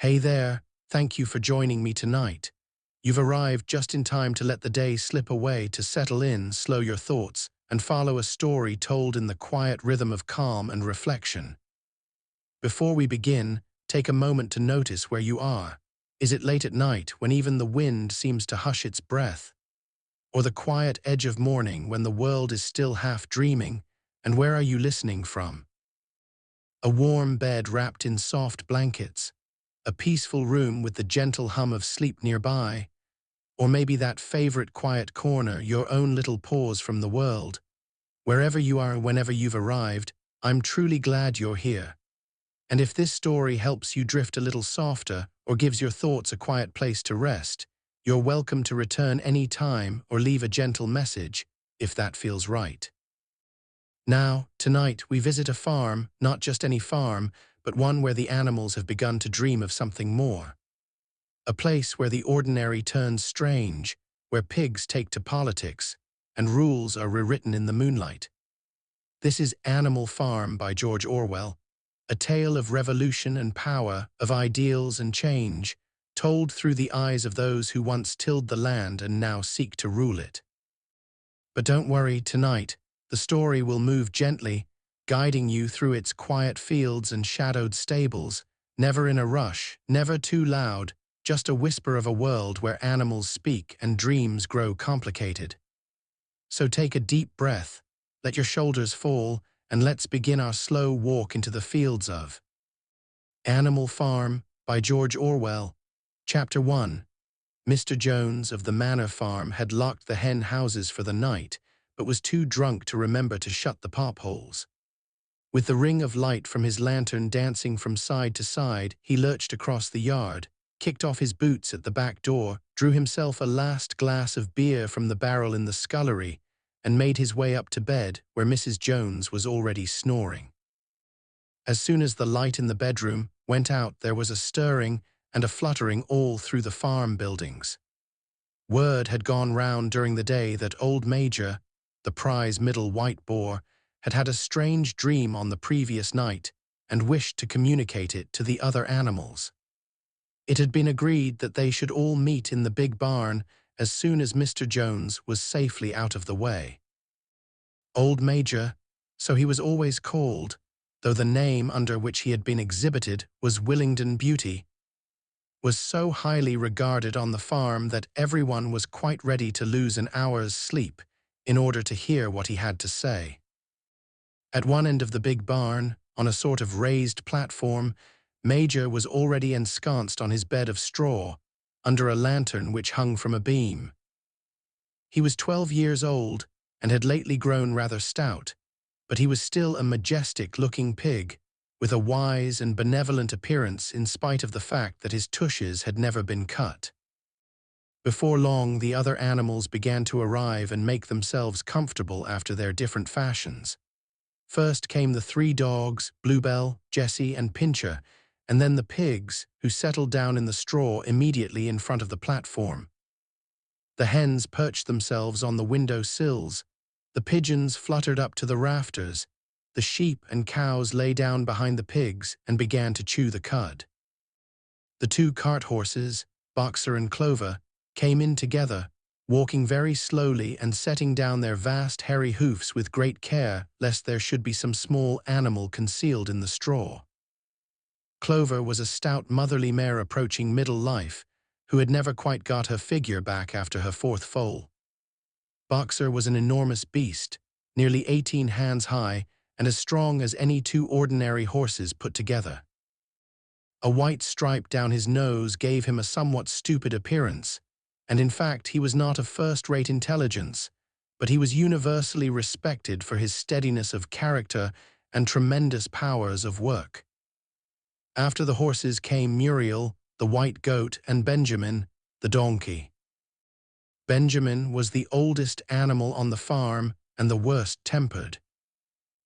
Hey there, thank you for joining me tonight. You've arrived just in time to let the day slip away, to settle in, slow your thoughts, and follow a story told in the quiet rhythm of calm and reflection. Before we begin, take a moment to notice where you are. Is it late at night when even the wind seems to hush its breath? Or the quiet edge of morning when the world is still half dreaming? And where are you listening from? A warm bed wrapped in soft blankets, a peaceful room with the gentle hum of sleep nearby, or maybe that favorite quiet corner, your own little pause from the world. Wherever you are, whenever you've arrived, I'm truly glad you're here. And if this story helps you drift a little softer or gives your thoughts a quiet place to rest, you're welcome to return any time or leave a gentle message, if that feels right. Now, tonight, we visit a farm, not just any farm, but one where the animals have begun to dream of something more. A place where the ordinary turns strange, where pigs take to politics, and rules are rewritten in the moonlight. This is Animal Farm by George Orwell, a tale of revolution and power, of ideals and change, told through the eyes of those who once tilled the land and now seek to rule it. But don't worry, tonight, the story will move gently, guiding you through its quiet fields and shadowed stables, never in a rush, never too loud, just a whisper of a world where animals speak and dreams grow complicated. So take a deep breath, let your shoulders fall, and let's begin our slow walk into the fields of Animal Farm by George Orwell. Chapter 1. Mr. Jones of the Manor Farm had locked the hen houses for the night, but was too drunk to remember to shut the pop-holes. With the ring of light from his lantern dancing from side to side, he lurched across the yard, kicked off his boots at the back door, drew himself a last glass of beer from the barrel in the scullery, and made his way up to bed, where Mrs. Jones was already snoring. As soon as the light in the bedroom went out, there was a stirring and a fluttering all through the farm buildings. Word had gone round during the day that old Major, the prize middle white boar, had had a strange dream on the previous night and wished to communicate it to the other animals. It had been agreed that they should all meet in the big barn as soon as Mr. Jones was safely out of the way. Old Major, so he was always called, though the name under which he had been exhibited was Willingdon Beauty, was so highly regarded on the farm that everyone was quite ready to lose an hour's sleep in order to hear what he had to say. At one end of the big barn, on a sort of raised platform, Major was already ensconced on his bed of straw, under a lantern which hung from a beam. He was 12 years old and had lately grown rather stout, but he was still a majestic-looking pig, with a wise and benevolent appearance in spite of the fact that his tushes had never been cut. Before long, the other animals began to arrive and make themselves comfortable after their different fashions. First came the 3 dogs, Bluebell, Jessie, and Pincher, and then the pigs, who settled down in the straw immediately in front of the platform. The hens perched themselves on the window sills, the pigeons fluttered up to the rafters, the sheep and cows lay down behind the pigs and began to chew the cud. The 2 cart horses, Boxer and Clover, came in together, walking very slowly and setting down their vast hairy hoofs with great care lest there should be some small animal concealed in the straw. Clover was a stout motherly mare approaching middle life, who had never quite got her figure back after her 4th foal. Boxer was an enormous beast, nearly 18 hands high and as strong as any 2 ordinary horses put together. A white stripe down his nose gave him a somewhat stupid appearance, and in fact he was not of first-rate intelligence, but he was universally respected for his steadiness of character and tremendous powers of work. After the horses came Muriel, the white goat, and Benjamin, the donkey. Benjamin was the oldest animal on the farm and the worst-tempered.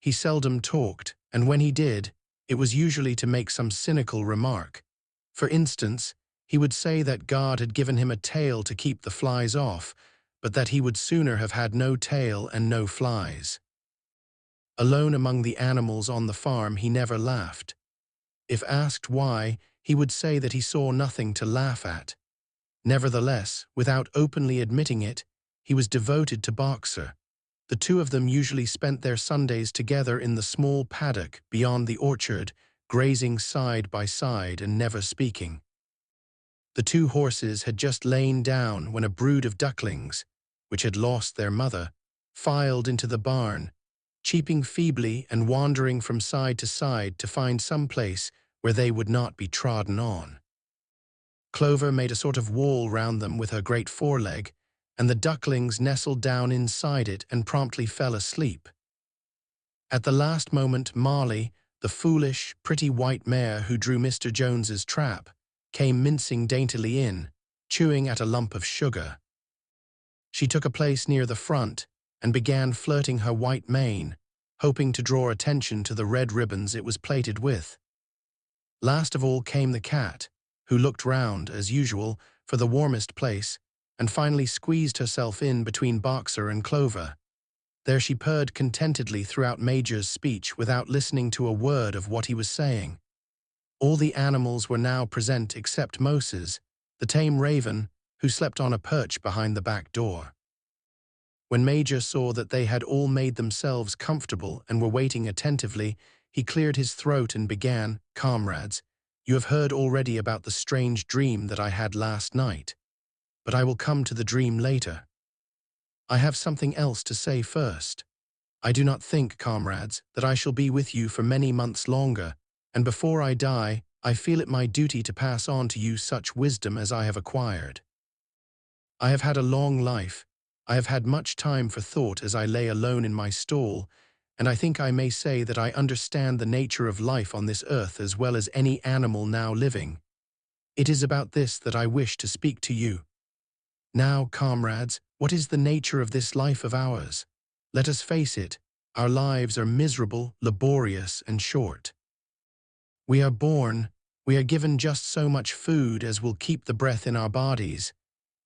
He seldom talked, and when he did, it was usually to make some cynical remark. For instance, he would say that God had given him a tail to keep the flies off, but that he would sooner have had no tail and no flies. Alone among the animals on the farm, he never laughed. If asked why, he would say that he saw nothing to laugh at. Nevertheless, without openly admitting it, he was devoted to Boxer. The two of them usually spent their Sundays together in the small paddock beyond the orchard, grazing side by side and never speaking. The two horses had just lain down when a brood of ducklings, which had lost their mother, filed into the barn, cheeping feebly and wandering from side to side to find some place where they would not be trodden on. Clover made a sort of wall round them with her great foreleg, and the ducklings nestled down inside it and promptly fell asleep. At the last moment, Molly, the foolish, pretty white mare who drew Mr. Jones's trap, came mincing daintily in, chewing at a lump of sugar. She took a place near the front and began flirting her white mane, hoping to draw attention to the red ribbons it was plaited with. Last of all came the cat, who looked round, as usual, for the warmest place, and finally squeezed herself in between Boxer and Clover. There she purred contentedly throughout Major's speech without listening to a word of what he was saying. All the animals were now present except Moses, the tame raven, who slept on a perch behind the back door. When Major saw that they had all made themselves comfortable and were waiting attentively, he cleared his throat and began, "Comrades, you have heard already about the strange dream that I had last night, but I will come to the dream later. I have something else to say first. I do not think, comrades, that I shall be with you for many months longer, and before I die, I feel it my duty to pass on to you such wisdom as I have acquired. I have had a long life. I have had much time for thought as I lay alone in my stall, and I think I may say that I understand the nature of life on this earth as well as any animal now living. It is about this that I wish to speak to you. Now, comrades, what is the nature of this life of ours? Let us face it, our lives are miserable, laborious, and short. We are born, we are given just so much food as will keep the breath in our bodies,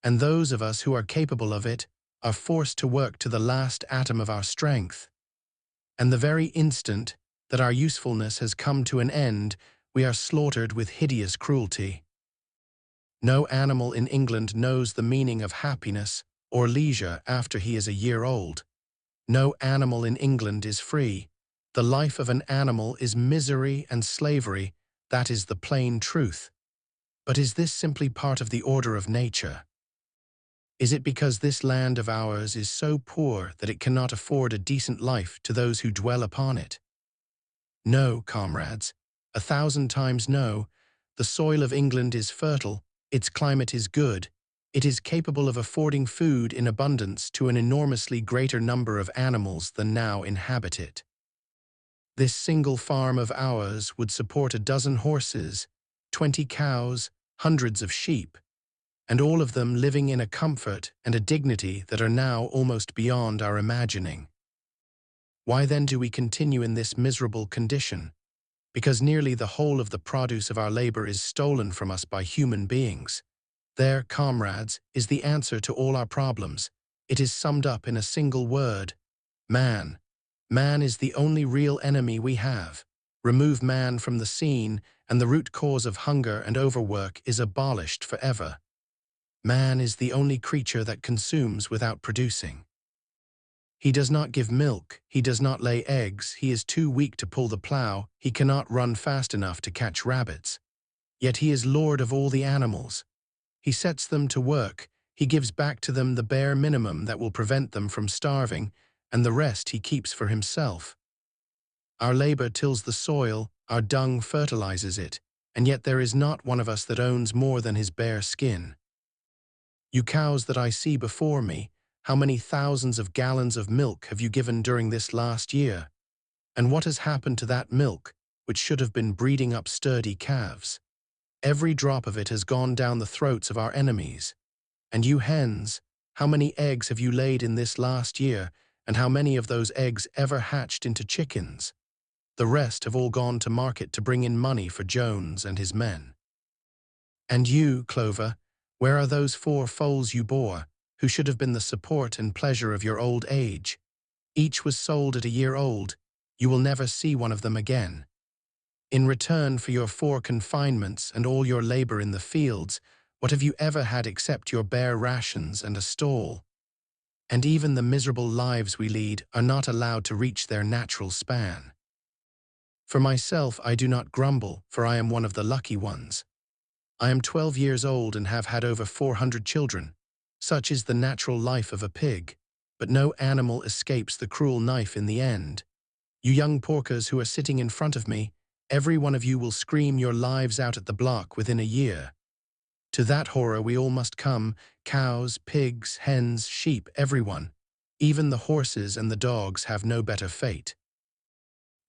and those of us who are capable of it are forced to work to the last atom of our strength. And the very instant that our usefulness has come to an end, we are slaughtered with hideous cruelty. No animal in England knows the meaning of happiness or leisure after he is a year old. No animal in England is free. The life of an animal is misery and slavery. That is the plain truth. But is this simply part of the order of nature? Is it because this land of ours is so poor that it cannot afford a decent life to those who dwell upon it? No, comrades, 1,000 times no. The soil of England is fertile, its climate is good, it is capable of affording food in abundance to an enormously greater number of animals than now inhabit it. This single farm of ours would support 12 horses, 20 cows, hundreds of sheep, and all of them living in a comfort and a dignity that are now almost beyond our imagining. Why then do we continue in this miserable condition? Because nearly the whole of the produce of our labor is stolen from us by human beings. There, comrades, is the answer to all our problems. It is summed up in a single word: man. Man is the only real enemy we have. Remove man from the scene, and the root cause of hunger and overwork is abolished forever. Man is the only creature that consumes without producing. He does not give milk, he does not lay eggs, he is too weak to pull the plow, he cannot run fast enough to catch rabbits. Yet he is lord of all the animals. He sets them to work, he gives back to them the bare minimum that will prevent them from starving, and the rest he keeps for himself. Our labor tills the soil, our dung fertilizes it, and yet there is not one of us that owns more than his bare skin. You cows that I see before me, how many thousands of gallons of milk have you given during this last year? And what has happened to that milk, which should have been breeding up sturdy calves? Every drop of it has gone down the throats of our enemies. And you hens, how many eggs have you laid in this last year, and how many of those eggs ever hatched into chickens? The rest have all gone to market to bring in money for Jones and his men. And you, Clover, where are those 4 foals you bore, who should have been the support and pleasure of your old age? Each was sold at a year old. You will never see one of them again. In return for your 4 confinements and all your labor in the fields, what have you ever had except your bare rations and a stall? And even the miserable lives we lead are not allowed to reach their natural span. For myself, I do not grumble, for I am one of the lucky ones. I am 12 years old and have had over 400 children. Such is the natural life of a pig. But no animal escapes the cruel knife in the end. You young porkers who are sitting in front of me, every one of you will scream your lives out at the block within a year. To that horror we all must come, cows, pigs, hens, sheep, everyone. Even the horses and the dogs have no better fate.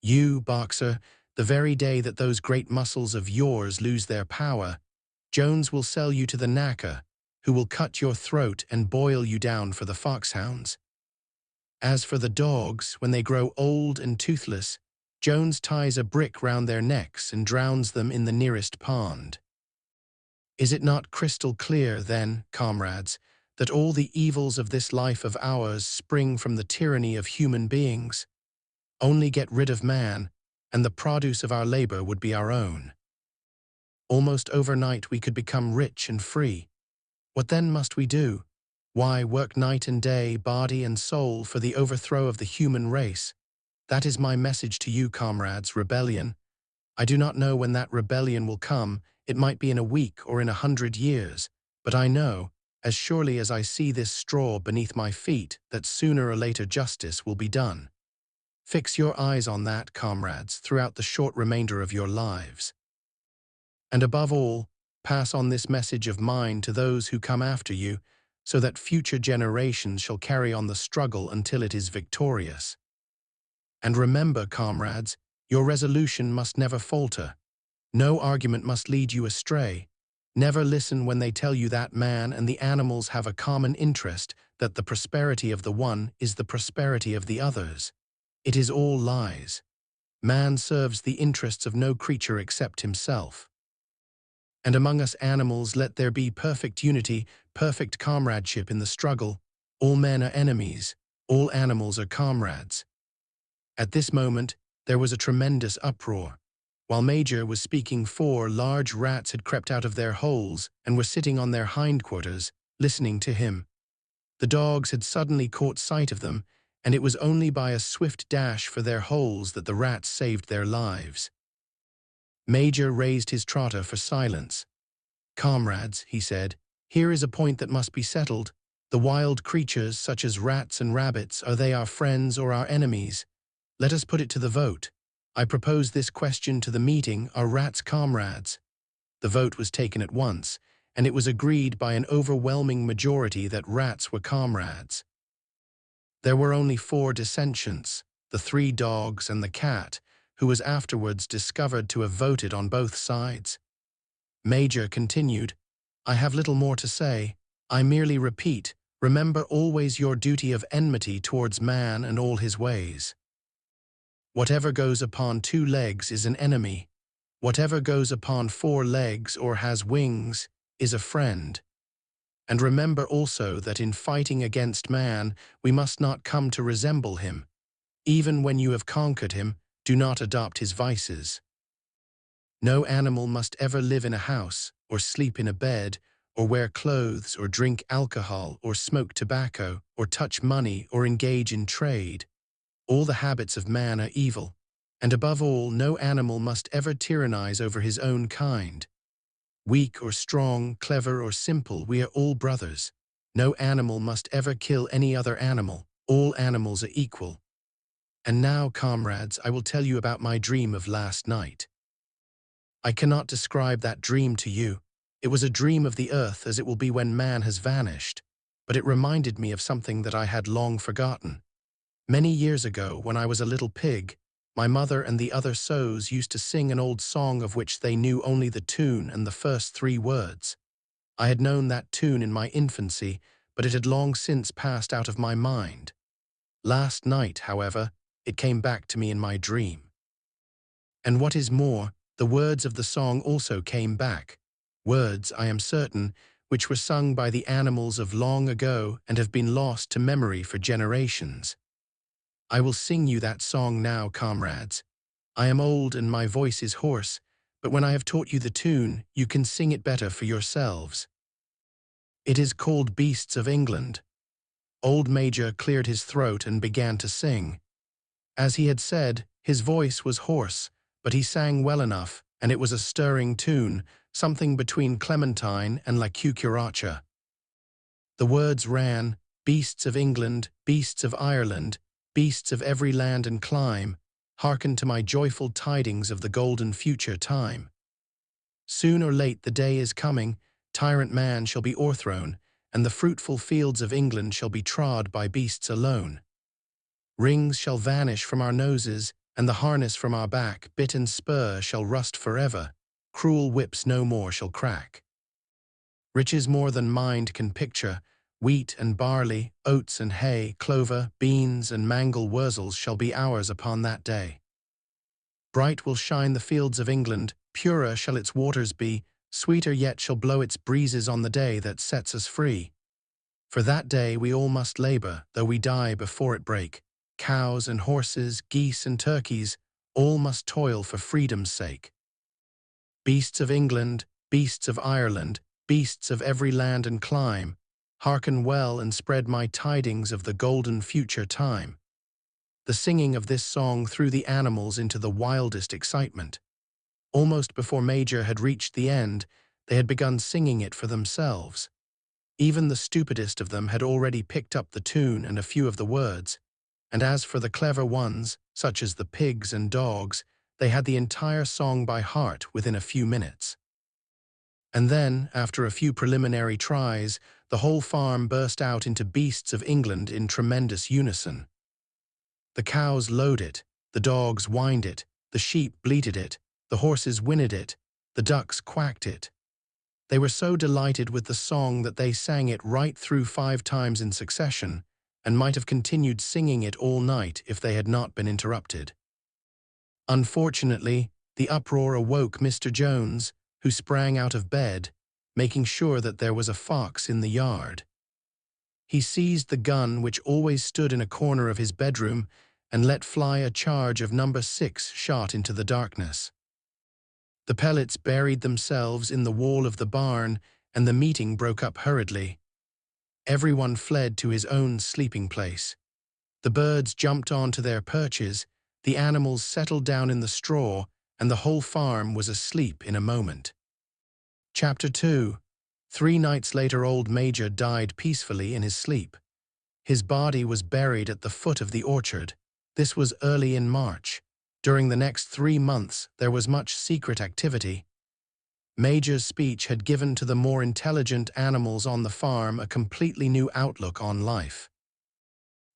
You, boxer, the very day that those great muscles of yours lose their power, Jones will sell you to the knacker, who will cut your throat and boil you down for the foxhounds. As for the dogs, when they grow old and toothless, Jones ties a brick round their necks and drowns them in the nearest pond. Is it not crystal clear, then, comrades, that all the evils of this life of ours spring from the tyranny of human beings? Only get rid of man, and the produce of our labor would be our own. Almost overnight we could become rich and free. What then must we do? Why, work night and day, body and soul, for the overthrow of the human race. That is my message to you, comrades, rebellion. I do not know when that rebellion will come. It might be in a week or in 100 years. But I know, as surely as I see this straw beneath my feet, that sooner or later justice will be done. Fix your eyes on that, comrades, throughout the short remainder of your lives. And above all, pass on this message of mine to those who come after you, so that future generations shall carry on the struggle until it is victorious. And remember, comrades, your resolution must never falter. No argument must lead you astray. Never listen when they tell you that man and the animals have a common interest, that the prosperity of the one is the prosperity of the others. It is all lies. Man serves the interests of no creature except himself. And among us animals let there be perfect unity, perfect comradeship in the struggle. All men are enemies, all animals are comrades. At this moment, there was a tremendous uproar. While Major was speaking, 4 large rats had crept out of their holes and were sitting on their hindquarters, listening to him. The dogs had suddenly caught sight of them, and it was only by a swift dash for their holes that the rats saved their lives. Major raised his trotter for silence. Comrades, he said, here is a point that must be settled. The wild creatures, such as rats and rabbits, are they our friends or our enemies? Let us put it to the vote. I propose this question to the meeting: are rats comrades? The vote was taken at once, and it was agreed by an overwhelming majority that rats were comrades. There were only 4 dissentients, the 3 dogs and the cat, who was afterwards discovered to have voted on both sides. Major continued, I have little more to say. I merely repeat, remember always your duty of enmity towards man and all his ways. Whatever goes upon 2 legs is an enemy. Whatever goes upon 4 legs or has wings is a friend. And remember also that in fighting against man, we must not come to resemble him. Even when you have conquered him, do not adopt his vices. No animal must ever live in a house, or sleep in a bed, or wear clothes, or drink alcohol, or smoke tobacco, or touch money, or engage in trade. All the habits of man are evil, and above all, no animal must ever tyrannize over his own kind. Weak or strong, clever or simple, we are all brothers. No animal must ever kill any other animal. All animals are equal. And now, comrades, I will tell you about my dream of last night. I cannot describe that dream to you. It was a dream of the earth, as it will be when man has vanished, but it reminded me of something that I had long forgotten. Many years ago, when I was a little pig, my mother and the other sows used to sing an old song of which they knew only the tune and the first 3 words. I had known that tune in my infancy, but it had long since passed out of my mind. Last night, however, it came back to me in my dream. And what is more, the words of the song also came back, words, I am certain, which were sung by the animals of long ago and have been lost to memory for generations. I will sing you that song now, comrades. I am old and my voice is hoarse, but when I have taught you the tune, you can sing it better for yourselves. It is called Beasts of England. Old Major cleared his throat and began to sing. As he had said, his voice was hoarse, but he sang well enough, and it was a stirring tune, something between Clementine and La Cucaracha. The words ran, "Beasts of England, beasts of Ireland, beasts of every land and clime, hearken to my joyful tidings of the golden future time. Soon or late the day is coming, tyrant man shall be o'erthrown, and the fruitful fields of England shall be trod by beasts alone. Rings shall vanish from our noses, and the harness from our back, bit and spur shall rust forever, cruel whips no more shall crack. Riches more than mind can picture, wheat and barley, oats and hay, clover, beans and mangel wurzels shall be ours upon that day. Bright will shine the fields of England, purer shall its waters be, sweeter yet shall blow its breezes on the day that sets us free. For that day we all must labor, though we die before it break. Cows and horses, geese and turkeys, all must toil for freedom's sake. Beasts of England, beasts of Ireland, beasts of every land and clime, hearken well and spread my tidings of the golden future time." The singing of this song threw the animals into the wildest excitement. Almost before Major had reached the end, they had begun singing it for themselves. Even the stupidest of them had already picked up the tune and a few of the words, and as for the clever ones, such as the pigs and dogs, they had the entire song by heart within a few minutes. And then, after a few preliminary tries, the whole farm burst out into Beasts of England in tremendous unison. The cows lowed it, the dogs whined it, the sheep bleated it, the horses whinnied it, the ducks quacked it. They were so delighted with the song that they sang it right through 5 times in succession, and might have continued singing it all night if they had not been interrupted. Unfortunately, the uproar awoke Mr. Jones, who sprang out of bed, making sure that there was a fox in the yard. He seized the gun which always stood in a corner of his bedroom and let fly a charge of number 6 shot into the darkness. The pellets buried themselves in the wall of the barn, and the meeting broke up hurriedly. Everyone fled to his own sleeping place. The birds jumped onto their perches, the animals settled down in the straw, and the whole farm was asleep in a moment. Chapter 2. 3 nights later old Major died peacefully in his sleep. His body was buried at the foot of the orchard. This was early in March. During the next 3 months there was much secret activity. Major's speech had given to the more intelligent animals on the farm a completely new outlook on life.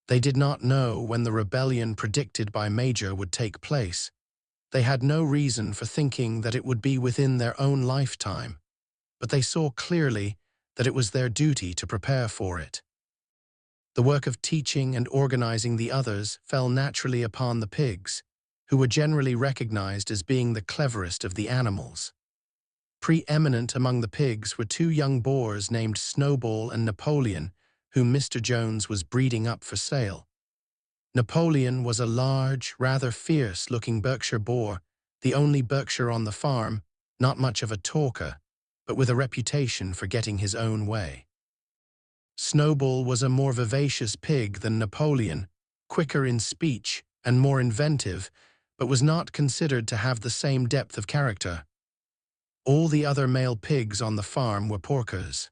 They did not know when the rebellion predicted by Major would take place. They had no reason for thinking that it would be within their own lifetime, but they saw clearly that it was their duty to prepare for it. The work of teaching and organizing the others fell naturally upon the pigs, who were generally recognized as being the cleverest of the animals. Preeminent among the pigs were 2 young boars named Snowball and Napoleon, whom Mr. Jones was breeding up for sale. Napoleon was a large, rather fierce-looking Berkshire boar, the only Berkshire on the farm, not much of a talker, but with a reputation for getting his own way. Snowball was a more vivacious pig than Napoleon, quicker in speech and more inventive, but was not considered to have the same depth of character. All the other male pigs on the farm were porkers.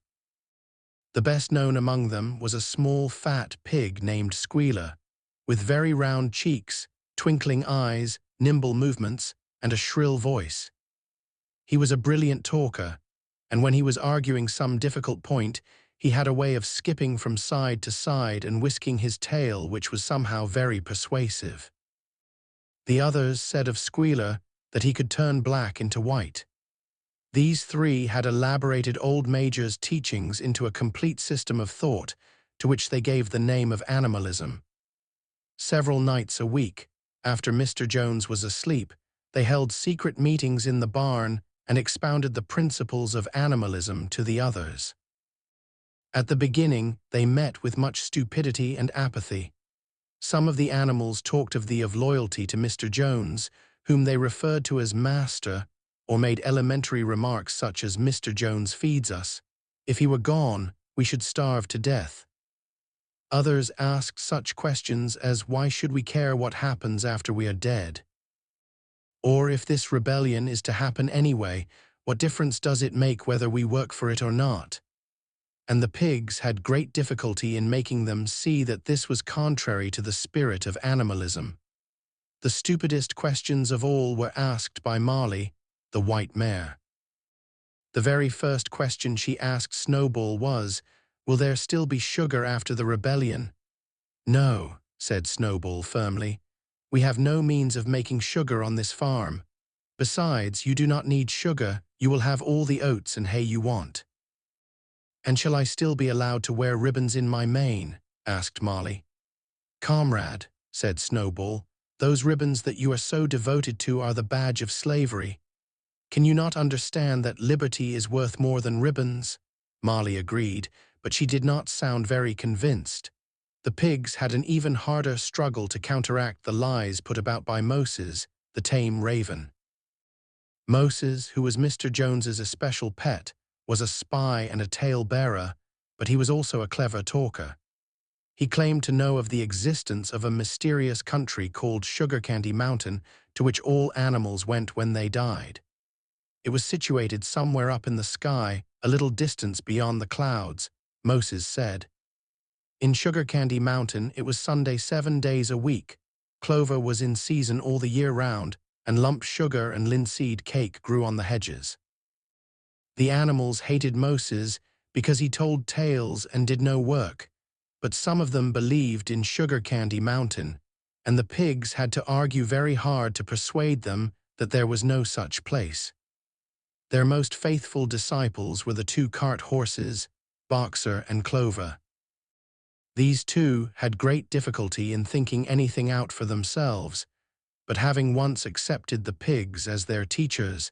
The best known among them was a small, fat pig named Squealer, with very round cheeks, twinkling eyes, nimble movements, and a shrill voice. He was a brilliant talker, and when he was arguing some difficult point, he had a way of skipping from side to side and whisking his tail, which was somehow very persuasive. The others said of Squealer that he could turn black into white. These 3 had elaborated old Major's teachings into a complete system of thought, to which they gave the name of animalism. Several nights a week, after Mr. Jones was asleep, they held secret meetings in the barn and expounded the principles of animalism to the others. At the beginning, they met with much stupidity and apathy. Some of the animals talked of loyalty to Mr. Jones, whom they referred to as Master, or made elementary remarks such as "Mr. Jones feeds us. If he were gone, we should starve to death." Others asked such questions as, "Why should we care what happens after we are dead?" Or, "If this rebellion is to happen anyway, what difference does it make whether we work for it or not?" And the pigs had great difficulty in making them see that this was contrary to the spirit of animalism. The stupidest questions of all were asked by Molly, the white mare. The very first question she asked Snowball was, "Will there still be sugar after the rebellion?" "No," said Snowball firmly. "We have no means of making sugar on this farm. Besides, you do not need sugar, you will have all the oats and hay you want." "And shall I still be allowed to wear ribbons in my mane?" asked Molly. "Comrade," said Snowball, "those ribbons that you are so devoted to are the badge of slavery. Can you not understand that liberty is worth more than ribbons?" Molly agreed, but she did not sound very convinced. The pigs had an even harder struggle to counteract the lies put about by Moses, the tame raven. Moses, who was Mr. Jones's especial pet, was a spy and a tale-bearer, but he was also a clever talker. He claimed to know of the existence of a mysterious country called Sugar Candy Mountain, to which all animals went when they died. It was situated somewhere up in the sky, a little distance beyond the clouds, Moses said. In Sugar Candy Mountain it was Sunday 7 days a week. Clover was in season all the year round, and lump sugar and linseed cake grew on the hedges. The animals hated Moses because he told tales and did no work, but some of them believed in Sugar Candy Mountain, and the pigs had to argue very hard to persuade them that there was no such place. Their most faithful disciples were the 2 cart horses, Boxer and Clover. These two had great difficulty in thinking anything out for themselves, but having once accepted the pigs as their teachers,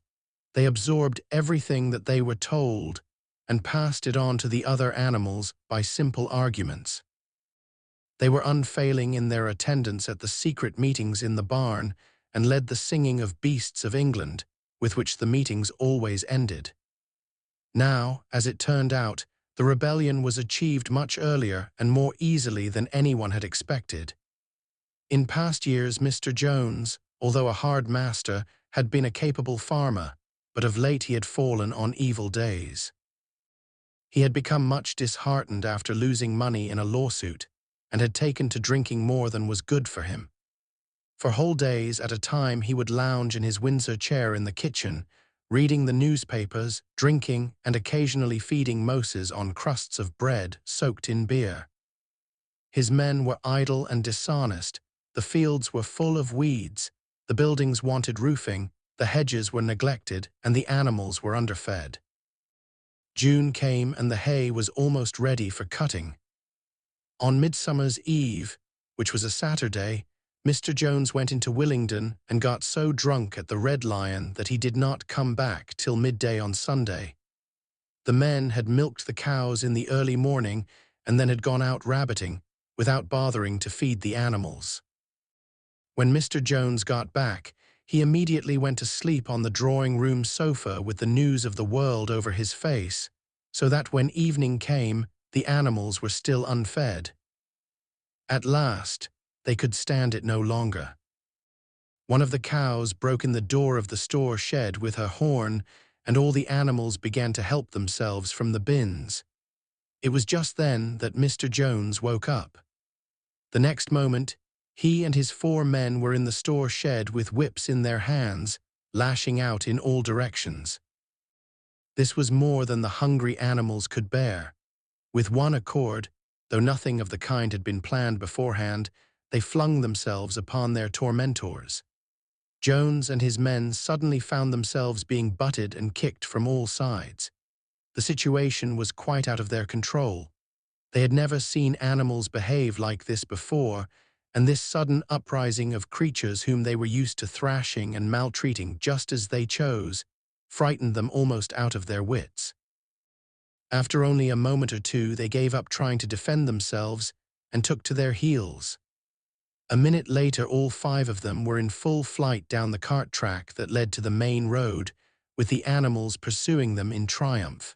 they absorbed everything that they were told and passed it on to the other animals by simple arguments. They were unfailing in their attendance at the secret meetings in the barn and led the singing of Beasts of England, with which the meetings always ended. Now, as it turned out, the rebellion was achieved much earlier and more easily than anyone had expected. In past years, Mr. Jones, although a hard master, had been a capable farmer, but of late he had fallen on evil days. He had become much disheartened after losing money in a lawsuit, and had taken to drinking more than was good for him. For whole days at a time he would lounge in his Windsor chair in the kitchen, reading the newspapers, drinking, and occasionally feeding Moses on crusts of bread soaked in beer. His men were idle and dishonest, the fields were full of weeds, the buildings wanted roofing, the hedges were neglected, and the animals were underfed. June came and the hay was almost ready for cutting. On Midsummer's Eve, which was a Saturday, Mr. Jones went into Willingdon and got so drunk at the Red Lion that he did not come back till midday on Sunday. The men had milked the cows in the early morning and then had gone out rabbiting, without bothering to feed the animals. When Mr. Jones got back, he immediately went to sleep on the drawing-room sofa with the news of the world over his face, so that when evening came, the animals were still unfed. At last, they could stand it no longer. One of the cows broke in the door of the store shed with her horn, and all the animals began to help themselves from the bins. It was just then that Mr. Jones woke up. The next moment, he and his 4 men were in the store shed with whips in their hands, lashing out in all directions. This was more than the hungry animals could bear. With one accord, though nothing of the kind had been planned beforehand, they flung themselves upon their tormentors. Jones and his men suddenly found themselves being butted and kicked from all sides. The situation was quite out of their control. They had never seen animals behave like this before, and this sudden uprising of creatures whom they were used to thrashing and maltreating just as they chose frightened them almost out of their wits. After only a moment or two, they gave up trying to defend themselves and took to their heels. A minute later, all 5 of them were in full flight down the cart track that led to the main road, with the animals pursuing them in triumph.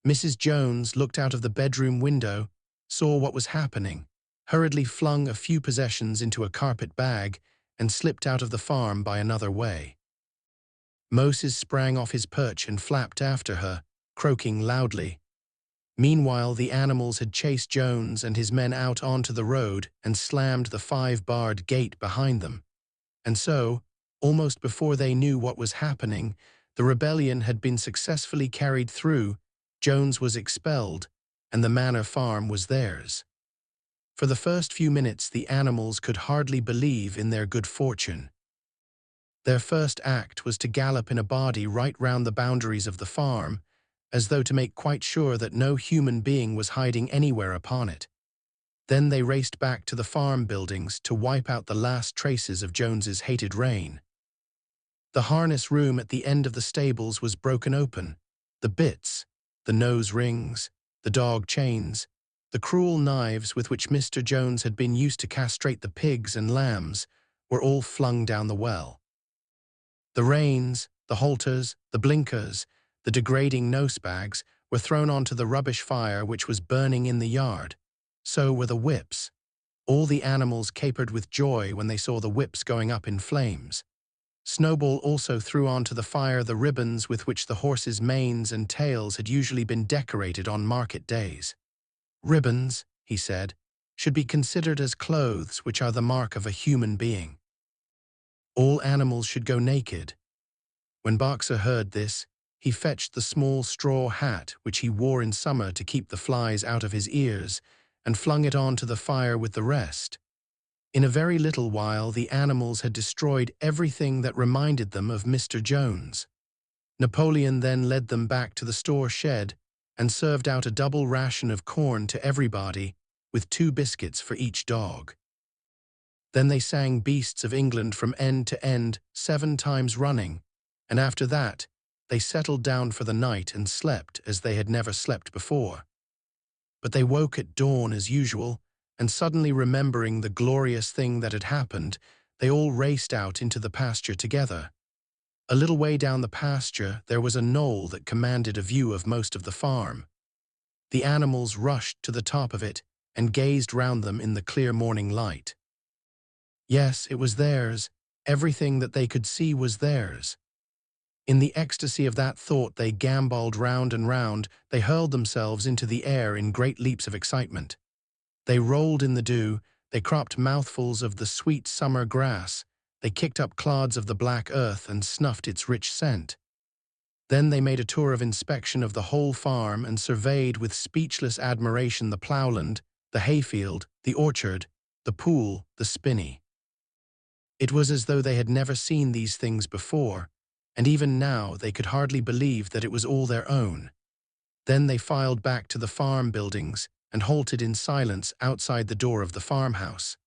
Mrs. Jones looked out of the bedroom window, saw what was happening, hurriedly flung a few possessions into a carpet bag, and slipped out of the farm by another way. Moses sprang off his perch and flapped after her, croaking loudly. Meanwhile, the animals had chased Jones and his men out onto the road and slammed the 5-barred gate behind them. And so, almost before they knew what was happening, the rebellion had been successfully carried through, Jones was expelled, and the Manor Farm was theirs. For the first few minutes, the animals could hardly believe in their good fortune. Their first act was to gallop in a body right round the boundaries of the farm, as though to make quite sure that no human being was hiding anywhere upon it. Then they raced back to the farm buildings to wipe out the last traces of Jones's hated reign. The harness room at the end of the stables was broken open. The bits, the nose rings, the dog chains, the cruel knives with which Mr. Jones had been used to castrate the pigs and lambs were all flung down the well. The reins, the halters, the blinkers, the degrading nosebags were thrown onto the rubbish fire which was burning in the yard. So were the whips. All the animals capered with joy when they saw the whips going up in flames. Snowball also threw onto the fire the ribbons with which the horses' manes and tails had usually been decorated on market days. "Ribbons," he said, "should be considered as clothes which are the mark of a human being. All animals should go naked." When Boxer heard this, he fetched the small straw hat which he wore in summer to keep the flies out of his ears, and flung it onto the fire with the rest. In a very little while, the animals had destroyed everything that reminded them of Mr. Jones. Napoleon then led them back to the store shed and served out a double ration of corn to everybody, with 2 biscuits for each dog. Then they sang Beasts of England from end to end 7 times running, and after that, they settled down for the night and slept as they had never slept before. But they woke at dawn as usual, and suddenly remembering the glorious thing that had happened, they all raced out into the pasture together. A little way down the pasture, there was a knoll that commanded a view of most of the farm. The animals rushed to the top of it and gazed round them in the clear morning light. Yes, it was theirs. Everything that they could see was theirs. In the ecstasy of that thought, they gambolled round and round. They hurled themselves into the air in great leaps of excitement. They rolled in the dew, they cropped mouthfuls of the sweet summer grass, they kicked up clods of the black earth and snuffed its rich scent. Then they made a tour of inspection of the whole farm and surveyed with speechless admiration the ploughland, the hayfield, the orchard, the pool, the spinney. It was as though they had never seen these things before, and even now they could hardly believe that it was all their own. Then they filed back to the farm buildings and halted in silence outside the door of the farmhouse.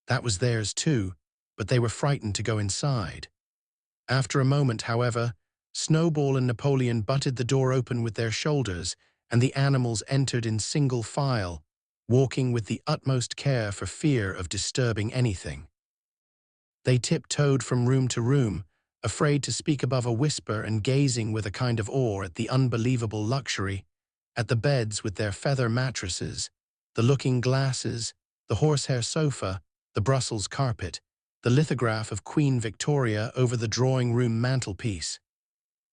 That was theirs too, but they were frightened to go inside. After a moment, however, Snowball and Napoleon butted the door open with their shoulders, and the animals entered in single file, walking with the utmost care for fear of disturbing anything. They tiptoed from room to room, afraid to speak above a whisper and gazing with a kind of awe at the unbelievable luxury, at the beds with their feather mattresses, the looking-glasses, the horsehair sofa, the Brussels carpet, the lithograph of Queen Victoria over the drawing-room mantelpiece.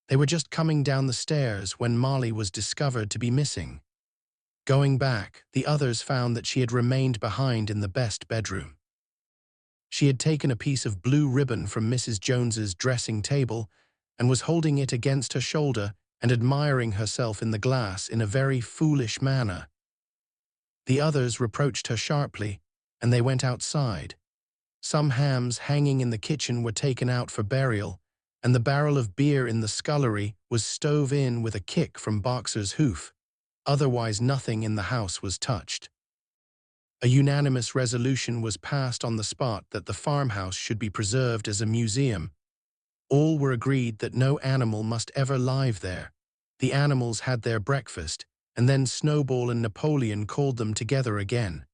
They were just coming down the stairs when Molly was discovered to be missing. Going back, the others found that she had remained behind in the best bedroom. She had taken a piece of blue ribbon from Mrs. Jones's dressing table and was holding it against her shoulder and admiring herself in the glass in a very foolish manner. The others reproached her sharply, and they went outside. Some hams hanging in the kitchen were taken out for burial, and the barrel of beer in the scullery was stove in with a kick from Boxer's hoof. Otherwise, nothing in the house was touched. A unanimous resolution was passed on the spot that the farmhouse should be preserved as a museum. All were agreed that no animal must ever live there. The animals had their breakfast, and then Snowball and Napoleon called them together again.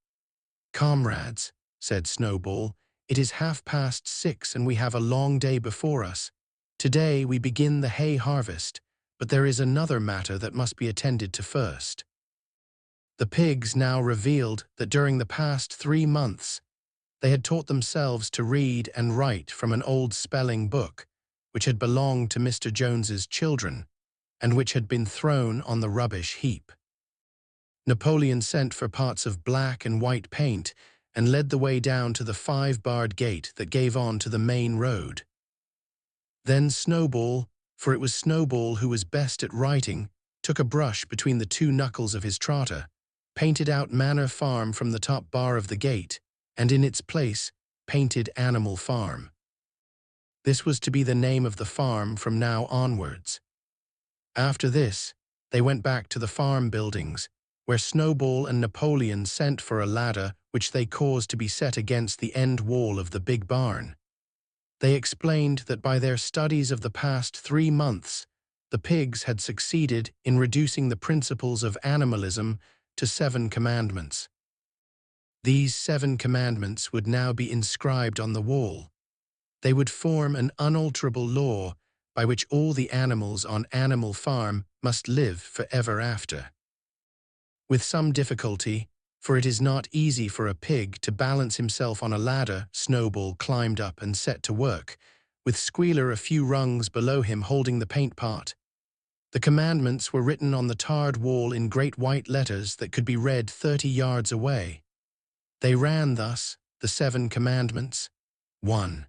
"Comrades," said Snowball. "It is 6:30 and we have a long day before us. Today we begin the hay harvest, but there is another matter that must be attended to first." The pigs now revealed that during the past 3 months they had taught themselves to read and write from an old spelling book, which had belonged to Mr. Jones's children, and which had been thrown on the rubbish heap. Napoleon sent for pots of black and white paint and led the way down to the 5-barred gate that gave on to the main road. Then Snowball, for it was Snowball who was best at writing, took a brush between the 2 knuckles of his trotter, painted out Manor Farm from the top bar of the gate, and in its place painted Animal Farm. This was to be the name of the farm from now onwards. After this, they went back to the farm buildings, where Snowball and Napoleon sent for a ladder which they caused to be set against the end wall of the big barn. They explained that by their studies of the past 3 months, the pigs had succeeded in reducing the principles of animalism to 7 commandments. These 7 commandments would now be inscribed on the wall. They would form an unalterable law by which all the animals on Animal Farm must live forever after. With some difficulty, for it is not easy for a pig to balance himself on a ladder, Snowball climbed up and set to work, with Squealer a few rungs below him holding the paint pot. The commandments were written on the tarred wall in great white letters that could be read 30 yards away. They ran thus, the 7 commandments. 1.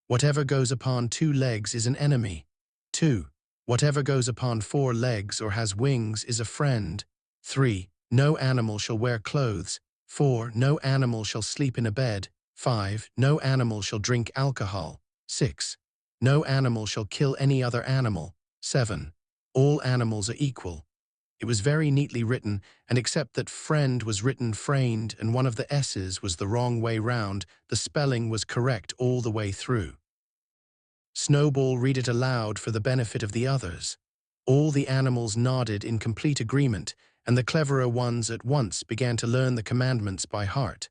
Whatever goes upon 2 legs is an enemy. 2. Whatever goes upon 4 legs or has wings is a friend. 3. No animal shall wear clothes. 4. No animal shall sleep in a bed. 5. No animal shall drink alcohol. 6. No animal shall kill any other animal. 7. All animals are equal. It was very neatly written, and except that friend was written frained and one of the S's was the wrong way round, the spelling was correct all the way through. Snowball read it aloud for the benefit of the others. All the animals nodded in complete agreement, and the cleverer ones at once began to learn the commandments by heart.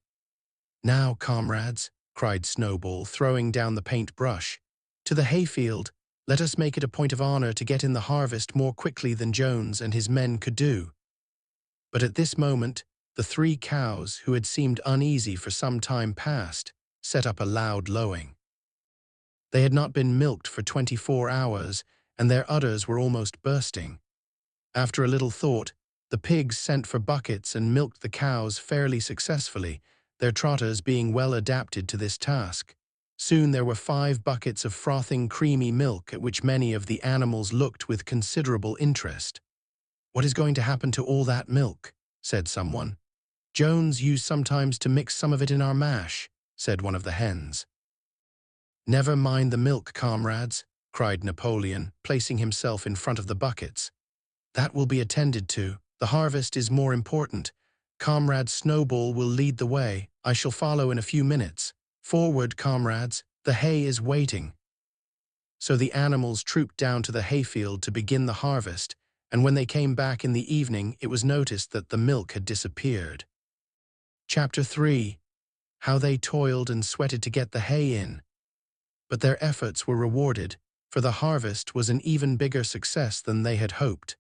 "Now, comrades," cried Snowball, throwing down the paint-brush, "to the hayfield. Let us make it a point of honor to get in the harvest more quickly than Jones and his men could do." But at this moment, the 3 cows, who had seemed uneasy for some time past, set up a loud lowing. They had not been milked for 24 hours, and their udders were almost bursting. After a little thought, the pigs sent for buckets and milked the cows fairly successfully, their trotters being well adapted to this task. Soon there were 5 buckets of frothing, creamy milk at which many of the animals looked with considerable interest. "What is going to happen to all that milk?" said someone. "Jones used sometimes to mix some of it in our mash," said one of the hens. "Never mind the milk, comrades," cried Napoleon, placing himself in front of the buckets. "That will be attended to. The harvest is more important. Comrade Snowball will lead the way. I shall follow in a few minutes. Forward, comrades, the hay is waiting." So the animals trooped down to the hayfield to begin the harvest, and when they came back in the evening it was noticed that the milk had disappeared. Chapter 3. How they toiled and sweated to get the hay in. But their efforts were rewarded, for the harvest was an even bigger success than they had hoped.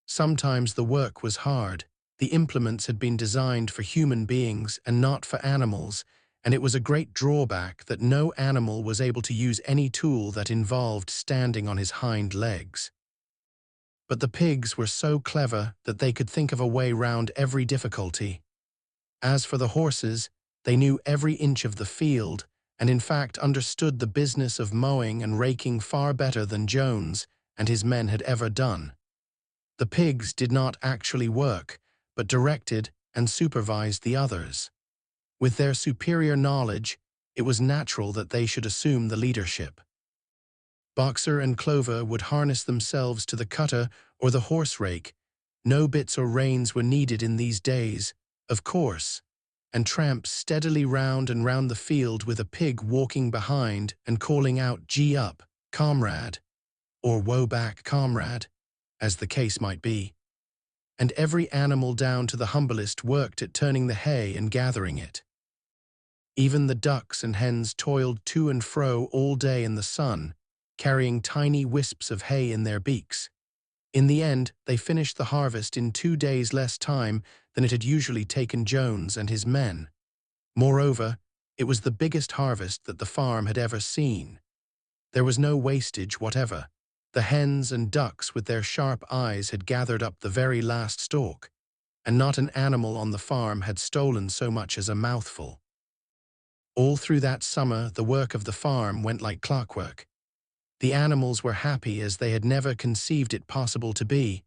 Sometimes the work was hard. The implements had been designed for human beings and not for animals, and it was a great drawback that no animal was able to use any tool that involved standing on his hind legs. But the pigs were so clever that they could think of a way round every difficulty. As for the horses, they knew every inch of the field, and in fact understood the business of mowing and raking far better than Jones and his men had ever done. The pigs did not actually work, but directed and supervised the others. With their superior knowledge, it was natural that they should assume the leadership. Boxer and Clover would harness themselves to the cutter or the horse rake. No bits or reins were needed in these days, of course, and tramp steadily round and round the field with a pig walking behind and calling out, "Gee up, comrade," or "Woe back, comrade," as the case might be. And every animal down to the humblest worked at turning the hay and gathering it. Even the ducks and hens toiled to and fro all day in the sun, carrying tiny wisps of hay in their beaks. In the end, they finished the harvest in 2 days less time than it had usually taken Jones and his men. Moreover, it was the biggest harvest that the farm had ever seen. There was no wastage whatever. The hens and ducks with their sharp eyes had gathered up the very last stalk, and not an animal on the farm had stolen so much as a mouthful. All through that summer, the work of the farm went like clockwork. The animals were happy as they had never conceived it possible to be.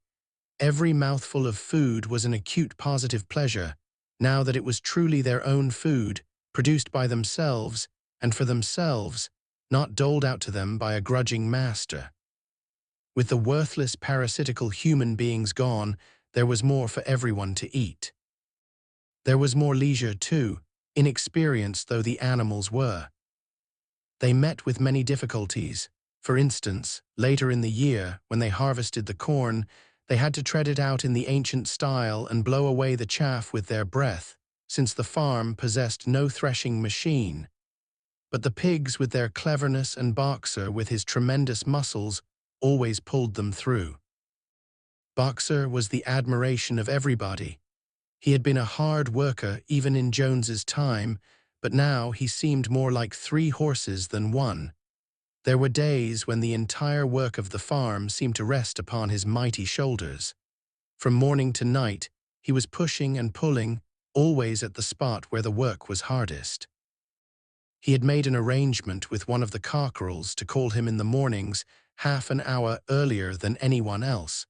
Every mouthful of food was an acute positive pleasure, now that it was truly their own food, produced by themselves and for themselves, not doled out to them by a grudging master. With the worthless parasitical human beings gone, there was more for everyone to eat. There was more leisure too, inexperienced though the animals were. They met with many difficulties. For instance, later in the year, when they harvested the corn, they had to tread it out in the ancient style and blow away the chaff with their breath, since the farm possessed no threshing machine. But the pigs, with their cleverness, and Boxer, with his tremendous muscles, always pulled them through. Boxer was the admiration of everybody. He had been a hard worker even in Jones's time, but now he seemed more like 3 horses than 1. There were days when the entire work of the farm seemed to rest upon his mighty shoulders. From morning to night, he was pushing and pulling, always at the spot where the work was hardest. He had made an arrangement with one of the cockerels to call him in the mornings half an hour earlier than anyone else,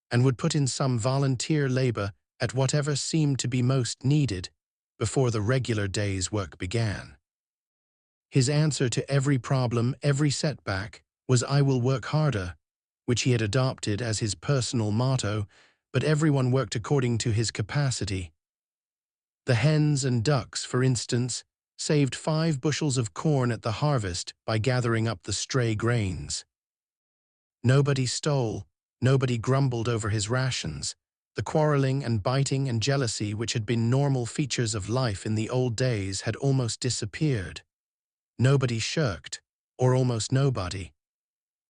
and would put in some volunteer labor at whatever seemed to be most needed before the regular day's work began. His answer to every problem, every setback, was "I will work harder," which he had adopted as his personal motto, but everyone worked according to his capacity. The hens and ducks, for instance, saved 5 bushels of corn at the harvest by gathering up the stray grains. Nobody stole, nobody grumbled over his rations. The quarreling and biting and jealousy which had been normal features of life in the old days had almost disappeared. Nobody shirked, or almost nobody.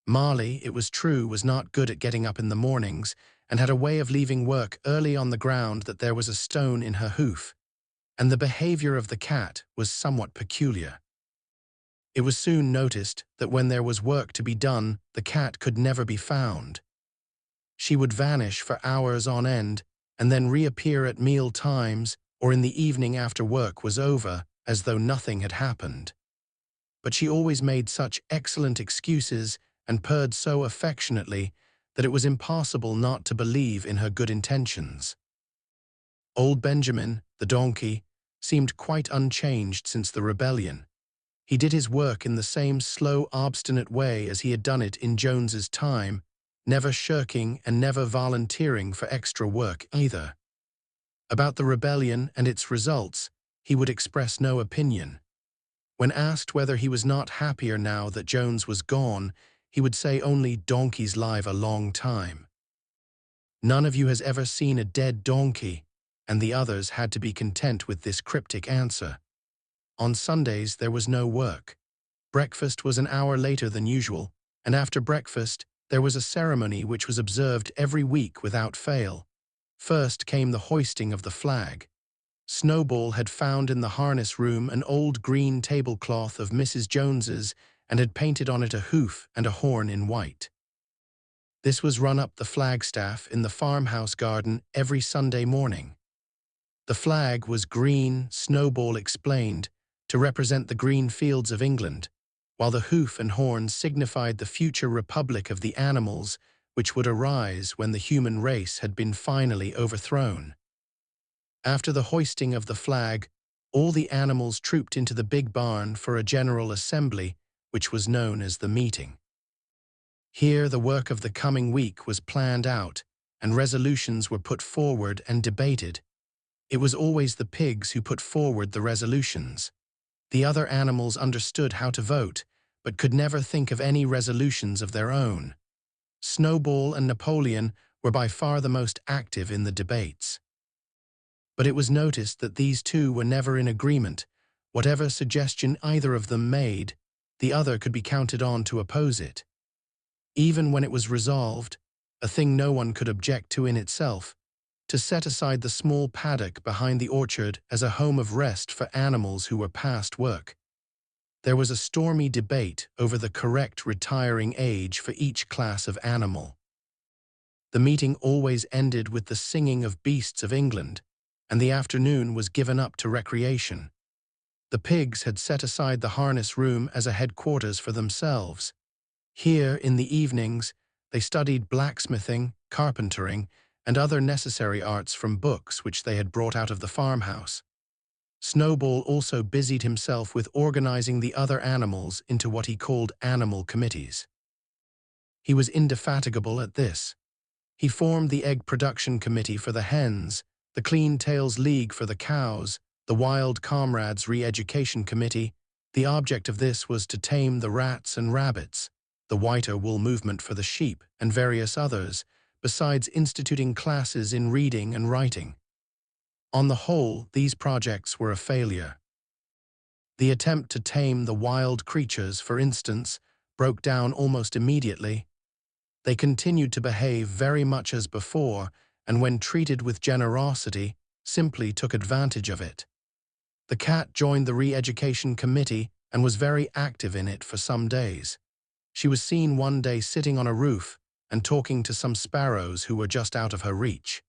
Molly, it was true, was not good at getting up in the mornings and had a way of leaving work early on the ground that there was a stone in her hoof, and the behavior of the cat was somewhat peculiar. It was soon noticed that when there was work to be done, the cat could never be found. She would vanish for hours on end and then reappear at meal times or in the evening after work was over, as though nothing had happened. But she always made such excellent excuses and purred so affectionately that it was impossible not to believe in her good intentions. Old Benjamin, the donkey, seemed quite unchanged since the rebellion. He did his work in the same slow, obstinate way as he had done it in Jones's time, never shirking and never volunteering for extra work either. About the rebellion and its results, he would express no opinion. When asked whether he was not happier now that Jones was gone, he would say only, "Donkeys live a long time." None of you has ever seen a dead donkey, and the others had to be content with this cryptic answer. On Sundays there was no work. Breakfast was an hour later than usual, and after breakfast there was a ceremony which was observed every week without fail. First came the hoisting of the flag. Snowball had found in the harness room an old green tablecloth of Mrs. Jones's and had painted on it a hoof and a horn in white. This was run up the flagstaff in the farmhouse garden every Sunday morning. The flag was green, Snowball explained, to represent the green fields of England, while the hoof and horn signified the future republic of the animals which would arise when the human race had been finally overthrown. After the hoisting of the flag, all the animals trooped into the big barn for a general assembly, which was known as the meeting. Here the work of the coming week was planned out, and resolutions were put forward and debated. It was always the pigs who put forward the resolutions. The other animals understood how to vote, but could never think of any resolutions of their own. Snowball and Napoleon were by far the most active in the debates. But it was noticed that these two were never in agreement, Whatever suggestion either of them made, the other could be counted on to oppose it. Even when it was resolved, a thing no one could object to in itself, to set aside the small paddock behind the orchard as a home of rest for animals who were past work. There was a stormy debate over the correct retiring age for each class of animal. The meeting always ended with the singing of Beasts of England, and the afternoon was given up to recreation. The pigs had set aside the harness room as a headquarters for themselves. Here, in the evenings, they studied blacksmithing, carpentering, and other necessary arts from books which they had brought out of the farmhouse. Snowball also busied himself with organizing the other animals into what he called animal committees. He was indefatigable at this. He formed the Egg Production Committee for the hens, the Clean Tails League for the cows, the Wild Comrades Re-Education Committee. The object of this was to tame the rats and rabbits, the Whiter Wool Movement for the sheep, and various others, besides instituting classes in reading and writing. On the whole, these projects were a failure. The attempt to tame the wild creatures, for instance, broke down almost immediately. They continued to behave very much as before, and when treated with generosity, simply took advantage of it. The cat joined the Re-Education Committee and was very active in it for some days. She was seen one day sitting on a roof and talking to some sparrows who were just out of her reach.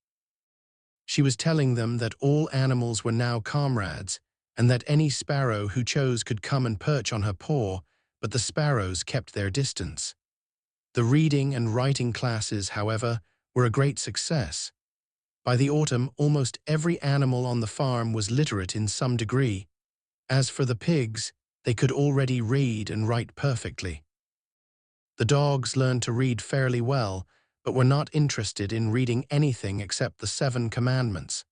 She was telling them that all animals were now comrades, and that any sparrow who chose could come and perch on her paw, but the sparrows kept their distance. The reading and writing classes, however, were a great success. By the autumn, almost every animal on the farm was literate in some degree. As for the pigs, they could already read and write perfectly. The dogs learned to read fairly well, but were not interested in reading anything except the 7 Commandments.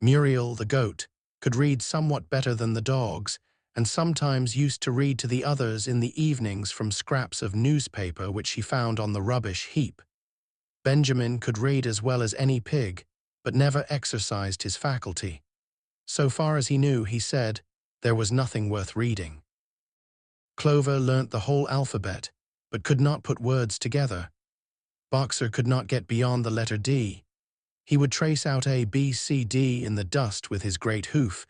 Muriel, the goat, could read somewhat better than the dogs, and sometimes used to read to the others in the evenings from scraps of newspaper which she found on the rubbish heap. Benjamin could read as well as any pig, but never exercised his faculty. So far as he knew, he said, there was nothing worth reading. Clover learnt the whole alphabet, but could not put words together. Boxer could not get beyond the letter D. He would trace out A, B, C, D in the dust with his great hoof,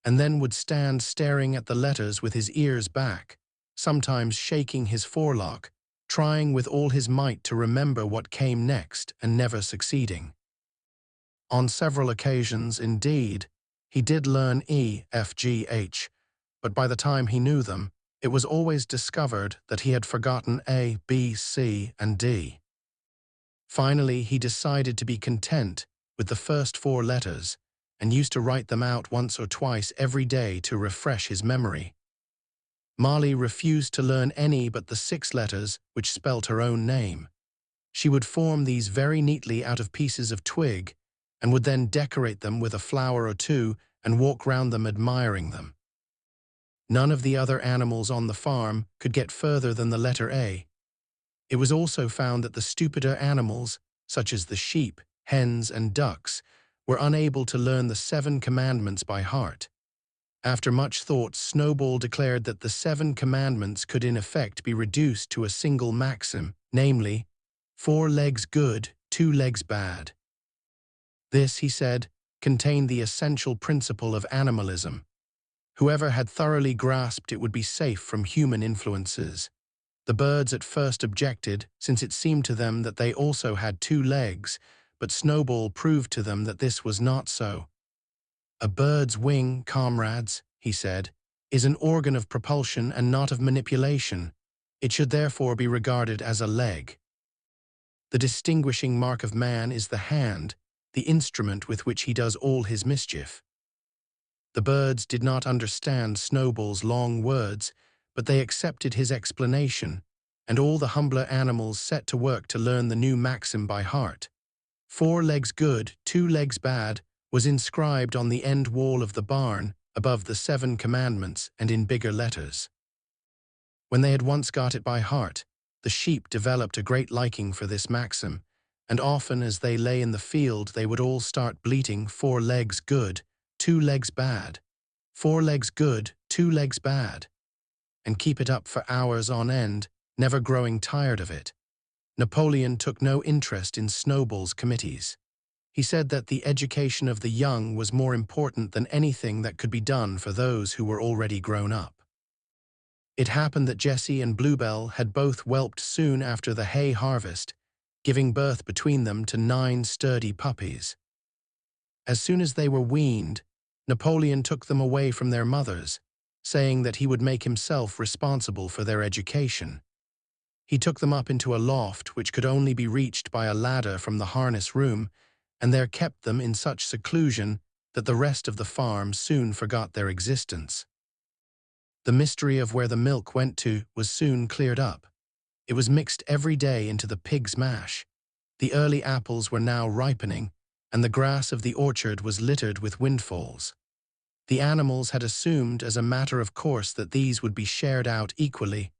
and then would stand staring at the letters with his ears back, sometimes shaking his forelock, trying with all his might to remember what came next and never succeeding. On several occasions, indeed, he did learn E, F, G, H, but by the time he knew them, it was always discovered that he had forgotten A, B, C, and D. Finally, he decided to be content with the first 4 letters and used to write them out once or twice every day to refresh his memory. Molly refused to learn any but the 6 letters which spelt her own name. She would form these very neatly out of pieces of twig and would then decorate them with a flower or two and walk round them admiring them. None of the other animals on the farm could get further than the letter A. It was also found that the stupider animals, such as the sheep, hens, and ducks, were unable to learn the 7 Commandments by heart. After much thought, Snowball declared that the 7 Commandments could in effect be reduced to a single maxim, namely, 4 legs good, 2 legs bad. This, he said, contained the essential principle of animalism. Whoever had thoroughly grasped it would be safe from human influences. The birds at first objected, since it seemed to them that they also had 2 legs, but Snowball proved to them that this was not so. A bird's wing, comrades, he said, is an organ of propulsion and not of manipulation. It should therefore be regarded as a leg. The distinguishing mark of man is the hand, the instrument with which he does all his mischief. The birds did not understand Snowball's long words, but they accepted his explanation, and all the humbler animals set to work to learn the new maxim by heart. 4 legs good, 2 legs bad was inscribed on the end wall of the barn above the 7 Commandments and in bigger letters. When they had once got it by heart, the sheep developed a great liking for this maxim, and often as they lay in the field they would all start bleating 4 legs good, 2 legs bad. 4 legs good, 2 legs bad, and keep it up for hours on end, never growing tired of it. Napoleon took no interest in Snowball's committees. He said that the education of the young was more important than anything that could be done for those who were already grown up. It happened that Jessie and Bluebell had both whelped soon after the hay harvest, giving birth between them to 9 sturdy puppies. As soon as they were weaned, Napoleon took them away from their mothers, saying that he would make himself responsible for their education. He took them up into a loft which could only be reached by a ladder from the harness room, and there kept them in such seclusion that the rest of the farm soon forgot their existence. The mystery of where the milk went to was soon cleared up. It was mixed every day into the pig's mash. The early apples were now ripening, and the grass of the orchard was littered with windfalls. The animals had assumed as a matter of course that these would be shared out equally.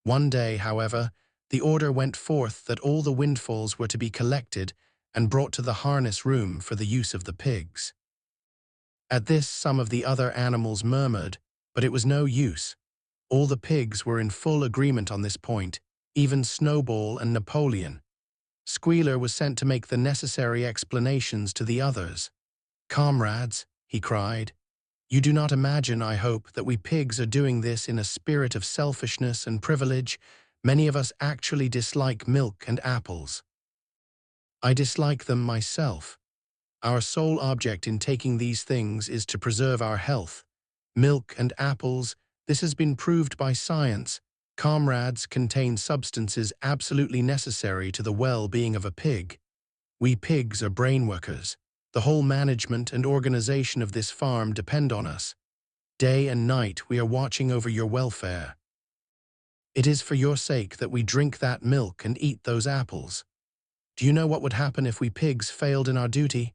One day, however, the order went forth that all the windfalls were to be collected and brought to the harness room for the use of the pigs. At this, some of the other animals murmured, but it was no use. All the pigs were in full agreement on this point, even Snowball and Napoleon. Squealer was sent to make the necessary explanations to the others. "Comrades," he cried, "you do not imagine, I hope, that we pigs are doing this in a spirit of selfishness and privilege. Many of us actually dislike milk and apples. I dislike them myself. Our sole object in taking these things is to preserve our health. Milk and apples, this has been proved by science, comrades, contain substances absolutely necessary to the well-being of a pig. We pigs are brain workers. The whole management and organization of this farm depend on us. Day and night we are watching over your welfare. It is for your sake that we drink that milk and eat those apples. Do you know what would happen if we pigs failed in our duty?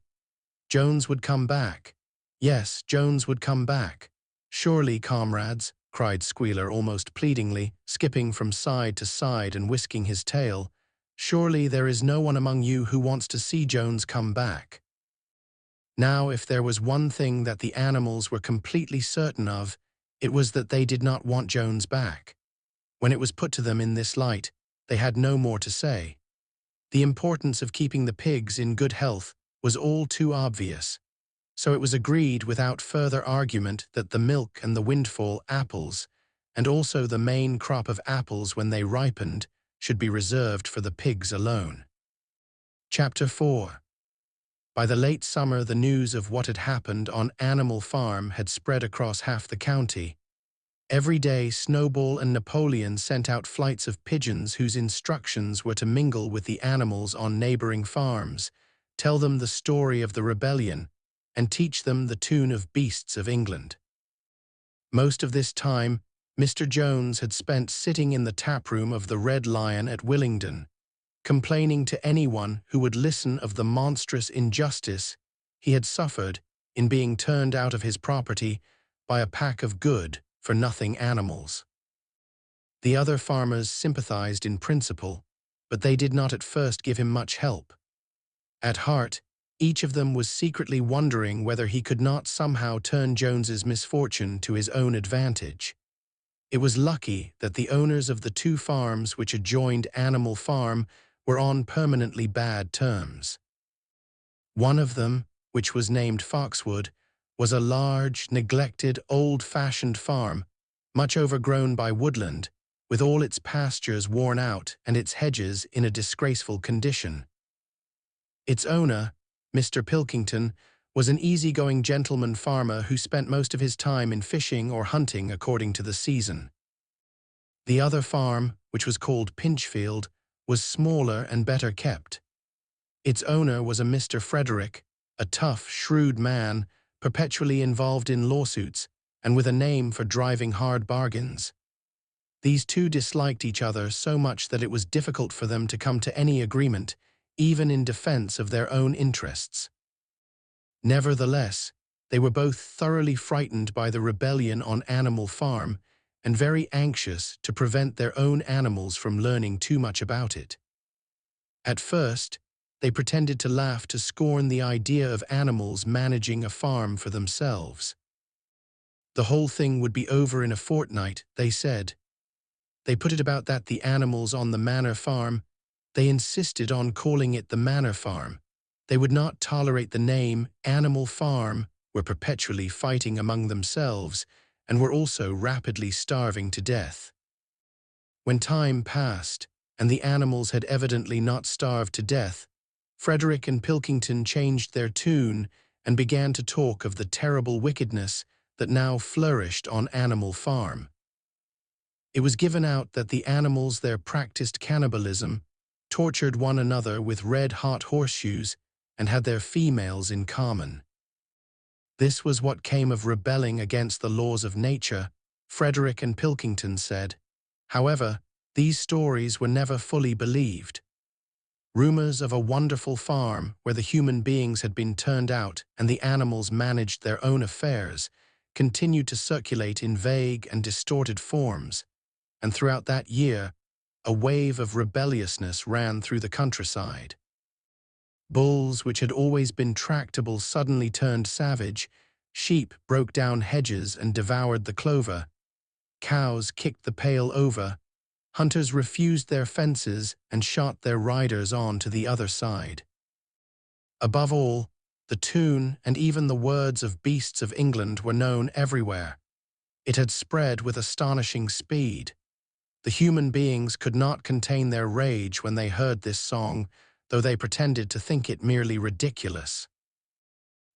Jones would come back. Yes, Jones would come back. Surely, comrades," cried Squealer almost pleadingly, skipping from side to side and whisking his tail, "surely there is no one among you who wants to see Jones come back." Now, if there was one thing that the animals were completely certain of, it was that they did not want Jones back. When it was put to them in this light, they had no more to say. The importance of keeping the pigs in good health was all too obvious. So it was agreed without further argument that the milk and the windfall apples, and also the main crop of apples when they ripened, should be reserved for the pigs alone. Chapter 4. By the late summer, the news of what had happened on Animal Farm had spread across half the county. Every day, Snowball and Napoleon sent out flights of pigeons whose instructions were to mingle with the animals on neighboring farms, tell them the story of the rebellion, and teach them the tune of Beasts of England. Most of this time, Mr. Jones had spent sitting in the taproom of the Red Lion at Willingdon, complaining to anyone who would listen of the monstrous injustice he had suffered in being turned out of his property by a pack of good-for-nothing animals. The other farmers sympathized in principle, but they did not at first give him much help. At heart, each of them was secretly wondering whether he could not somehow turn Jones's misfortune to his own advantage. It was lucky that the owners of the 2 farms which adjoined Animal Farm were on permanently bad terms. One of them, which was named Foxwood, was a large, neglected, old-fashioned farm, much overgrown by woodland, with all its pastures worn out and its hedges in a disgraceful condition. Its owner, Mr. Pilkington, was an easy-going gentleman farmer who spent most of his time in fishing or hunting according to the season. The other farm, which was called Pinchfield, was smaller and better kept. Its owner was a Mr. Frederick, a tough, shrewd man, perpetually involved in lawsuits, and with a name for driving hard bargains. These 2 disliked each other so much that it was difficult for them to come to any agreement, even in defense of their own interests. Nevertheless, they were both thoroughly frightened by the rebellion on Animal Farm and very anxious to prevent their own animals from learning too much about it. At first, they pretended to laugh to scorn the idea of animals managing a farm for themselves. The whole thing would be over in a fortnight, they said. They put it about that the animals on the Manor Farm, they insisted on calling it the Manor Farm. They would not tolerate the name Animal Farm, were perpetually fighting among themselves, and were also rapidly starving to death. When time passed, and the animals had evidently not starved to death, Frederick and Pilkington changed their tune and began to talk of the terrible wickedness that now flourished on Animal Farm. It was given out that the animals there practiced cannibalism, tortured one another with red-hot horseshoes, and had their females in common. This was what came of rebelling against the laws of nature, Frederick and Pilkington said. However, these stories were never fully believed. Rumors of a wonderful farm where the human beings had been turned out and the animals managed their own affairs continued to circulate in vague and distorted forms, and throughout that year, a wave of rebelliousness ran through the countryside. Bulls, which had always been tractable, suddenly turned savage. Sheep broke down hedges and devoured the clover. Cows kicked the pail over. Hunters refused their fences and shot their riders on to the other side. Above all, the tune and even the words of Beasts of England were known everywhere. It had spread with astonishing speed. The human beings could not contain their rage when they heard this song, though they pretended to think it merely ridiculous.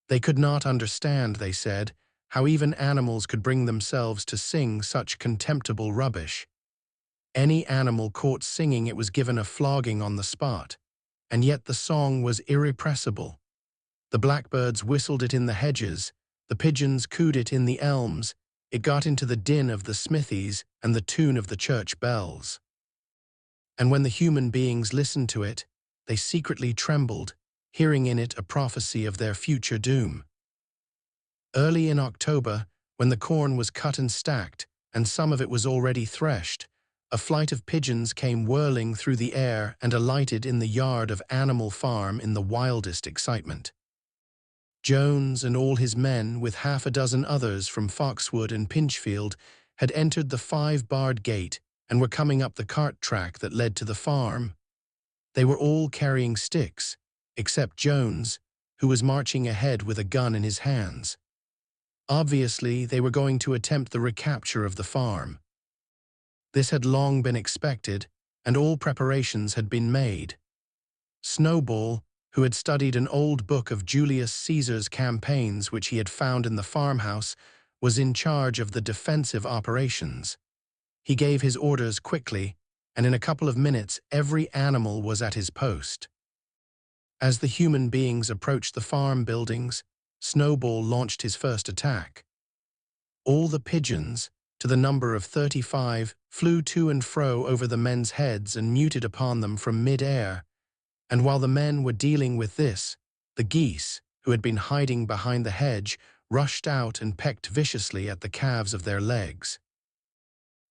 They could not understand, they said, how even animals could bring themselves to sing such contemptible rubbish. Any animal caught singing it was given a flogging on the spot, and yet the song was irrepressible. The blackbirds whistled it in the hedges, the pigeons cooed it in the elms, it got into the din of the smithies and the tune of the church bells. And when the human beings listened to it, they secretly trembled, hearing in it a prophecy of their future doom. Early in October, when the corn was cut and stacked, and some of it was already threshed, a flight of pigeons came whirling through the air and alighted in the yard of Animal Farm in the wildest excitement. Jones and all his men, with half a dozen others from Foxwood and Pinchfield, had entered the 5-barred gate and were coming up the cart track that led to the farm. They were all carrying sticks, except Jones, who was marching ahead with a gun in his hands. Obviously, they were going to attempt the recapture of the farm. This had long been expected, and all preparations had been made. Snowball, who had studied an old book of Julius Caesar's campaigns which he had found in the farmhouse, was in charge of the defensive operations. He gave his orders quickly, and in a couple of minutes every animal was at his post. As the human beings approached the farm buildings, Snowball launched his first attack. All the pigeons, to the number of 35, flew to and fro over the men's heads and muted upon them from mid-air, and while the men were dealing with this, the geese, who had been hiding behind the hedge, rushed out and pecked viciously at the calves of their legs.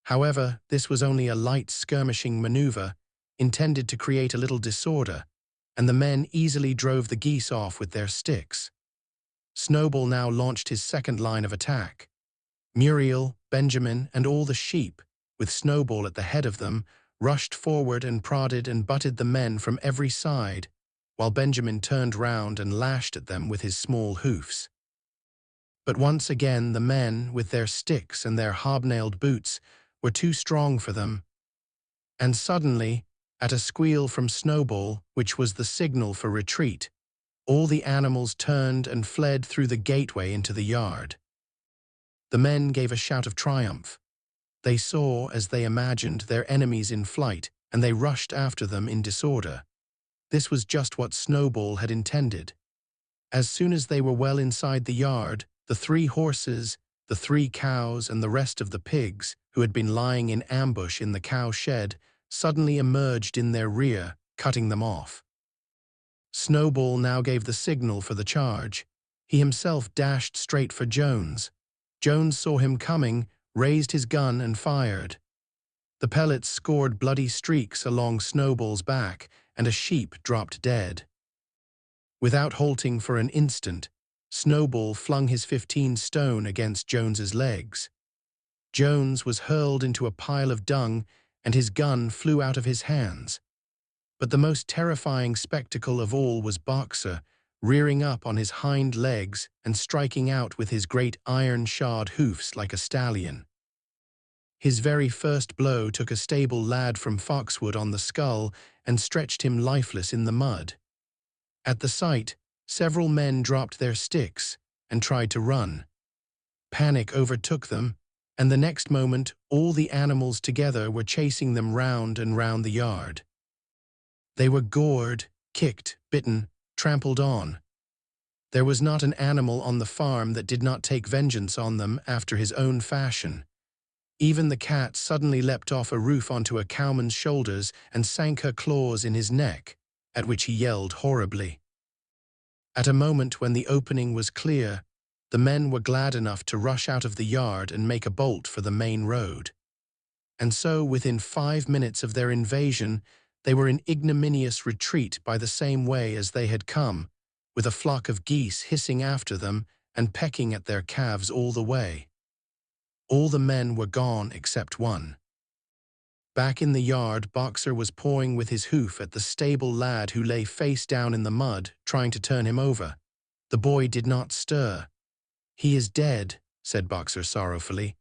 However, this was only a light skirmishing maneuver, intended to create a little disorder, and the men easily drove the geese off with their sticks. Snowball now launched his second line of attack. Muriel, Benjamin, and all the sheep, with Snowball at the head of them, rushed forward and prodded and butted the men from every side, while Benjamin turned round and lashed at them with his small hoofs. But once again the men, with their sticks and their hobnailed boots, were too strong for them, and suddenly, at a squeal from Snowball, which was the signal for retreat, all the animals turned and fled through the gateway into the yard. The men gave a shout of triumph. They saw, as they imagined, their enemies in flight, and they rushed after them in disorder. This was just what Snowball had intended. As soon as they were well inside the yard, the 3 horses, the 3 cows, and the rest of the pigs, who had been lying in ambush in the cow shed, suddenly emerged in their rear, cutting them off. Snowball now gave the signal for the charge. He himself dashed straight for Jones. Jones saw him coming, raised his gun and fired. The pellets scored bloody streaks along Snowball's back, and a sheep dropped dead. Without halting for an instant, Snowball flung his 15-stone against Jones's legs. Jones was hurled into a pile of dung, and his gun flew out of his hands. But the most terrifying spectacle of all was Boxer, rearing up on his hind legs and striking out with his great iron-shod hoofs like a stallion. His very first blow took a stable lad from Foxwood on the skull and stretched him lifeless in the mud. At the sight, several men dropped their sticks and tried to run. Panic overtook them, and the next moment all the animals together were chasing them round and round the yard. They were gored, kicked, bitten, trampled on. There was not an animal on the farm that did not take vengeance on them after his own fashion. Even the cat suddenly leapt off a roof onto a cowman's shoulders and sank her claws in his neck, at which he yelled horribly. At a moment when the opening was clear, the men were glad enough to rush out of the yard and make a bolt for the main road. And so, within 5 minutes of their invasion, they were in ignominious retreat by the same way as they had come, with a flock of geese hissing after them and pecking at their calves all the way. All the men were gone except one. Back in the yard, Boxer was pawing with his hoof at the stable lad who lay face down in the mud, trying to turn him over. The boy did not stir. "He is dead," said Boxer sorrowfully.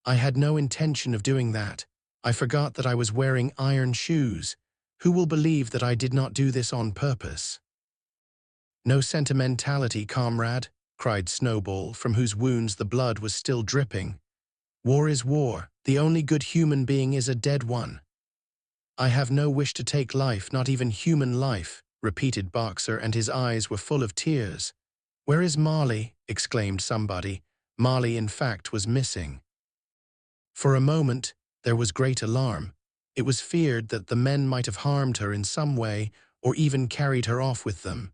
"I had no intention of doing that. I forgot that I was wearing iron shoes. Who will believe that I did not do this on purpose?" "No sentimentality, comrade," cried Snowball, from whose wounds the blood was still dripping. "War is war. The only good human being is a dead one." "I have no wish to take life, not even human life," repeated Boxer, and his eyes were full of tears. "Where is Molly?" exclaimed somebody. Molly, in fact, was missing. For a moment, there was great alarm. It was feared that the men might have harmed her in some way or even carried her off with them.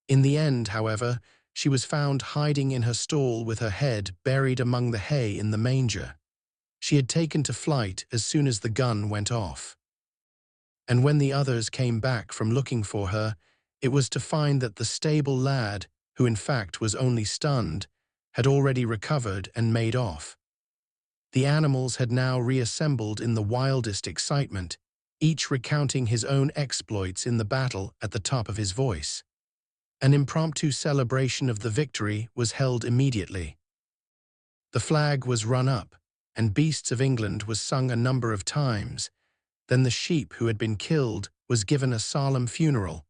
In the end, however, she was found hiding in her stall with her head buried among the hay in the manger. She had taken to flight as soon as the gun went off. And when the others came back from looking for her, it was to find that the stable lad, who in fact was only stunned, had already recovered and made off. The animals had now reassembled in the wildest excitement, each recounting his own exploits in the battle at the top of his voice. An impromptu celebration of the victory was held immediately. The flag was run up, and Beasts of England was sung a number of times. Then the sheep who had been killed was given a solemn funeral,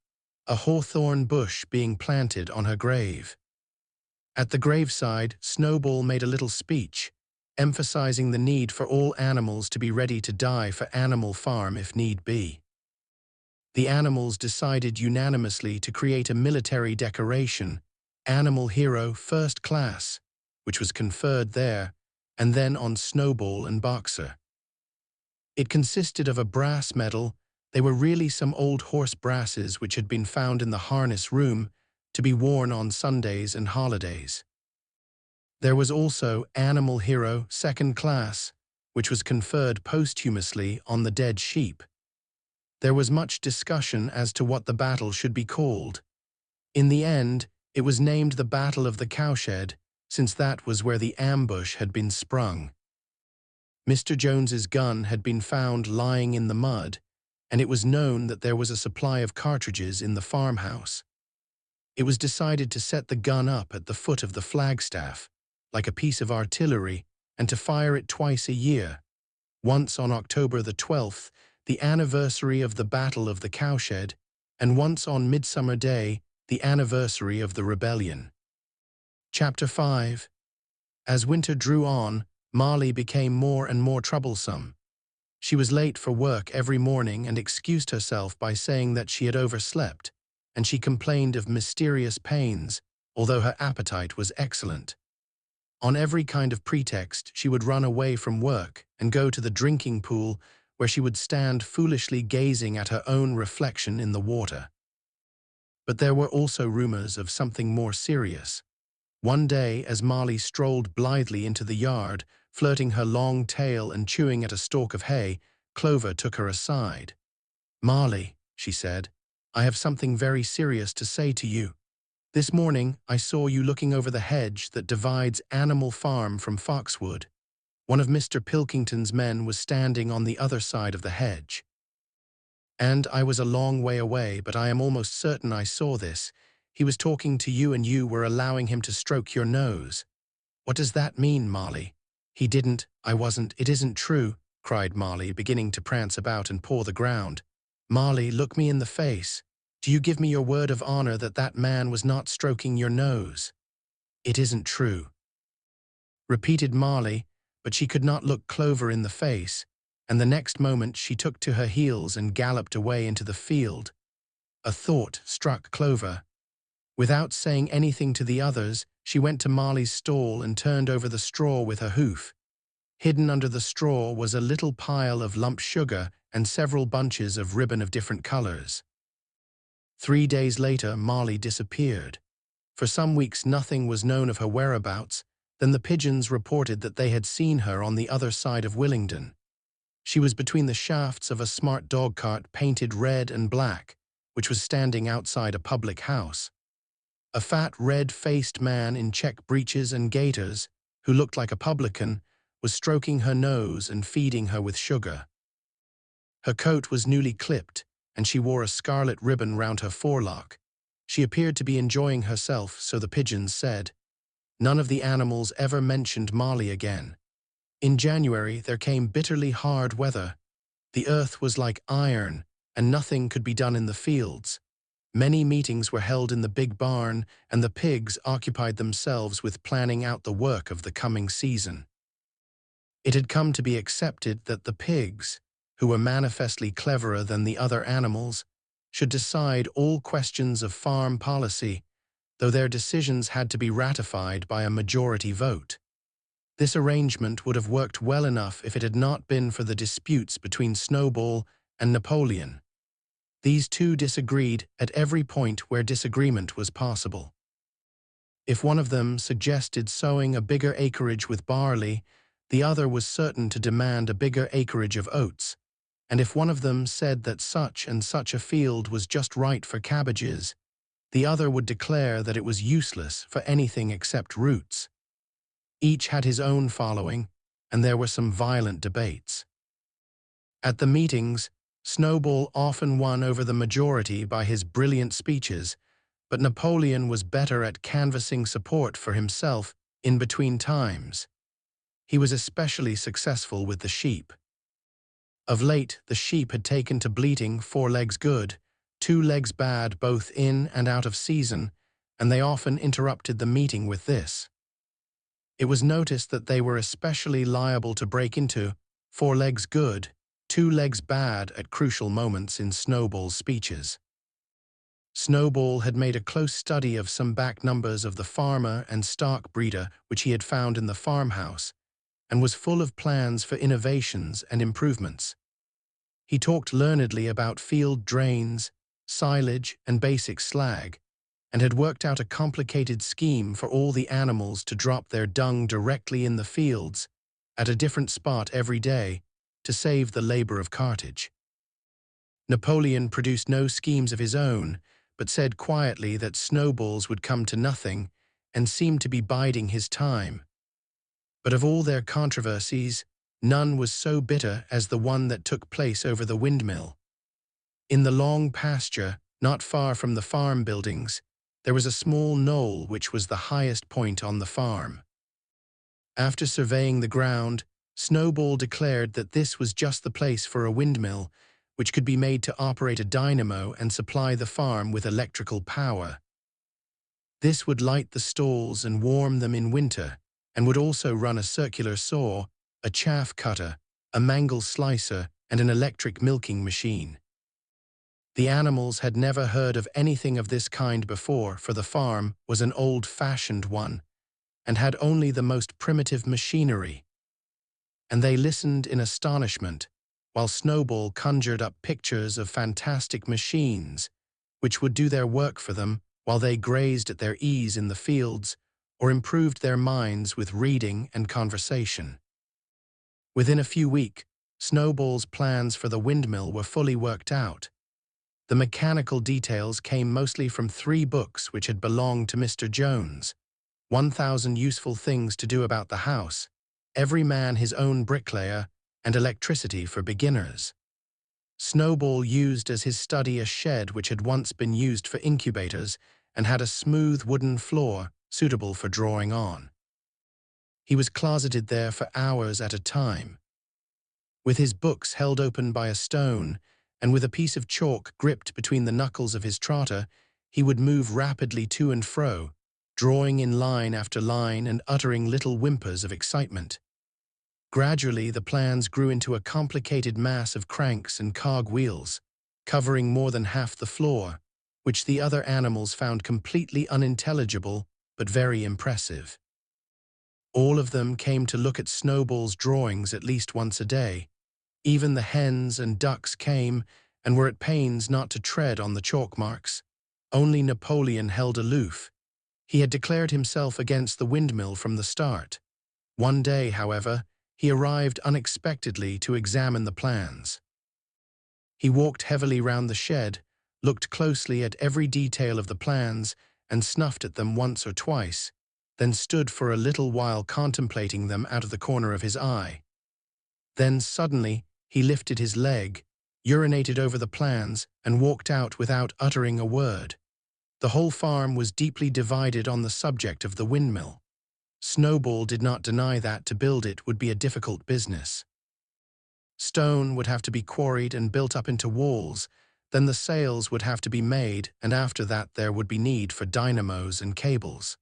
a hawthorn bush being planted on her grave. At the graveside, Snowball made a little speech, emphasizing the need for all animals to be ready to die for Animal Farm if need be. The animals decided unanimously to create a military decoration, Animal Hero First Class, which was conferred there, and then on Snowball and Boxer. It consisted of a brass medal. They were really some old horse brasses which had been found in the harness room to be worn on Sundays and holidays. There was also Animal Hero Second Class, which was conferred posthumously on the dead sheep. There was much discussion as to what the battle should be called. In the end, it was named the Battle of the Cowshed, since that was where the ambush had been sprung. Mr. Jones's gun had been found lying in the mud, and it was known that there was a supply of cartridges in the farmhouse. It was decided to set the gun up at the foot of the flagstaff, like a piece of artillery, and to fire it twice a year, once on October the 12th, the anniversary of the Battle of the Cowshed, and once on Midsummer Day, the anniversary of the rebellion. Chapter 5. As winter drew on, Molly became more and more troublesome. She was late for work every morning and excused herself by saying that she had overslept, and she complained of mysterious pains, although her appetite was excellent. On every kind of pretext, she would run away from work and go to the drinking pool, where she would stand foolishly gazing at her own reflection in the water. But there were also rumors of something more serious. One day, as Molly strolled blithely into the yard, flirting her long tail and chewing at a stalk of hay, Clover took her aside. "Molly," she said, "I have something very serious to say to you." This morning, I saw you looking over the hedge that divides Animal Farm from Foxwood. One of Mr. Pilkington's men was standing on the other side of the hedge. And I was a long way away, but I am almost certain I saw this. He was talking to you and you were allowing him to stroke your nose. What does that mean, Molly? He didn't, I wasn't, it isn't true, cried Molly, beginning to prance about and paw the ground. Molly, look me in the face. Do you give me your word of honor that that man was not stroking your nose? It isn't true, repeated Molly, but she could not look Clover in the face, and the next moment she took to her heels and galloped away into the field. A thought struck Clover. Without saying anything to the others, she went to Molly's stall and turned over the straw with her hoof. Hidden under the straw was a little pile of lump sugar and several bunches of ribbon of different colors. 3 days later, Molly disappeared. For some weeks nothing was known of her whereabouts. Then the pigeons reported that they had seen her on the other side of Willingdon. She was between the shafts of a smart dog cart painted red and black, which was standing outside a public house. A fat, red-faced man in check breeches and gaiters, who looked like a publican, was stroking her nose and feeding her with sugar. Her coat was newly clipped, and she wore a scarlet ribbon round her forelock. She appeared to be enjoying herself, so the pigeons said. None of the animals ever mentioned Molly again. In January, there came bitterly hard weather. The earth was like iron, and nothing could be done in the fields. Many meetings were held in the big barn, and the pigs occupied themselves with planning out the work of the coming season. It had come to be accepted that the pigs, who were manifestly cleverer than the other animals, should decide all questions of farm policy, though their decisions had to be ratified by a majority vote. This arrangement would have worked well enough if it had not been for the disputes between Snowball and Napoleon. These two disagreed at every point where disagreement was possible. If one of them suggested sowing a bigger acreage with barley, the other was certain to demand a bigger acreage of oats, and if one of them said that such and such a field was just right for cabbages, the other would declare that it was useless for anything except roots. Each had his own following, and there were some violent debates. At the meetings, Snowball often won over the majority by his brilliant speeches, but Napoleon was better at canvassing support for himself in between times. He was especially successful with the sheep. Of late, the sheep had taken to bleating 4 legs good, 2 legs bad both in and out of season, and they often interrupted the meeting with this. It was noticed that they were especially liable to break into 4 legs good, 2 legs bad at crucial moments in Snowball's speeches. Snowball had made a close study of some back numbers of the farmer and stock breeder which he had found in the farmhouse, and was full of plans for innovations and improvements. He talked learnedly about field drains, silage, and basic slag, and had worked out a complicated scheme for all the animals to drop their dung directly in the fields, at a different spot every day, to save the labor of cartage. Napoleon produced no schemes of his own, but said quietly that Snowballs would come to nothing, and seemed to be biding his time. But of all their controversies, none was so bitter as the one that took place over the windmill. In the long pasture, not far from the farm buildings, there was a small knoll which was the highest point on the farm. After surveying the ground, Snowball declared that this was just the place for a windmill, which could be made to operate a dynamo and supply the farm with electrical power. This would light the stalls and warm them in winter, and would also run a circular saw, a chaff cutter, a mangle slicer, and an electric milking machine. The animals had never heard of anything of this kind before, for the farm was an old-fashioned one, and had only the most primitive machinery. And they listened in astonishment, while Snowball conjured up pictures of fantastic machines, which would do their work for them while they grazed at their ease in the fields, or improved their minds with reading and conversation. Within a few weeks, Snowball's plans for the windmill were fully worked out. The mechanical details came mostly from 3 books which had belonged to Mr. Jones. 1,000 useful things to do about the house, every man his own bricklayer, and electricity for beginners. Snowball used as his study a shed which had once been used for incubators and had a smooth wooden floor suitable for drawing on. He was closeted there for hours at a time. With his books held open by a stone, and with a piece of chalk gripped between the knuckles of his trotter, he would move rapidly to and fro, drawing in line after line and uttering little whimpers of excitement. Gradually, the plans grew into a complicated mass of cranks and cog wheels, covering more than half the floor, which the other animals found completely unintelligible but very impressive. All of them came to look at Snowball's drawings at least once a day. Even the hens and ducks came and were at pains not to tread on the chalk marks. Only Napoleon held aloof. He had declared himself against the windmill from the start. One day, however, he arrived unexpectedly to examine the plans. He walked heavily round the shed, looked closely at every detail of the plans, and snuffed at them once or twice, then stood for a little while contemplating them out of the corner of his eye. Then suddenly he lifted his leg, urinated over the plans, and walked out without uttering a word. The whole farm was deeply divided on the subject of the windmill. Snowball did not deny that to build it would be a difficult business. Stone would have to be quarried and built up into walls, then the sails would have to be made, and after that there would be need for dynamos and cables.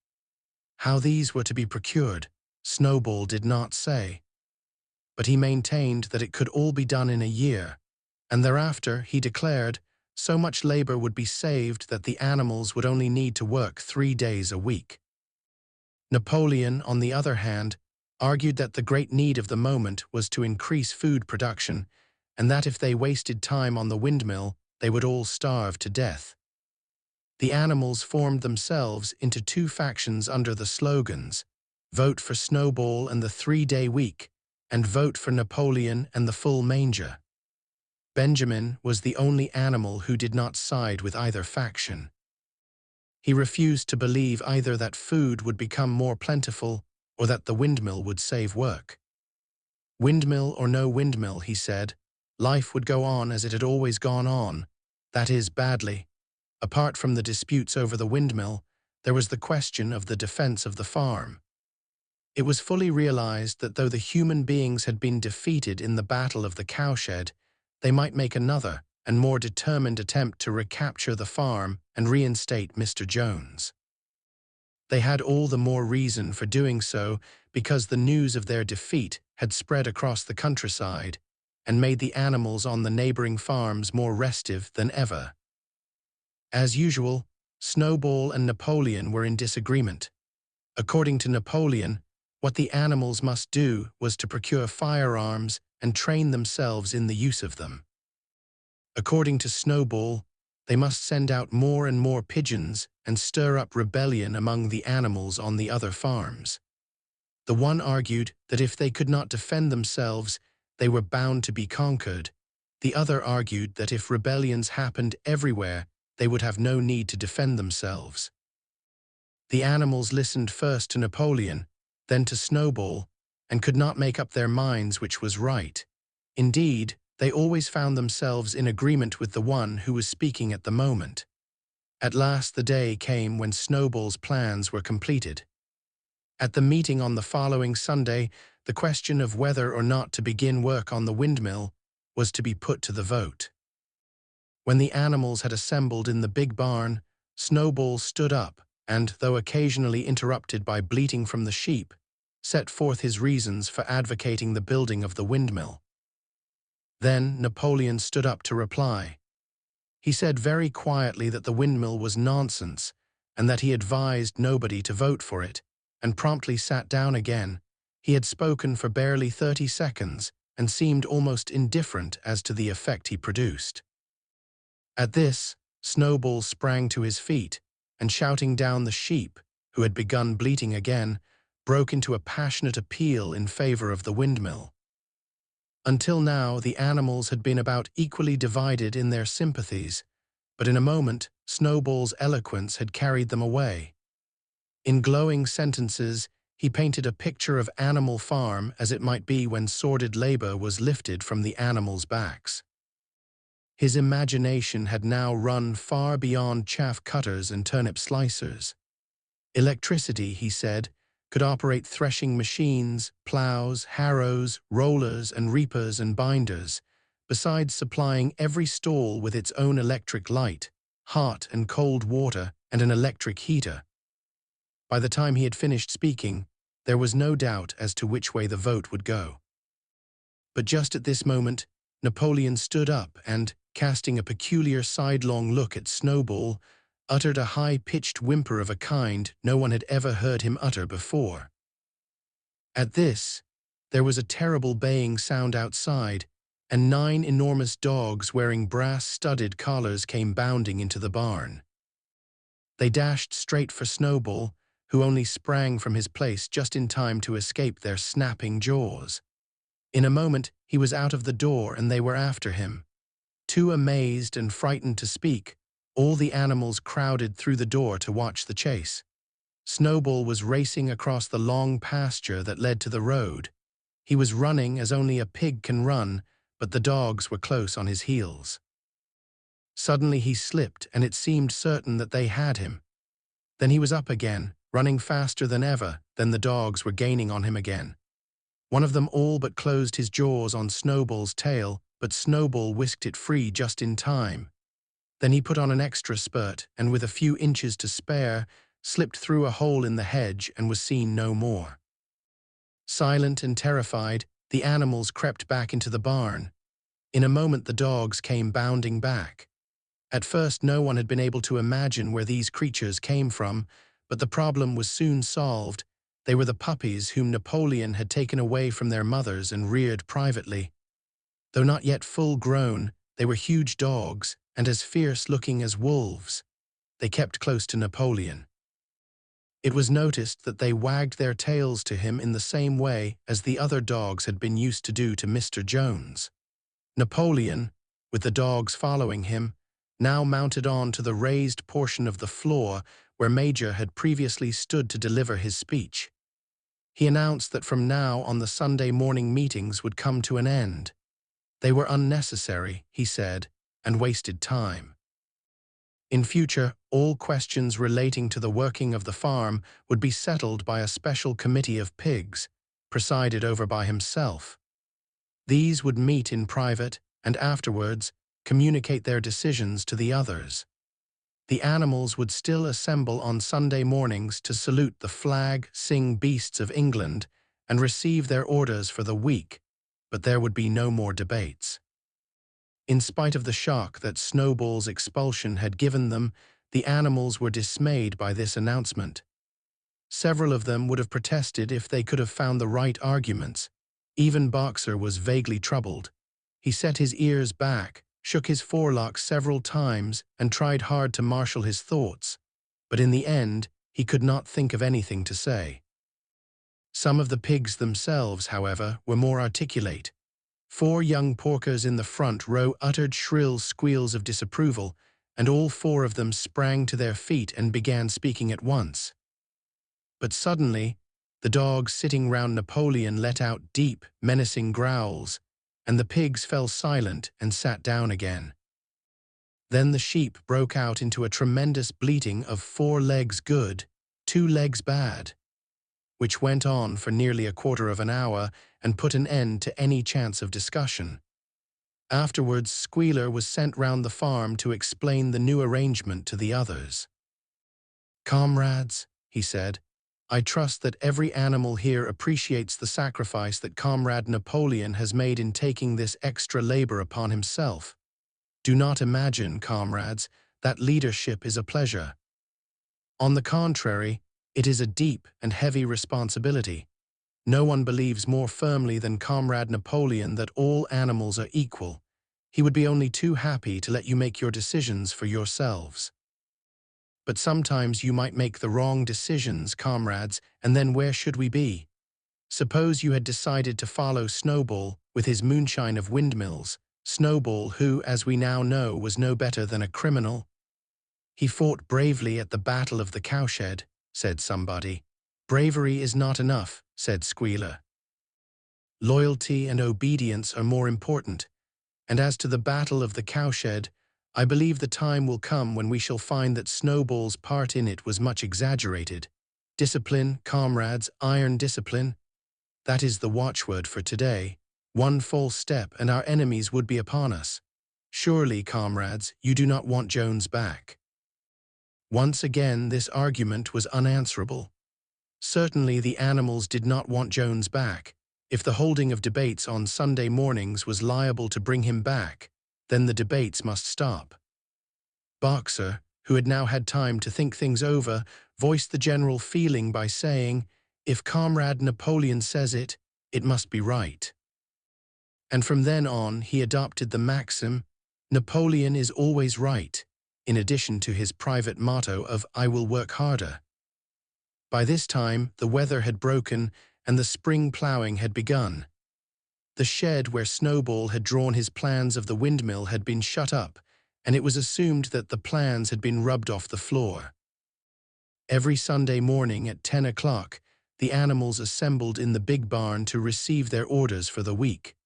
How these were to be procured, Snowball did not say. But he maintained that it could all be done in a year, and thereafter, he declared, so much labor would be saved that the animals would only need to work 3 days a week. Napoleon, on the other hand, argued that the great need of the moment was to increase food production, and that if they wasted time on the windmill, they would all starve to death. The animals formed themselves into 2 factions under the slogans, "Vote for Snowball and the 3-day week," and "Vote for Napoleon and the full manger." Benjamin was the only animal who did not side with either faction. He refused to believe either that food would become more plentiful or that the windmill would save work. Windmill or no windmill, he said, life would go on as it had always gone on, that is, badly. Apart from the disputes over the windmill, there was the question of the defense of the farm. It was fully realized that though the human beings had been defeated in the battle of the cowshed, they might make another and more determined attempt to recapture the farm and reinstate Mr. Jones. They had all the more reason for doing so because the news of their defeat had spread across the countryside and made the animals on the neighboring farms more restive than ever. As usual, Snowball and Napoleon were in disagreement. According to Napoleon, what the animals must do was to procure firearms and train themselves in the use of them. According to Snowball, they must send out more and more pigeons and stir up rebellion among the animals on the other farms. The one argued that if they could not defend themselves, they were bound to be conquered. The other argued that if rebellions happened everywhere, they would have no need to defend themselves. The animals listened first to Napoleon, then to Snowball, and could not make up their minds which was right. Indeed, they always found themselves in agreement with the one who was speaking at the moment. At last the day came when Snowball's plans were completed. At the meeting on the following Sunday, the question of whether or not to begin work on the windmill was to be put to the vote. When the animals had assembled in the big barn, Snowball stood up and, though occasionally interrupted by bleating from the sheep, set forth his reasons for advocating the building of the windmill. Then Napoleon stood up to reply. He said very quietly that the windmill was nonsense and that he advised nobody to vote for it, and promptly sat down again. He had spoken for barely 30 seconds and seemed almost indifferent as to the effect he produced. At this, Snowball sprang to his feet and, shouting down the sheep, who had begun bleating again, broke into a passionate appeal in favor of the windmill. Until now, the animals had been about equally divided in their sympathies, but in a moment, Snowball's eloquence had carried them away. In glowing sentences, he painted a picture of Animal Farm as it might be when sordid labor was lifted from the animals' backs. His imagination had now run far beyond chaff cutters and turnip slicers. Electricity, he said, could operate threshing machines, plows, harrows, rollers and reapers and binders, besides supplying every stall with its own electric light, hot and cold water, and an electric heater. By the time he had finished speaking, there was no doubt as to which way the vote would go. But just at this moment, Napoleon stood up and, casting a peculiar sidelong look at Snowball, uttered a high-pitched whimper of a kind no one had ever heard him utter before. At this, there was a terrible baying sound outside, and 9 enormous dogs wearing brass-studded collars came bounding into the barn. They dashed straight for Snowball, who only sprang from his place just in time to escape their snapping jaws. In a moment, he was out of the door and they were after him. Too amazed and frightened to speak, all the animals crowded through the door to watch the chase. Snowball was racing across the long pasture that led to the road. He was running as only a pig can run, but the dogs were close on his heels. Suddenly he slipped, and it seemed certain that they had him. Then he was up again, running faster than ever. Then the dogs were gaining on him again. One of them all but closed his jaws on Snowball's tail, but Snowball whisked it free just in time. Then he put on an extra spurt, and with a few inches to spare, slipped through a hole in the hedge and was seen no more. Silent and terrified, the animals crept back into the barn. In a moment the dogs came bounding back. At first no one had been able to imagine where these creatures came from, but the problem was soon solved. They were the puppies whom Napoleon had taken away from their mothers and reared privately. Though not yet full grown, they were huge dogs, and as fierce-looking as wolves. They kept close to Napoleon. It was noticed that they wagged their tails to him in the same way as the other dogs had been used to do to Mr. Jones. Napoleon, with the dogs following him, now mounted on to the raised portion of the floor where Major had previously stood to deliver his speech. He announced that from now on the Sunday morning meetings would come to an end. They were unnecessary, he said, and wasted time. In future, all questions relating to the working of the farm would be settled by a special committee of pigs, presided over by himself. These would meet in private and afterwards communicate their decisions to the others. The animals would still assemble on Sunday mornings to salute the flag, sing beasts of England, and receive their orders for the week, but there would be no more debates. In spite of the shock that Snowball's expulsion had given them, the animals were dismayed by this announcement. Several of them would have protested if they could have found the right arguments. Even Boxer was vaguely troubled. He set his ears back, shook his forelock several times, and tried hard to marshal his thoughts, but in the end he could not think of anything to say. Some of the pigs themselves, however, were more articulate. 4 young porkers in the front row uttered shrill squeals of disapproval, and all 4 of them sprang to their feet and began speaking at once. But suddenly, the dogs sitting round Napoleon let out deep, menacing growls, and the pigs fell silent and sat down again. Then the sheep broke out into a tremendous bleating of 4 legs good, 2 legs bad, which went on for nearly a quarter of an hour and put an end to any chance of discussion. Afterwards, Squealer was sent round the farm to explain the new arrangement to the others. "Comrades," he said, "I trust that every animal here appreciates the sacrifice that Comrade Napoleon has made in taking this extra labor upon himself. Do not imagine, comrades, that leadership is a pleasure. On the contrary, it is a deep and heavy responsibility. No one believes more firmly than Comrade Napoleon that all animals are equal. He would be only too happy to let you make your decisions for yourselves. But sometimes you might make the wrong decisions, comrades, and then where should we be? Suppose you had decided to follow Snowball with his moonshine of windmills, Snowball who, as we now know, was no better than a criminal, "He fought bravely at the Battle of the Cowshed," said somebody. "Bravery is not enough," said Squealer. "Loyalty and obedience are more important. And as to the Battle of the Cowshed, I believe the time will come when we shall find that Snowball's part in it was much exaggerated. Discipline, comrades, iron discipline. That is the watchword for today. One false step and our enemies would be upon us. Surely, comrades, you do not want Jones back." Once again, this argument was unanswerable. Certainly the animals did not want Jones back. If the holding of debates on Sunday mornings was liable to bring him back, then the debates must stop. Boxer, who had now had time to think things over, voiced the general feeling by saying, "If Comrade Napoleon says it, it must be right." And from then on, he adopted the maxim, "Napoleon is always right," in addition to his private motto of "I will work harder." By this time, the weather had broken and the spring ploughing had begun. The shed where Snowball had drawn his plans of the windmill had been shut up, and it was assumed that the plans had been rubbed off the floor. Every Sunday morning at 10 o'clock, the animals assembled in the big barn to receive their orders for the week.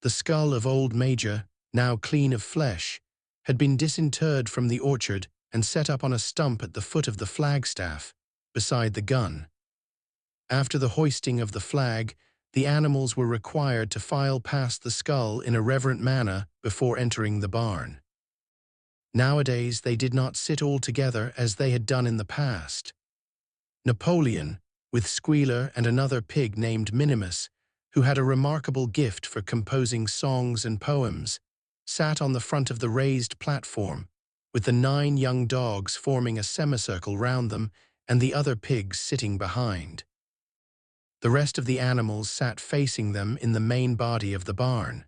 The skull of old Major, now clean of flesh, had been disinterred from the orchard and set up on a stump at the foot of the flagstaff, beside the gun. After the hoisting of the flag, the animals were required to file past the skull in a reverent manner before entering the barn. Nowadays they did not sit all together as they had done in the past. Napoleon, with Squealer and another pig named Minimus, who had a remarkable gift for composing songs and poems, sat on the front of the raised platform, with the 9 young dogs forming a semicircle round them and the other pigs sitting behind. The rest of the animals sat facing them in the main body of the barn.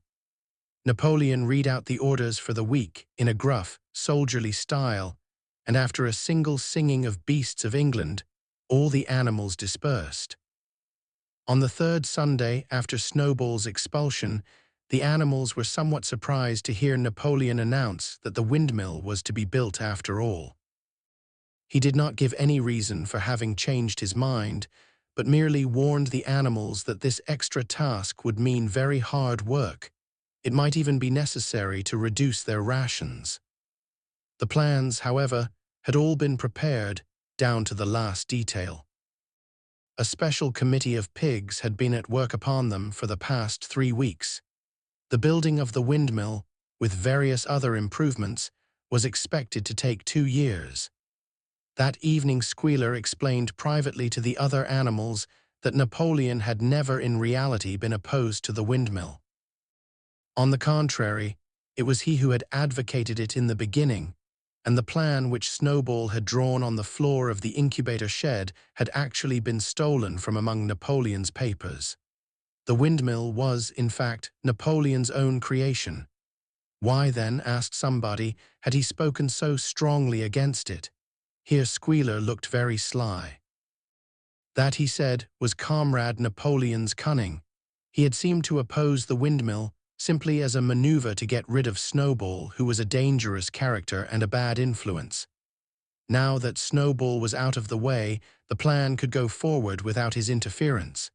Napoleon read out the orders for the week in a gruff, soldierly style, and after a single singing of Beasts of England, all the animals dispersed. On the 3rd Sunday after Snowball's expulsion, the animals were somewhat surprised to hear Napoleon announce that the windmill was to be built after all. He did not give any reason for having changed his mind, but merely warned the animals that this extra task would mean very hard work. It might even be necessary to reduce their rations. The plans, however, had all been prepared, down to the last detail. A special committee of pigs had been at work upon them for the past 3 weeks. The building of the windmill, with various other improvements, was expected to take 2 years. That evening Squealer explained privately to the other animals that Napoleon had never in reality been opposed to the windmill. On the contrary, it was he who had advocated it in the beginning, and the plan which Snowball had drawn on the floor of the incubator shed had actually been stolen from among Napoleon's papers. The windmill was, in fact, Napoleon's own creation. Why then, asked somebody, had he spoken so strongly against it? Here Squealer looked very sly. That, he said, was Comrade Napoleon's cunning. He had seemed to oppose the windmill simply as a maneuver to get rid of Snowball, who was a dangerous character and a bad influence. Now that Snowball was out of the way, the plan could go forward without his interference.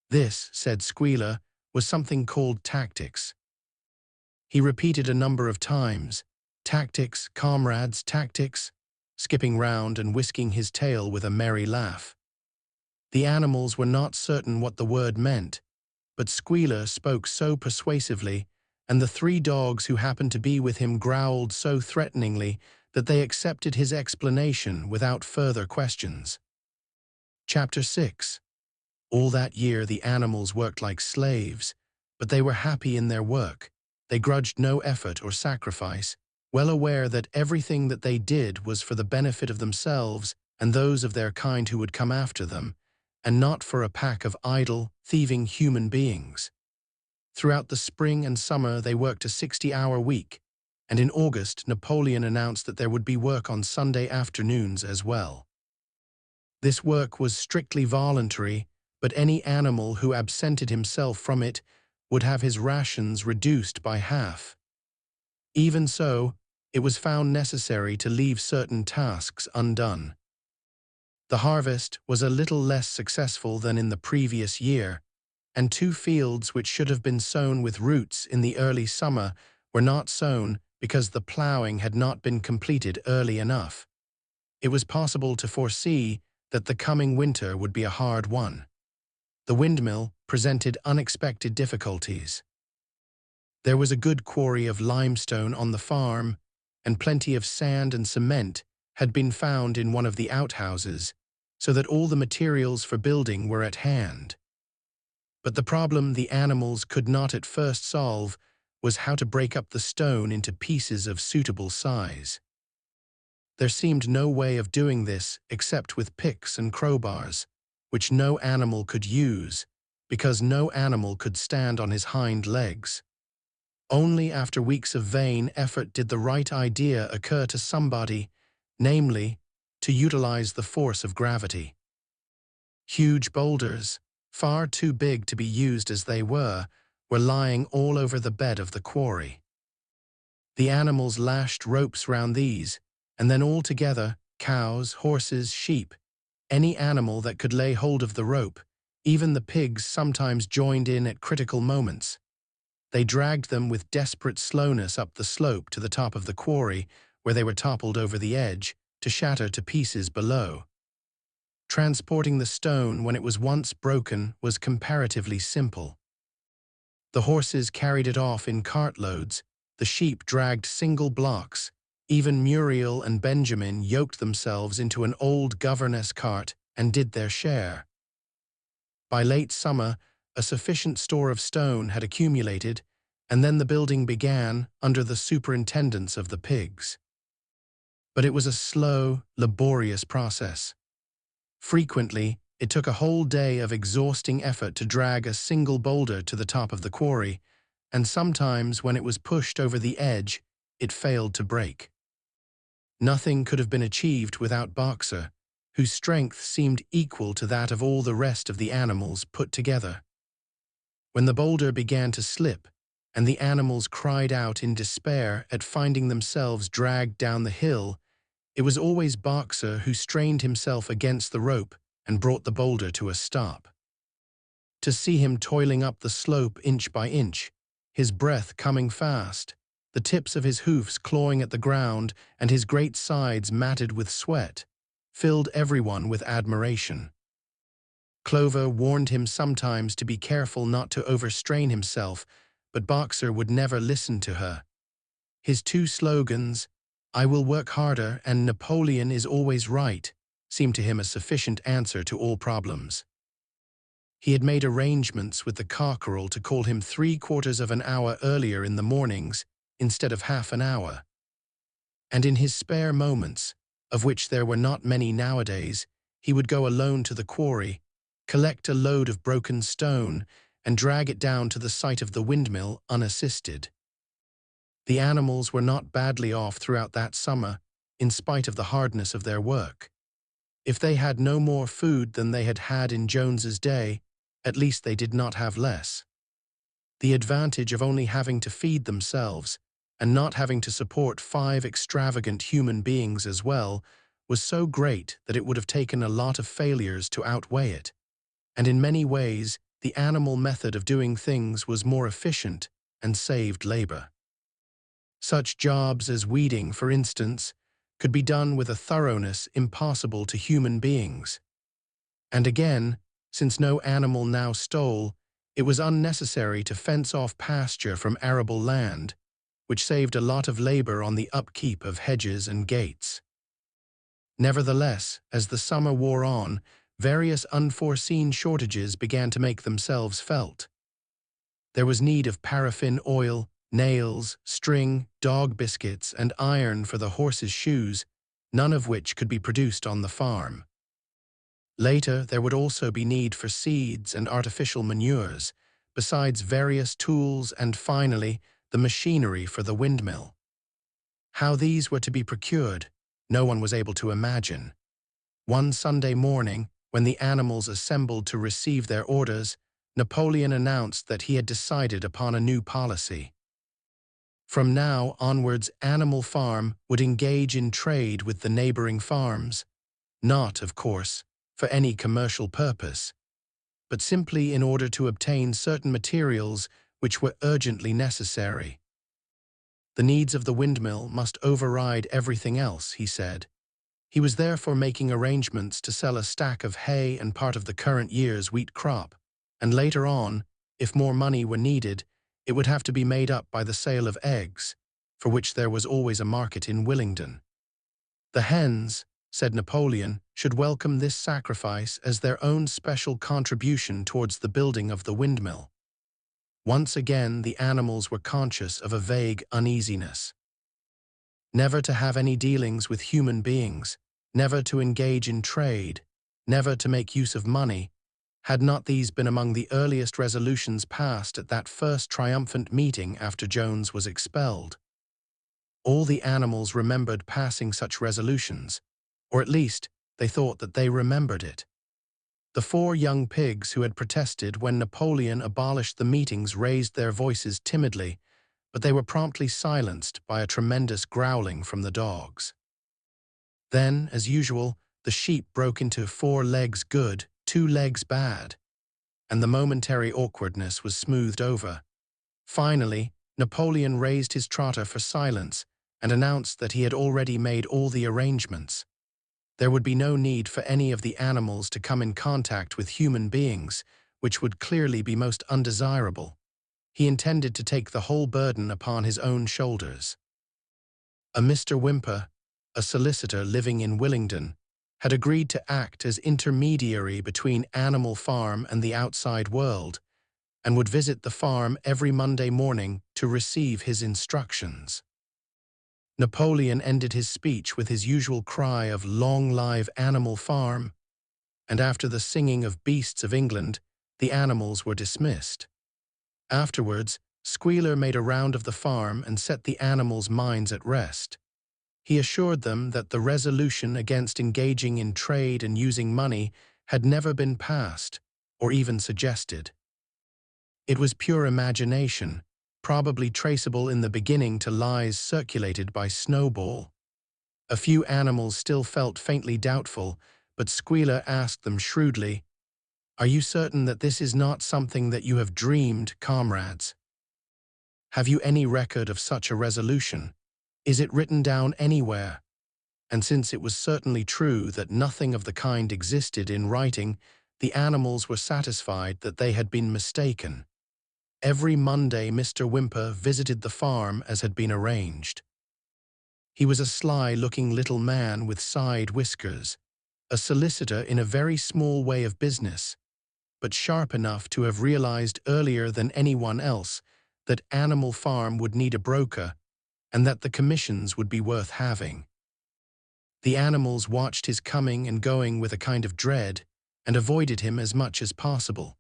This, said Squealer, was something called tactics. He repeated a number of times, "Tactics, comrades, tactics," skipping round and whisking his tail with a merry laugh. The animals were not certain what the word meant, but Squealer spoke so persuasively, and the 3 dogs who happened to be with him growled so threateningly that they accepted his explanation without further questions. Chapter 6. All that year the animals worked like slaves, but they were happy in their work. They grudged no effort or sacrifice, well aware that everything that they did was for the benefit of themselves and those of their kind who would come after them, and not for a pack of idle, thieving human beings. Throughout the spring and summer they worked a 60-hour week, and in August Napoleon announced that there would be work on Sunday afternoons as well. This work was strictly voluntary, but any animal who absented himself from it would have his rations reduced by half. Even so, it was found necessary to leave certain tasks undone. The harvest was a little less successful than in the previous year, and 2 fields which should have been sown with roots in the early summer were not sown because the ploughing had not been completed early enough. It was possible to foresee that the coming winter would be a hard one. The windmill presented unexpected difficulties. There was a good quarry of limestone on the farm, and plenty of sand and cement had been found in one of the outhouses, so that all the materials for building were at hand. But the problem the animals could not at first solve was how to break up the stone into pieces of suitable size. There seemed no way of doing this except with picks and crowbars, which no animal could use, because no animal could stand on his hind legs. Only after weeks of vain effort did the right idea occur to somebody, namely, to utilize the force of gravity. Huge boulders, far too big to be used as they were lying all over the bed of the quarry. The animals lashed ropes round these, and then all together, cows, horses, sheep, any animal that could lay hold of the rope, even the pigs sometimes joined in at critical moments. They dragged them with desperate slowness up the slope to the top of the quarry, where they were toppled over the edge, to shatter to pieces below. Transporting the stone when it was once broken was comparatively simple. The horses carried it off in cartloads, the sheep dragged single blocks, even Muriel and Benjamin yoked themselves into an old governess cart and did their share. By late summer, a sufficient store of stone had accumulated, and then the building began under the superintendence of the pigs. But it was a slow, laborious process. Frequently, it took a whole day of exhausting effort to drag a single boulder to the top of the quarry, and sometimes when it was pushed over the edge, it failed to break. Nothing could have been achieved without Boxer, whose strength seemed equal to that of all the rest of the animals put together. When the boulder began to slip, and the animals cried out in despair at finding themselves dragged down the hill, it was always Boxer who strained himself against the rope and brought the boulder to a stop. To see him toiling up the slope inch by inch, his breath coming fast, the tips of his hoofs clawing at the ground and his great sides matted with sweat, filled everyone with admiration. Clover warned him sometimes to be careful not to overstrain himself, but Boxer would never listen to her. His 2 slogans, "I will work harder" and "Napoleon is always right," seemed to him a sufficient answer to all problems. He had made arrangements with the cockerel to call him 3/4 of an hour earlier in the mornings instead of half an hour. And in his spare moments, of which there were not many nowadays, he would go alone to the quarry, collect a load of broken stone, and drag it down to the site of the windmill unassisted. The animals were not badly off throughout that summer, in spite of the hardness of their work. If they had no more food than they had had in Jones's day, at least they did not have less. The advantage of only having to feed themselves, and not having to support 5 extravagant human beings as well, was so great that it would have taken a lot of failures to outweigh it. And in many ways, the animal method of doing things was more efficient and saved labor. Such jobs as weeding, for instance, could be done with a thoroughness impossible to human beings. And again, since no animal now stole, it was unnecessary to fence off pasture from arable land, which saved a lot of labor on the upkeep of hedges and gates. Nevertheless, as the summer wore on, various unforeseen shortages began to make themselves felt. There was need of paraffin oil, nails, string, dog biscuits, and iron for the horses' shoes, none of which could be produced on the farm. Later, there would also be need for seeds and artificial manures, besides various tools and, finally, the machinery for the windmill. How these were to be procured, no one was able to imagine. One Sunday morning, when the animals assembled to receive their orders, Napoleon announced that he had decided upon a new policy. From now onwards, Animal Farm would engage in trade with the neighboring farms, not, of course, for any commercial purpose, but simply in order to obtain certain materials which were urgently necessary. The needs of the windmill must override everything else, he said. He was therefore making arrangements to sell a stack of hay and part of the current year's wheat crop, and later on, if more money were needed, it would have to be made up by the sale of eggs, for which there was always a market in Willingdon. The hens, said Napoleon, should welcome this sacrifice as their own special contribution towards the building of the windmill. Once again, the animals were conscious of a vague uneasiness. Never to have any dealings with human beings, never to engage in trade, never to make use of money, had not these been among the earliest resolutions passed at that first triumphant meeting after Jones was expelled? All the animals remembered passing such resolutions, or at least they thought that they remembered it. The 4 young pigs who had protested when Napoleon abolished the meetings raised their voices timidly, but they were promptly silenced by a tremendous growling from the dogs. Then, as usual, the sheep broke into 4 legs good, 2 legs bad, and the momentary awkwardness was smoothed over. Finally, Napoleon raised his trotter for silence and announced that he had already made all the arrangements. There would be no need for any of the animals to come in contact with human beings, which would clearly be most undesirable. He intended to take the whole burden upon his own shoulders. A Mr. Whymper, a solicitor living in Willingdon, had agreed to act as intermediary between Animal Farm and the outside world, and would visit the farm every Monday morning to receive his instructions. Napoleon ended his speech with his usual cry of "Long live Animal Farm," and after the singing of Beasts of England, the animals were dismissed. Afterwards, Squealer made a round of the farm and set the animals' minds at rest. He assured them that the resolution against engaging in trade and using money had never been passed, or even suggested. It was pure imagination, probably traceable in the beginning to lies circulated by Snowball. A few animals still felt faintly doubtful, but Squealer asked them shrewdly, "Are you certain that this is not something that you have dreamed, comrades? Have you any record of such a resolution? Is it written down anywhere?" And since it was certainly true that nothing of the kind existed in writing, the animals were satisfied that they had been mistaken. Every Monday Mr. Whymper visited the farm as had been arranged. He was a sly-looking little man with side whiskers, a solicitor in a very small way of business, but sharp enough to have realized earlier than anyone else that Animal Farm would need a broker and that the commissions would be worth having. The animals watched his coming and going with a kind of dread and avoided him as much as possible.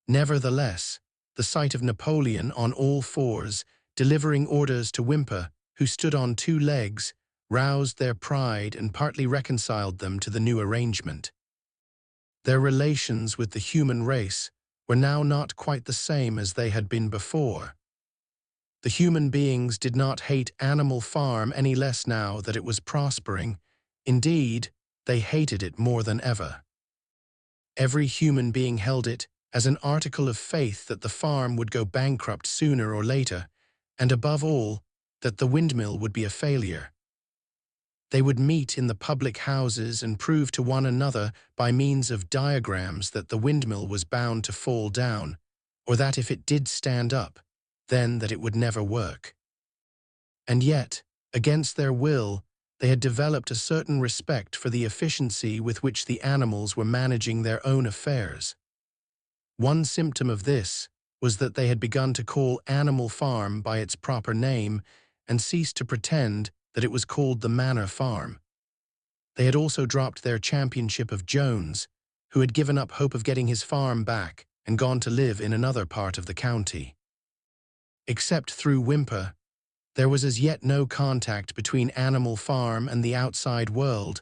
Nevertheless, the sight of Napoleon on all fours, delivering orders to Whymper, who stood on 2 legs, roused their pride and partly reconciled them to the new arrangement. Their relations with the human race were now not quite the same as they had been before. The human beings did not hate Animal Farm any less now that it was prospering. Indeed, they hated it more than ever. Every human being held it as an article of faith that the farm would go bankrupt sooner or later, and above all, that the windmill would be a failure. They would meet in the public houses and prove to one another by means of diagrams that the windmill was bound to fall down, or that if it did stand up, then that it would never work. And yet, against their will, they had developed a certain respect for the efficiency with which the animals were managing their own affairs. One symptom of this was that they had begun to call Animal Farm by its proper name and ceased to pretend that it was called the Manor Farm. They had also dropped their championship of Jones, who had given up hope of getting his farm back and gone to live in another part of the county. Except through Whymper, there was as yet no contact between Animal Farm and the outside world,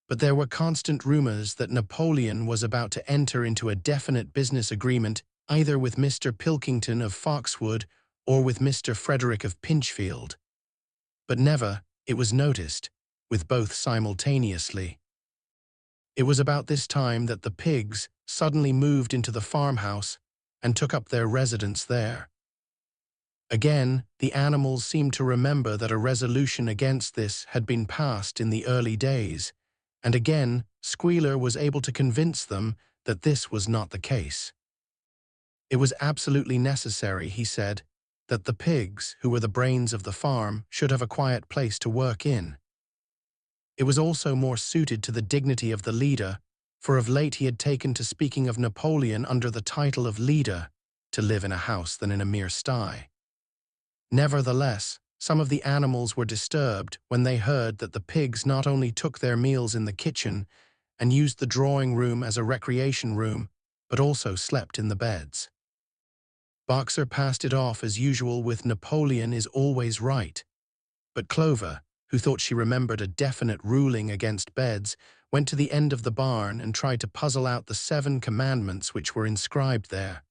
but there were constant rumors that Napoleon was about to enter into a definite business agreement either with Mr. Pilkington of Foxwood or with Mr. Frederick of Pinchfield. But never, it was noticed, with both simultaneously. It was about this time that the pigs suddenly moved into the farmhouse and took up their residence there. Again, the animals seemed to remember that a resolution against this had been passed in the early days, and again, Squealer was able to convince them that this was not the case. It was absolutely necessary, he said, that the pigs, who were the brains of the farm, should have a quiet place to work in. It was also more suited to the dignity of the leader, for of late he had taken to speaking of Napoleon under the title of leader, to live in a house than in a mere sty. Nevertheless, some of the animals were disturbed when they heard that the pigs not only took their meals in the kitchen and used the drawing room as a recreation room, but also slept in the beds. Boxer passed it off as usual with "Napoleon is always right," but Clover, who thought she remembered a definite ruling against beds, went to the end of the barn and tried to puzzle out the 7 commandments which were inscribed there.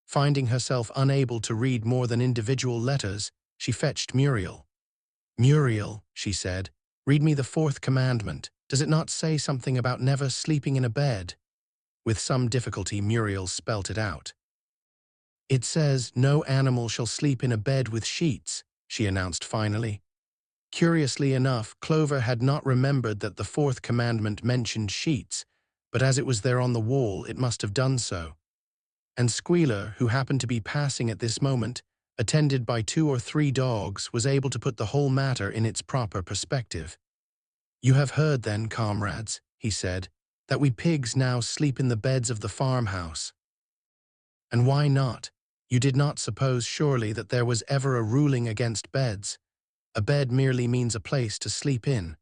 Finding herself unable to read more than individual letters, she fetched Muriel. "Muriel," she said, "read me the 4th commandment. Does it not say something about never sleeping in a bed?" With some difficulty, Muriel spelt it out. "It says, 'No animal shall sleep in a bed with sheets,'" she announced finally. Curiously enough, Clover had not remembered that the 4th commandment mentioned sheets, but as it was there on the wall, it must have done so. And Squealer, who happened to be passing at this moment, attended by 2 or 3 dogs, was able to put the whole matter in its proper perspective. "You have heard then, comrades," he said, "that we pigs now sleep in the beds of the farmhouse. And why not? You did not suppose, surely, that there was ever a ruling against beds. A bed merely means a place to sleep in.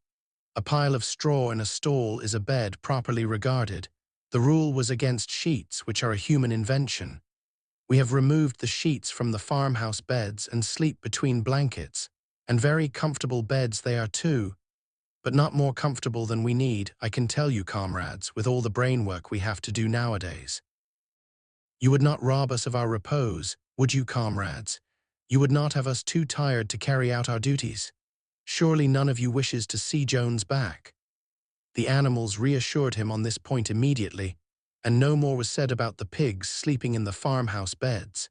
A pile of straw in a stall is a bed properly regarded. The rule was against sheets, which are a human invention. We have removed the sheets from the farmhouse beds and sleep between blankets, and very comfortable beds they are too, but not more comfortable than we need, I can tell you, comrades, with all the brain work we have to do nowadays. You would not rob us of our repose, would you, comrades? You would not have us too tired to carry out our duties? Surely none of you wishes to see Jones back." The animals reassured him on this point immediately, and no more was said about the pigs sleeping in the farmhouse beds.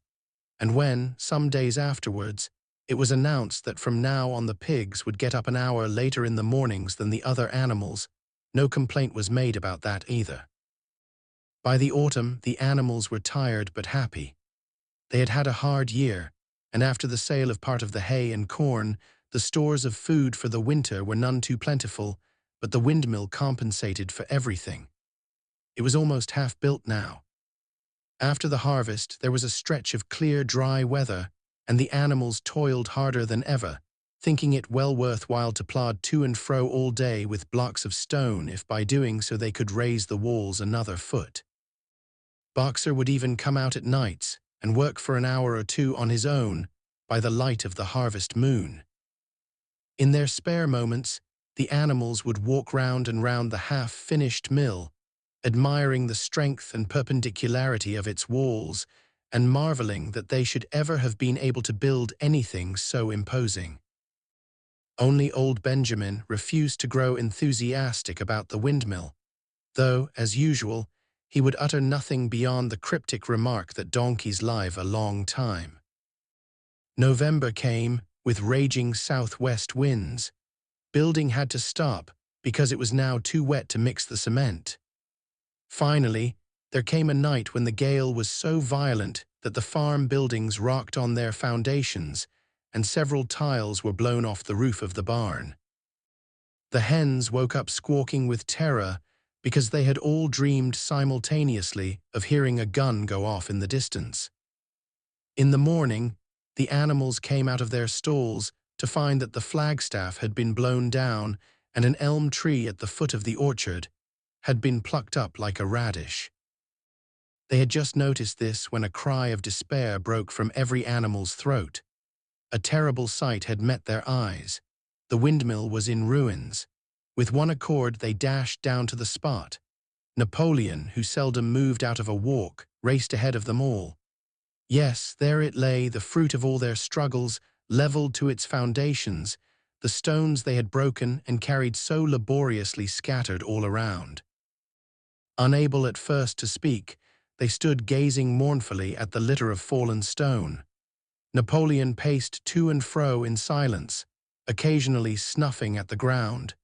And when, some days afterwards, it was announced that from now on the pigs would get up an hour later in the mornings than the other animals, no complaint was made about that either. By the autumn, the animals were tired but happy. They had had a hard year, and after the sale of part of the hay and corn, the stores of food for the winter were none too plentiful, but the windmill compensated for everything. It was almost half built now. After the harvest, there was a stretch of clear, dry weather, and the animals toiled harder than ever, thinking it well worth while to plod to and fro all day with blocks of stone if by doing so they could raise the walls another foot. Boxer would even come out at nights and work for an hour or 2 on his own by the light of the harvest moon. In their spare moments, the animals would walk round and round the half-finished mill, admiring the strength and perpendicularity of its walls and marveling that they should ever have been able to build anything so imposing. Only old Benjamin refused to grow enthusiastic about the windmill, though, as usual, he would utter nothing beyond the cryptic remark that donkeys live a long time. November came, with raging southwest winds. Building had to stop, because it was now too wet to mix the cement. Finally, there came a night when the gale was so violent that the farm buildings rocked on their foundations, and several tiles were blown off the roof of the barn. The hens woke up squawking with terror, because they had all dreamed simultaneously of hearing a gun go off in the distance. In the morning, the animals came out of their stalls to find that the flagstaff had been blown down and an elm tree at the foot of the orchard had been plucked up like a radish. They had just noticed this when a cry of despair broke from every animal's throat. A terrible sight had met their eyes. The windmill was in ruins. With one accord, they dashed down to the spot. Napoleon, who seldom moved out of a walk, raced ahead of them all. Yes, there it lay, the fruit of all their struggles, leveled to its foundations, the stones they had broken and carried so laboriously scattered all around. Unable at first to speak, they stood gazing mournfully at the litter of fallen stone. Napoleon paced to and fro in silence, occasionally snuffing at the ground.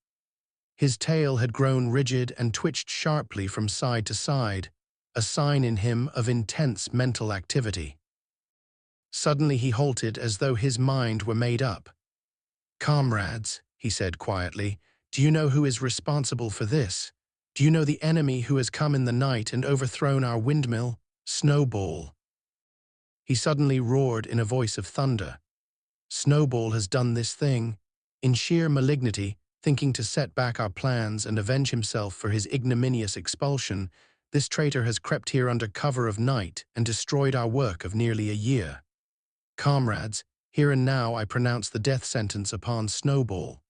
His tail had grown rigid and twitched sharply from side to side, a sign in him of intense mental activity. Suddenly he halted as though his mind were made up. "Comrades," he said quietly, "do you know who is responsible for this? Do you know the enemy who has come in the night and overthrown our windmill? Snowball." He suddenly roared in a voice of thunder. "Snowball has done this thing. In sheer malignity, thinking to set back our plans and avenge himself for his ignominious expulsion, this traitor has crept here under cover of night and destroyed our work of nearly a year. Comrades, here and now I pronounce the death sentence upon Snowball.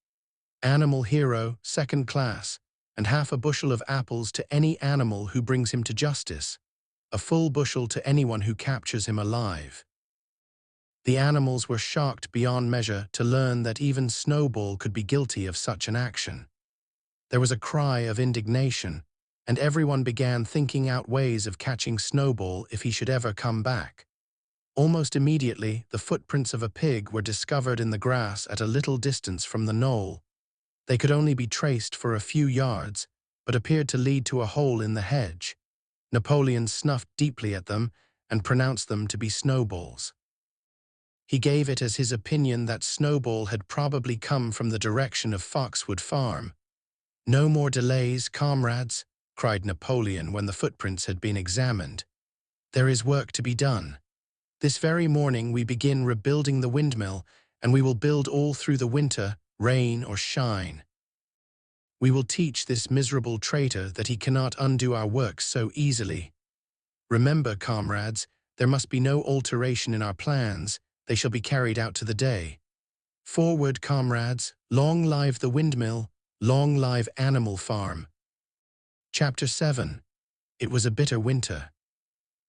Animal hero, second class, and half a bushel of apples to any animal who brings him to justice, a full bushel to anyone who captures him alive." The animals were shocked beyond measure to learn that even Snowball could be guilty of such an action. There was a cry of indignation, and everyone began thinking out ways of catching Snowball if he should ever come back. Almost immediately, the footprints of a pig were discovered in the grass at a little distance from the knoll. They could only be traced for a few yards, but appeared to lead to a hole in the hedge. Napoleon snuffed deeply at them and pronounced them to be Snowball's. He gave it as his opinion that Snowball had probably come from the direction of Foxwood Farm. "No more delays, comrades," cried Napoleon when the footprints had been examined. "There is work to be done. This very morning we begin rebuilding the windmill, and we will build all through the winter, rain or shine. We will teach this miserable traitor that he cannot undo our work so easily. Remember, comrades, there must be no alteration in our plans. They shall be carried out to the day. Forward, comrades, long live the windmill, long live Animal Farm." Chapter 7. It was a bitter winter.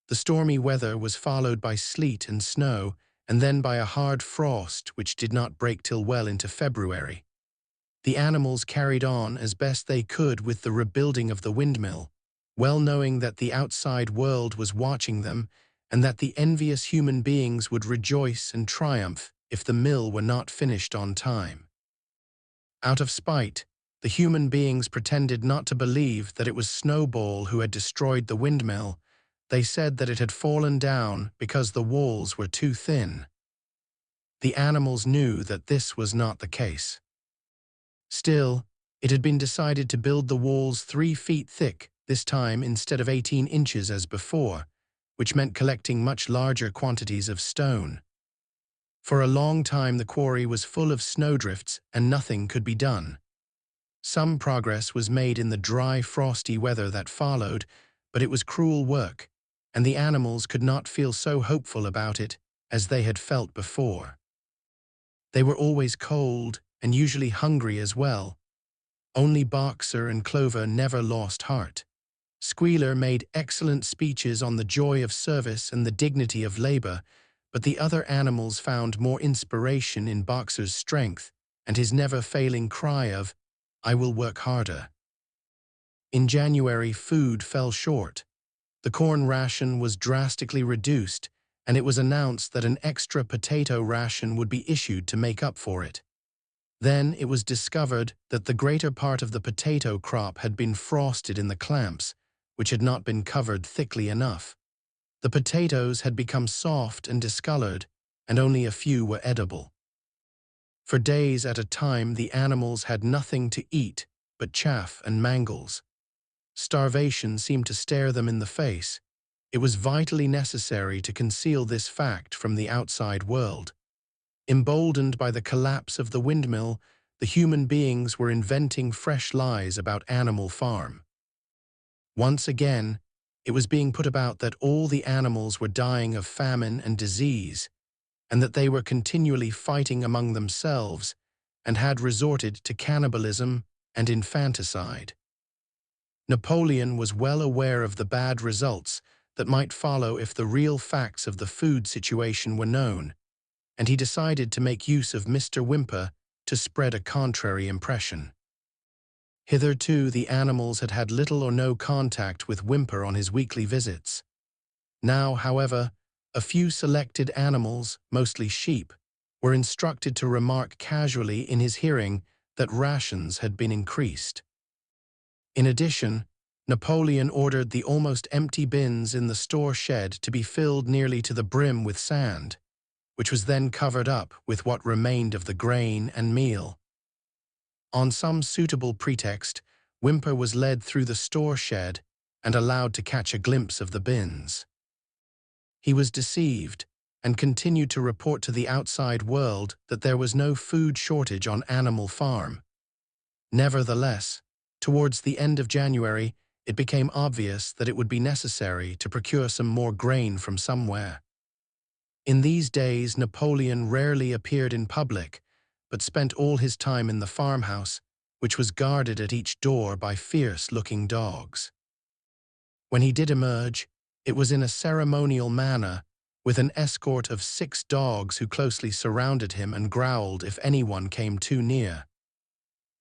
The stormy weather was followed by sleet and snow, and then by a hard frost which did not break till well into February. The animals carried on as best they could with the rebuilding of the windmill, well knowing that the outside world was watching them and that the envious human beings would rejoice and triumph if the mill were not finished on time. Out of spite, the human beings pretended not to believe that it was Snowball who had destroyed the windmill. They said that it had fallen down because the walls were too thin. The animals knew that this was not the case. Still, it had been decided to build the walls 3 feet thick, this time instead of 18 inches as before, which meant collecting much larger quantities of stone. For a long time the quarry was full of snowdrifts and nothing could be done. Some progress was made in the dry, frosty weather that followed, but it was cruel work, and the animals could not feel so hopeful about it as they had felt before. They were always cold and usually hungry as well. Only Boxer and Clover never lost heart. Squealer made excellent speeches on the joy of service and the dignity of labor, but the other animals found more inspiration in Boxer's strength and his never-failing cry of, "I will work harder." In January, food fell short. The corn ration was drastically reduced, and it was announced that an extra potato ration would be issued to make up for it. Then it was discovered that the greater part of the potato crop had been frosted in the clamps, which had not been covered thickly enough. The potatoes had become soft and discolored, and only a few were edible. For days at a time the animals had nothing to eat but chaff and mangles. Starvation seemed to stare them in the face. It was vitally necessary to conceal this fact from the outside world. Emboldened by the collapse of the windmill, the human beings were inventing fresh lies about Animal Farm. Once again, it was being put about that all the animals were dying of famine and disease, and that they were continually fighting among themselves and had resorted to cannibalism and infanticide. Napoleon was well aware of the bad results that might follow if the real facts of the food situation were known, and he decided to make use of Mr. Whymper to spread a contrary impression. Hitherto, the animals had had little or no contact with Whymper on his weekly visits. Now, however, a few selected animals, mostly sheep, were instructed to remark casually in his hearing that rations had been increased. In addition, Napoleon ordered the almost empty bins in the store shed to be filled nearly to the brim with sand, which was then covered up with what remained of the grain and meal. On some suitable pretext, Whymper was led through the store shed and allowed to catch a glimpse of the bins. He was deceived and continued to report to the outside world that there was no food shortage on Animal Farm. Nevertheless, towards the end of January, it became obvious that it would be necessary to procure some more grain from somewhere. In these days, Napoleon rarely appeared in public, but spent all his time in the farmhouse, which was guarded at each door by fierce-looking dogs. When he did emerge, it was in a ceremonial manner, with an escort of 6 dogs who closely surrounded him and growled if anyone came too near.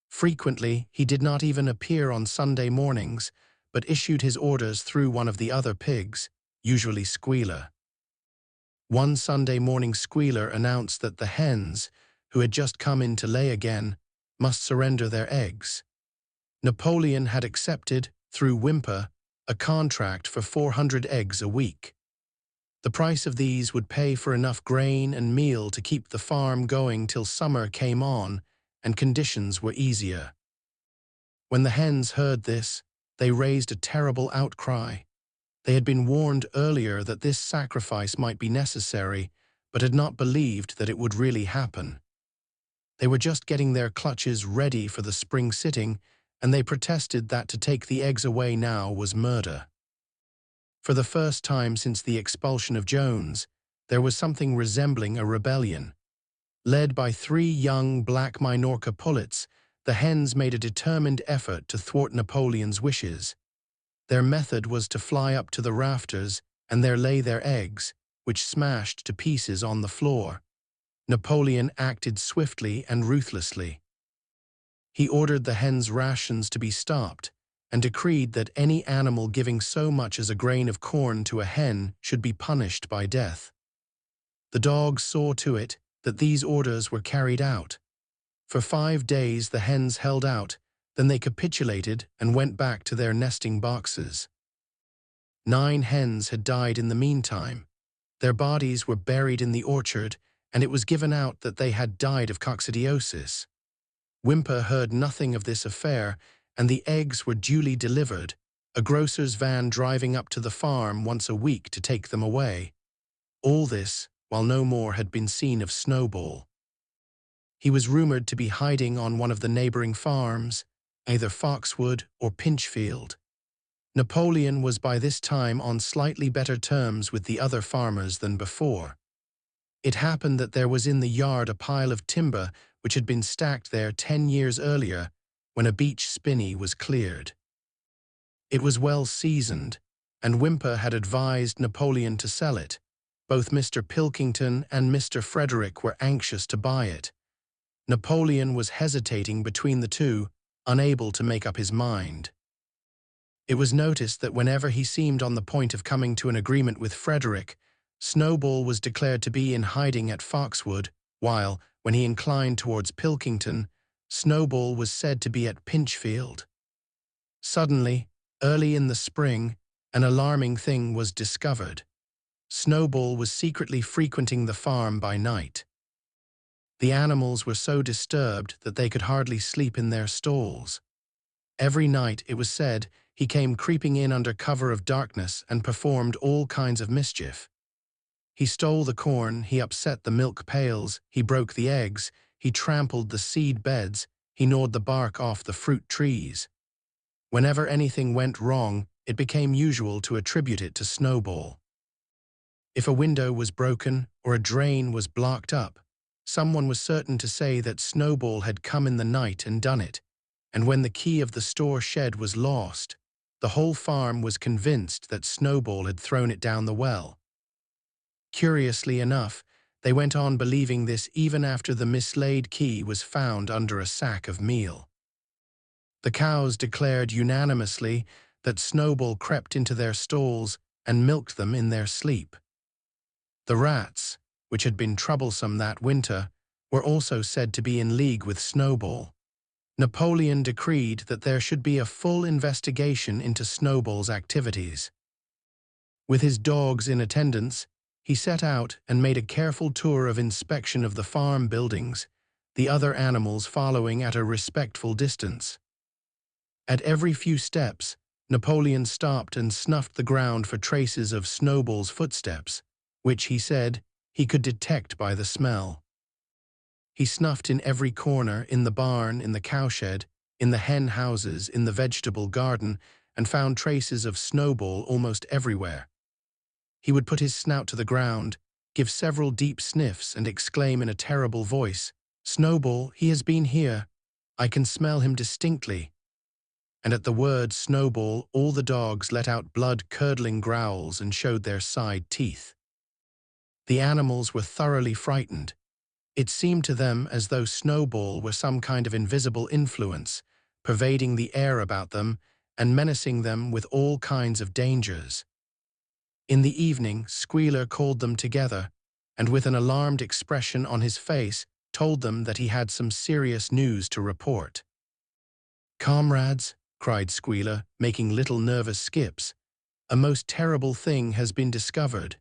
Frequently, he did not even appear on Sunday mornings, but issued his orders through one of the other pigs, usually Squealer. One Sunday morning, Squealer announced that the hens, who had just come in to lay again, must surrender their eggs. Napoleon had accepted, through Whymper, a contract for 400 eggs a week. The price of these would pay for enough grain and meal to keep the farm going till summer came on and conditions were easier. When the hens heard this, they raised a terrible outcry. They had been warned earlier that this sacrifice might be necessary, but had not believed that it would really happen. They were just getting their clutches ready for the spring sitting, and they protested that to take the eggs away now was murder. For the first time since the expulsion of Jones, there was something resembling a rebellion. Led by 3 young black Minorca pullets, the hens made a determined effort to thwart Napoleon's wishes. Their method was to fly up to the rafters and there lay their eggs, which smashed to pieces on the floor. Napoleon acted swiftly and ruthlessly. He ordered the hens' rations to be stopped and decreed that any animal giving so much as a grain of corn to a hen should be punished by death. The dogs saw to it that these orders were carried out. For 5 days the hens held out, then they capitulated and went back to their nesting boxes. 9 hens had died in the meantime. Their bodies were buried in the orchard, and it was given out that they had died of coccidiosis. Whymper heard nothing of this affair, and the eggs were duly delivered, a grocer's van driving up to the farm once a week to take them away. All this while no more had been seen of Snowball. He was rumored to be hiding on one of the neighboring farms, either Foxwood or Pinchfield. Napoleon was by this time on slightly better terms with the other farmers than before. It happened that there was in the yard a pile of timber which had been stacked there 10 years earlier when a beech spinney was cleared. It was well seasoned, and Whymper had advised Napoleon to sell it. Both Mr. Pilkington and Mr. Frederick were anxious to buy it. Napoleon was hesitating between the two, unable to make up his mind. It was noticed that whenever he seemed on the point of coming to an agreement with Frederick, Snowball was declared to be in hiding at Foxwood, while, when he inclined towards Pilkington, Snowball was said to be at Pinchfield. Suddenly, early in the spring, an alarming thing was discovered. Snowball was secretly frequenting the farm by night. The animals were so disturbed that they could hardly sleep in their stalls. Every night, it was said, he came creeping in under cover of darkness and performed all kinds of mischief. He stole the corn, he upset the milk pails, he broke the eggs, he trampled the seed beds, he gnawed the bark off the fruit trees. Whenever anything went wrong, it became usual to attribute it to Snowball. If a window was broken or a drain was blocked up, someone was certain to say that Snowball had come in the night and done it, and when the key of the store shed was lost, The whole farm was convinced that Snowball had thrown it down the well. Curiously enough, they went on believing this even after the mislaid key was found under a sack of meal. The cows declared unanimously that Snowball crept into their stalls and milked them in their sleep. The rats, which had been troublesome that winter, were also said to be in league with Snowball. Napoleon decreed that there should be a full investigation into Snowball's activities. With his dogs in attendance, he set out and made a careful tour of inspection of the farm buildings, the other animals following at a respectful distance. At every few steps, Napoleon stopped and snuffed the ground for traces of Snowball's footsteps, which, he said, he could detect by the smell. He snuffed in every corner, in the barn, in the cowshed, in the hen houses, in the vegetable garden, and found traces of Snowball almost everywhere. He would put his snout to the ground, give several deep sniffs, and exclaim in a terrible voice, "Snowball, he has been here. I can smell him distinctly." And at the word Snowball, all the dogs let out blood-curdling growls and showed their side teeth. The animals were thoroughly frightened. It seemed to them as though Snowball were some kind of invisible influence, pervading the air about them and menacing them with all kinds of dangers. In the evening, Squealer called them together, and with an alarmed expression on his face, told them that he had some serious news to report. "Comrades," cried Squealer, making little nervous skips, "a most terrible thing has been discovered.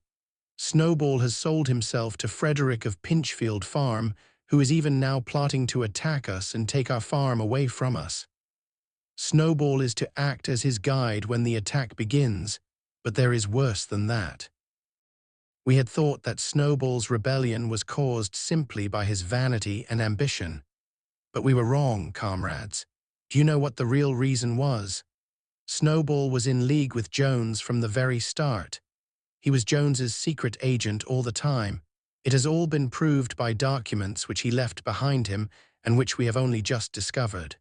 Snowball has sold himself to Frederick of Pinchfield Farm, who is even now plotting to attack us and take our farm away from us. Snowball is to act as his guide when the attack begins, but there is worse than that. We had thought that Snowball's rebellion was caused simply by his vanity and ambition. But we were wrong, comrades. Do you know what the real reason was? Snowball was in league with Jones from the very start. He was Jones's secret agent all the time. It has all been proved by documents which he left behind him and which we have only just discovered.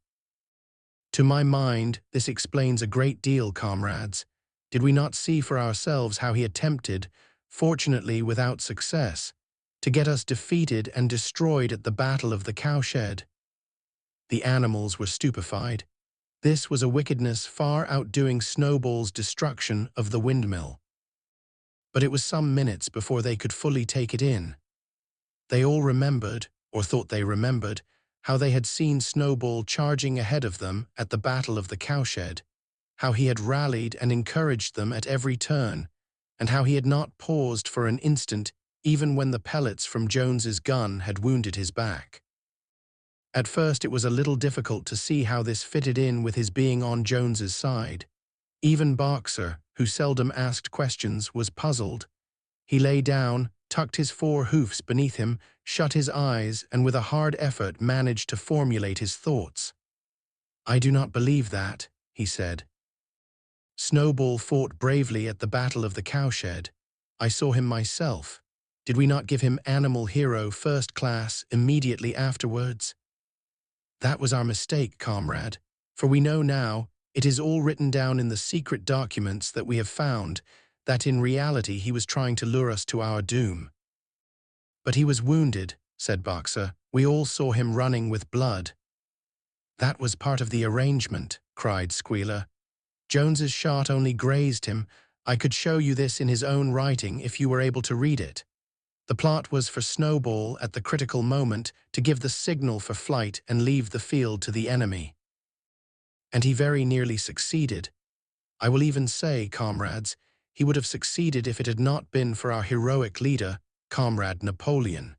To my mind, this explains a great deal, comrades. Did we not see for ourselves how he attempted, fortunately without success, to get us defeated and destroyed at the Battle of the Cowshed?" The animals were stupefied. This was a wickedness far outdoing Snowball's destruction of the windmill. But it was some minutes before they could fully take it in. They all remembered, or thought they remembered, how they had seen Snowball charging ahead of them at the Battle of the Cowshed, how he had rallied and encouraged them at every turn, and how he had not paused for an instant even when the pellets from Jones's gun had wounded his back. At first it was a little difficult to see how this fitted in with his being on Jones's side. Even Boxer, who seldom asked questions, was puzzled. He lay down, tucked his 4 hoofs beneath him, shut his eyes, and with a hard effort managed to formulate his thoughts. "I do not believe that," he said. "Snowball fought bravely at the Battle of the Cowshed. I saw him myself. Did we not give him Animal Hero First Class immediately afterwards? That was our mistake, comrade, for we know now, it is all written down in the secret documents that we have found, that in reality he was trying to lure us to our doom." "But he was wounded," said Boxer. "We all saw him running with blood." "That was part of the arrangement," cried Squealer. "Jones's shot only grazed him. I could show you this in his own writing if you were able to read it. The plot was for Snowball at the critical moment to give the signal for flight and leave the field to the enemy. And he very nearly succeeded. I will even say, comrades, he would have succeeded if it had not been for our heroic leader, Comrade Napoleon.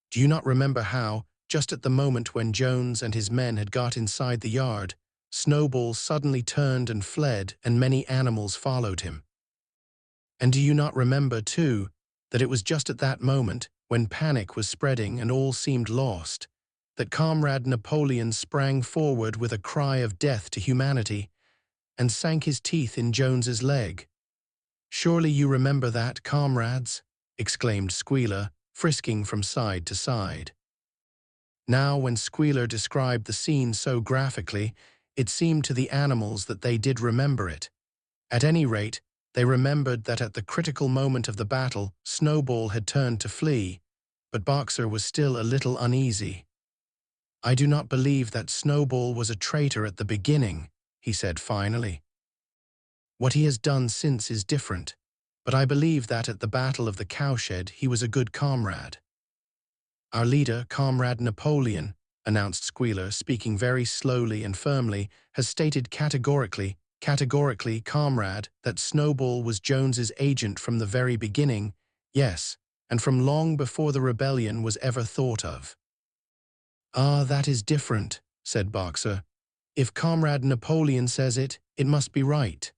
Do you not remember how, just at the moment when Jones and his men had got inside the yard, Snowball suddenly turned and fled, and many animals followed him? And do you not remember, too, that it was just at that moment, when panic was spreading and all seemed lost, that Comrade Napoleon sprang forward with a cry of death to humanity and sank his teeth in Jones's leg? Surely you remember that, comrades?" exclaimed Squealer, frisking from side to side. Now, when Squealer described the scene so graphically, it seemed to the animals that they did remember it. At any rate, they remembered that at the critical moment of the battle, Snowball had turned to flee, but Boxer was still a little uneasy. "I do not believe that Snowball was a traitor at the beginning," he said finally. "What he has done since is different, but I believe that at the Battle of the Cowshed he was a good comrade." "Our leader, Comrade Napoleon," announced Squealer, speaking very slowly and firmly, "has stated categorically, comrade, that Snowball was Jones's agent from the very beginning, yes, and from long before the rebellion was ever thought of." "Ah, that is different," said Boxer. "If Comrade Napoleon says it, it must be right."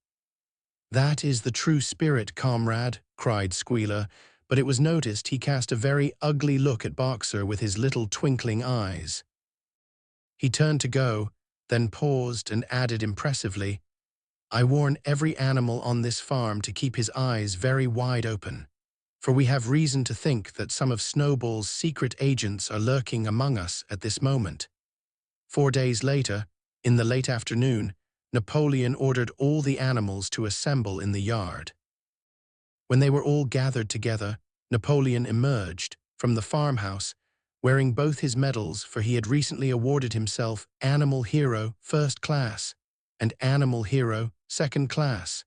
"That is the true spirit, comrade," cried Squealer, but it was noticed he cast a very ugly look at Boxer with his little twinkling eyes. He turned to go, then paused and added impressively, "I warn every animal on this farm to keep his eyes very wide open, for we have reason to think that some of Snowball's secret agents are lurking among us at this moment." 4 days later, in the late afternoon, Napoleon ordered all the animals to assemble in the yard. When they were all gathered together, Napoleon emerged from the farmhouse, wearing both his medals, for he had recently awarded himself Animal Hero First Class and Animal Hero Second Class,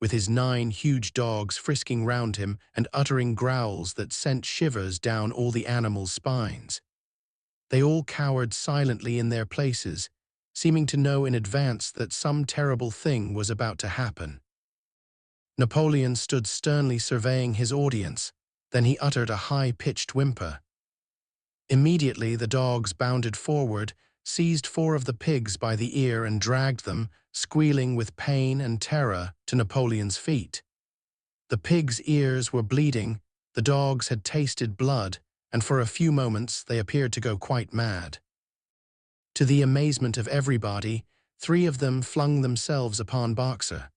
with his 9 huge dogs frisking round him and uttering growls that sent shivers down all the animals' spines. They all cowered silently in their places, seeming to know in advance that some terrible thing was about to happen. Napoleon stood sternly surveying his audience, then he uttered a high-pitched whimper. Immediately the dogs bounded forward, seized 4 of the pigs by the ear and dragged them, squealing with pain and terror, to Napoleon's feet. The pigs' ears were bleeding, the dogs had tasted blood, and for a few moments they appeared to go quite mad. To the amazement of everybody, 3 of them flung themselves upon Boxer.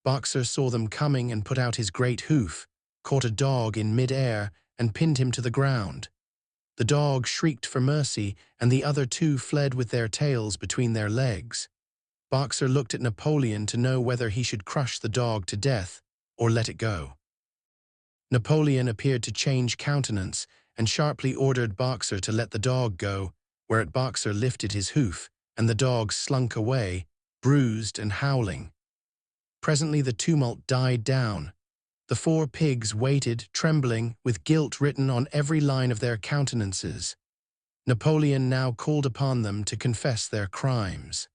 Boxer saw them coming and put out his great hoof, caught a dog in mid-air, and pinned him to the ground. The dog shrieked for mercy, and the other 2 fled with their tails between their legs. Boxer looked at Napoleon to know whether he should crush the dog to death or let it go. Napoleon appeared to change countenance and sharply ordered Boxer to let the dog go, whereat Boxer lifted his hoof, and the dog slunk away, bruised and howling. Presently the tumult died down. The 4 pigs waited, trembling, with guilt written on every line of their countenances. Napoleon now called upon them to confess their crimes.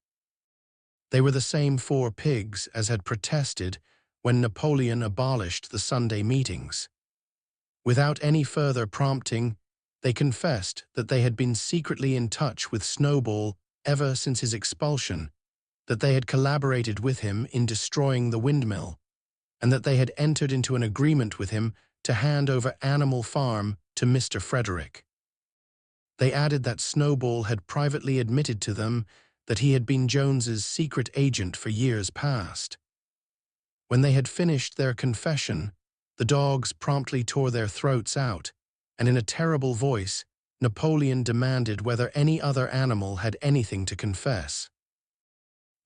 They were the same 4 pigs as had protested when Napoleon abolished the Sunday meetings. Without any further prompting, they confessed that they had been secretly in touch with Snowball ever since his expulsion, that they had collaborated with him in destroying the windmill, and that they had entered into an agreement with him to hand over Animal Farm to Mr. Frederick. They added that Snowball had privately admitted to them that he had been Jones's secret agent for years past. When they had finished their confession, the dogs promptly tore their throats out, and in a terrible voice, Napoleon demanded whether any other animal had anything to confess.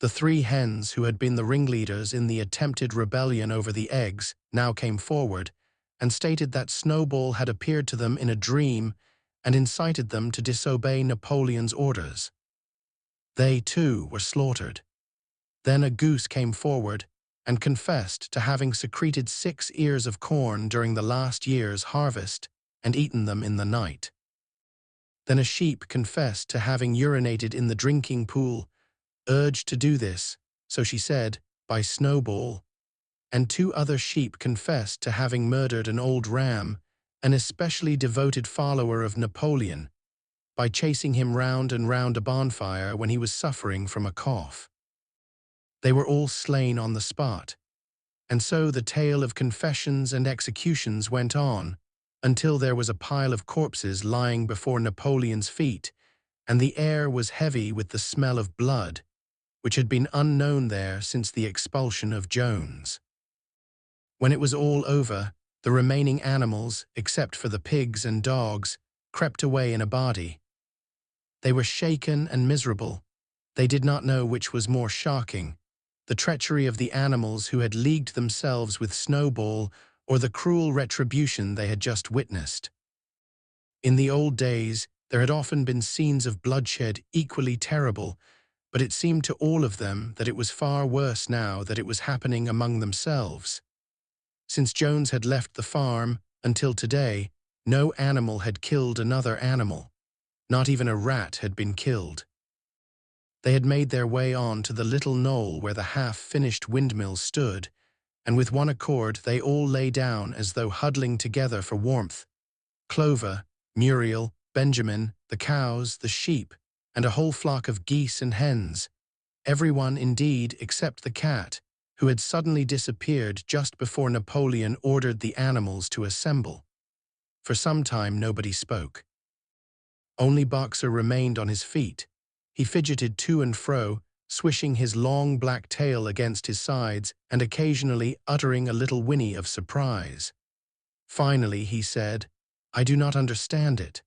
The 3 hens who had been the ringleaders in the attempted rebellion over the eggs now came forward and stated that Snowball had appeared to them in a dream and incited them to disobey Napoleon's orders. They, too, were slaughtered. Then a goose came forward and confessed to having secreted 6 ears of corn during the last year's harvest and eaten them in the night. Then a sheep confessed to having urinated in the drinking pool, urged to do this, so she said, by Snowball, and 2 other sheep confessed to having murdered an old ram, an especially devoted follower of Napoleon, by chasing him round and round a bonfire when he was suffering from a cough. They were all slain on the spot, and so the tale of confessions and executions went on until there was a pile of corpses lying before Napoleon's feet, and the air was heavy with the smell of blood, which had been unknown there since the expulsion of Jones. When it was all over, the remaining animals, except for the pigs and dogs, crept away in a body. They were shaken and miserable, They did not know which was more shocking, the treachery of the animals who had leagued themselves with Snowball, or the cruel retribution they had just witnessed. In the old days, there had often been scenes of bloodshed equally terrible, but it seemed to all of them that it was far worse now that it was happening among themselves. Since Jones had left the farm, until today, no animal had killed another animal. Not even a rat had been killed. They had made their way on to the little knoll where the half-finished windmill stood, and with one accord they all lay down as though huddling together for warmth. Clover, Muriel, Benjamin, the cows, the sheep, and a whole flock of geese and hens. Everyone, indeed, except the cat, who had suddenly disappeared just before Napoleon ordered the animals to assemble. For some time nobody spoke. Only Boxer remained on his feet. He fidgeted to and fro, swishing his long black tail against his sides and occasionally uttering a little whinny of surprise. Finally he said, "I do not understand it.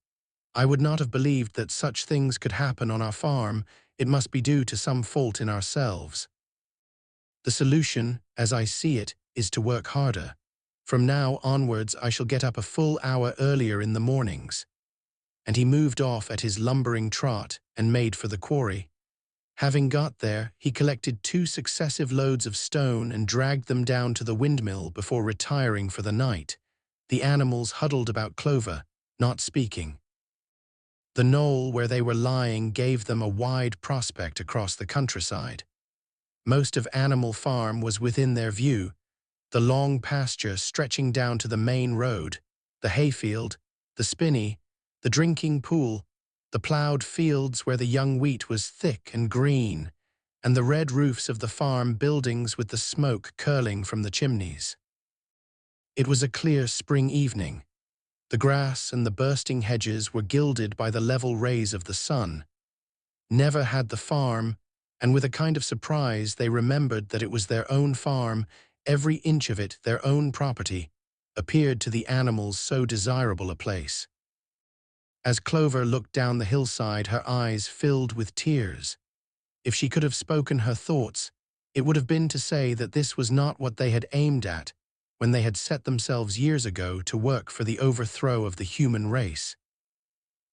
I would not have believed that such things could happen on our farm. It must be due to some fault in ourselves. The solution, as I see it, is to work harder. From now onwards I shall get up a full hour earlier in the mornings." And he moved off at his lumbering trot and made for the quarry. Having got there, he collected 2 successive loads of stone and dragged them down to the windmill before retiring for the night. The animals huddled about Clover, not speaking. The knoll where they were lying gave them a wide prospect across the countryside. Most of Animal Farm was within their view, the long pasture stretching down to the main road, the hayfield, the spinney, the drinking pool, the ploughed fields where the young wheat was thick and green, and the red roofs of the farm buildings with the smoke curling from the chimneys. It was a clear spring evening. The grass and the bursting hedges were gilded by the level rays of the sun. Never had the farm, and with a kind of surprise they remembered that it was their own farm, every inch of it their own property, appeared to the animals so desirable a place. As Clover looked down the hillside, her eyes filled with tears. If she could have spoken her thoughts, it would have been to say that this was not what they had aimed at when they had set themselves years ago to work for the overthrow of the human race.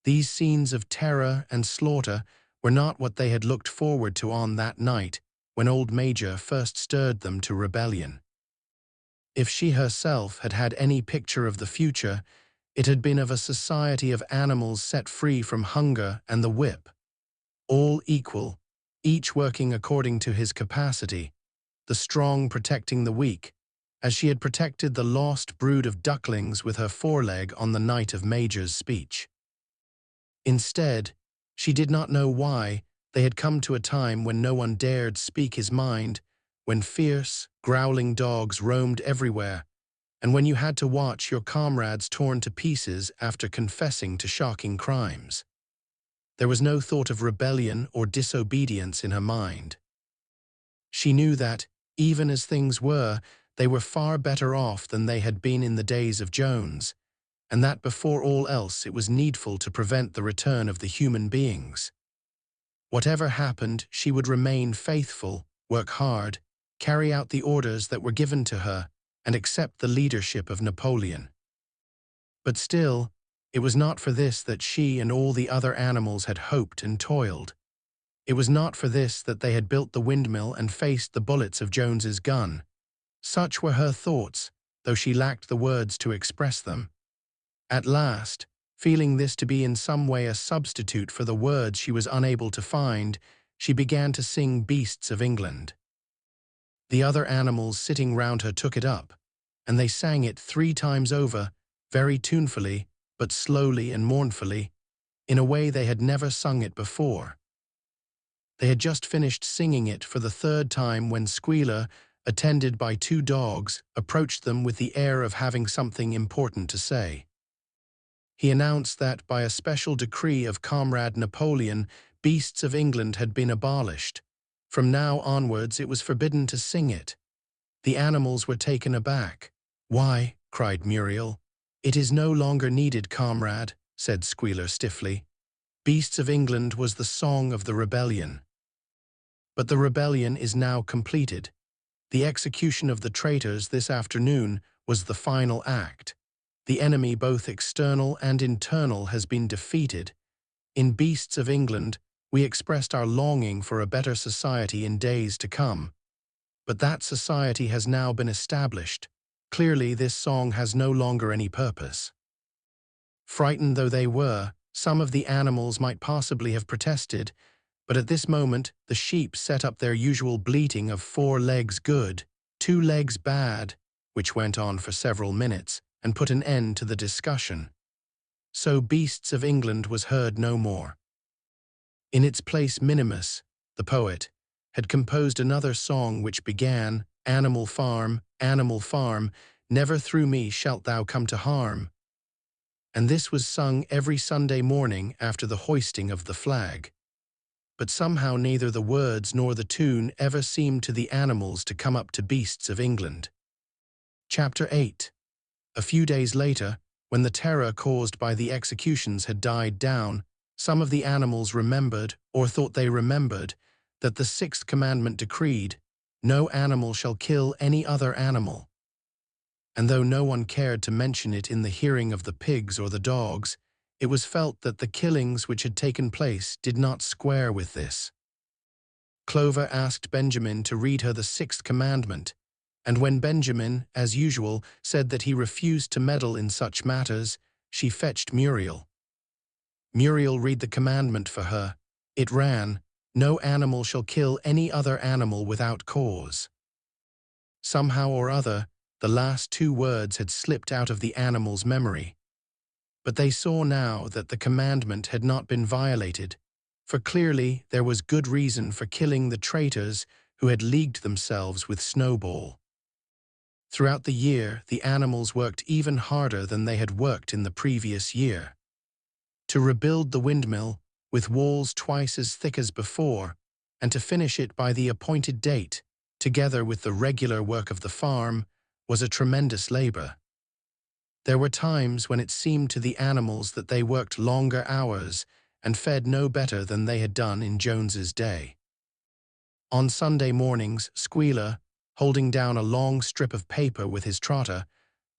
These scenes of terror and slaughter were not what they had looked forward to on that night when old Major first stirred them to rebellion. If she herself had had any picture of the future, it had been of a society of animals set free from hunger and the whip. All equal, each working according to his capacity, the strong protecting the weak, as she had protected the lost brood of ducklings with her foreleg on the night of Major's speech. Instead, she did not know why, they had come to a time when no one dared speak his mind, when fierce, growling dogs roamed everywhere, and when you had to watch your comrades torn to pieces after confessing to shocking crimes. There was no thought of rebellion or disobedience in her mind. She knew that, even as things were, they were far better off than they had been in the days of Jones, and that before all else it was needful to prevent the return of the human beings. Whatever happened, she would remain faithful, work hard, carry out the orders that were given to her, and accept the leadership of Napoleon. But still, it was not for this that she and all the other animals had hoped and toiled. It was not for this that they had built the windmill and faced the bullets of Jones's gun. Such were her thoughts, though she lacked the words to express them. At last, feeling this to be in some way a substitute for the words she was unable to find, she began to sing Beasts of England. The other animals sitting round her took it up, and they sang it 3 times over, very tunefully, but slowly and mournfully, in a way they had never sung it before. They had just finished singing it for the 3rd time when Squealer, attended by 2 dogs, approached them with the air of having something important to say. He announced that, by a special decree of Comrade Napoleon, Beasts of England had been abolished. From now onwards it was forbidden to sing it. The animals were taken aback. "Why," cried Muriel. "It is no longer needed, comrade," said Squealer stiffly. "Beasts of England was the song of the rebellion." But the rebellion is now completed. The execution of the traitors this afternoon was the final act. The enemy, both external and internal, has been defeated. In Beasts of England, we expressed our longing for a better society in days to come. But that society has now been established. Clearly, this song has no longer any purpose. Frightened though they were, some of the animals might possibly have protested, but at this moment the sheep set up their usual bleating of 4 legs good, 2 legs bad, which went on for several minutes and put an end to the discussion. So Beasts of England was heard no more. In its place Minimus, the poet, had composed another song which began, Animal Farm, never through me shalt thou come to harm. And this was sung every Sunday morning after the hoisting of the flag. But somehow neither the words nor the tune ever seemed to the animals to come up to Beasts of England. Chapter 8. A few days later, when the terror caused by the executions had died down, some of the animals remembered, or thought they remembered, that the 6th commandment decreed, "No animal shall kill any other animal." And though no one cared to mention it in the hearing of the pigs or the dogs, it was felt that the killings which had taken place did not square with this. Clover asked Benjamin to read her the 6th commandment, and when Benjamin, as usual, said that he refused to meddle in such matters, she fetched Muriel. Muriel read the commandment for her. It ran, "No animal shall kill any other animal without cause." Somehow or other, the last 2 words had slipped out of the animal's memory. But they saw now that the commandment had not been violated, for clearly there was good reason for killing the traitors who had leagued themselves with Snowball. Throughout the year, the animals worked even harder than they had worked in the previous year. To rebuild the windmill, with walls twice as thick as before, and to finish it by the appointed date, together with the regular work of the farm, was a tremendous labor. There were times when it seemed to the animals that they worked longer hours and fed no better than they had done in Jones's day. On Sunday mornings, Squealer, holding down a long strip of paper with his trotter,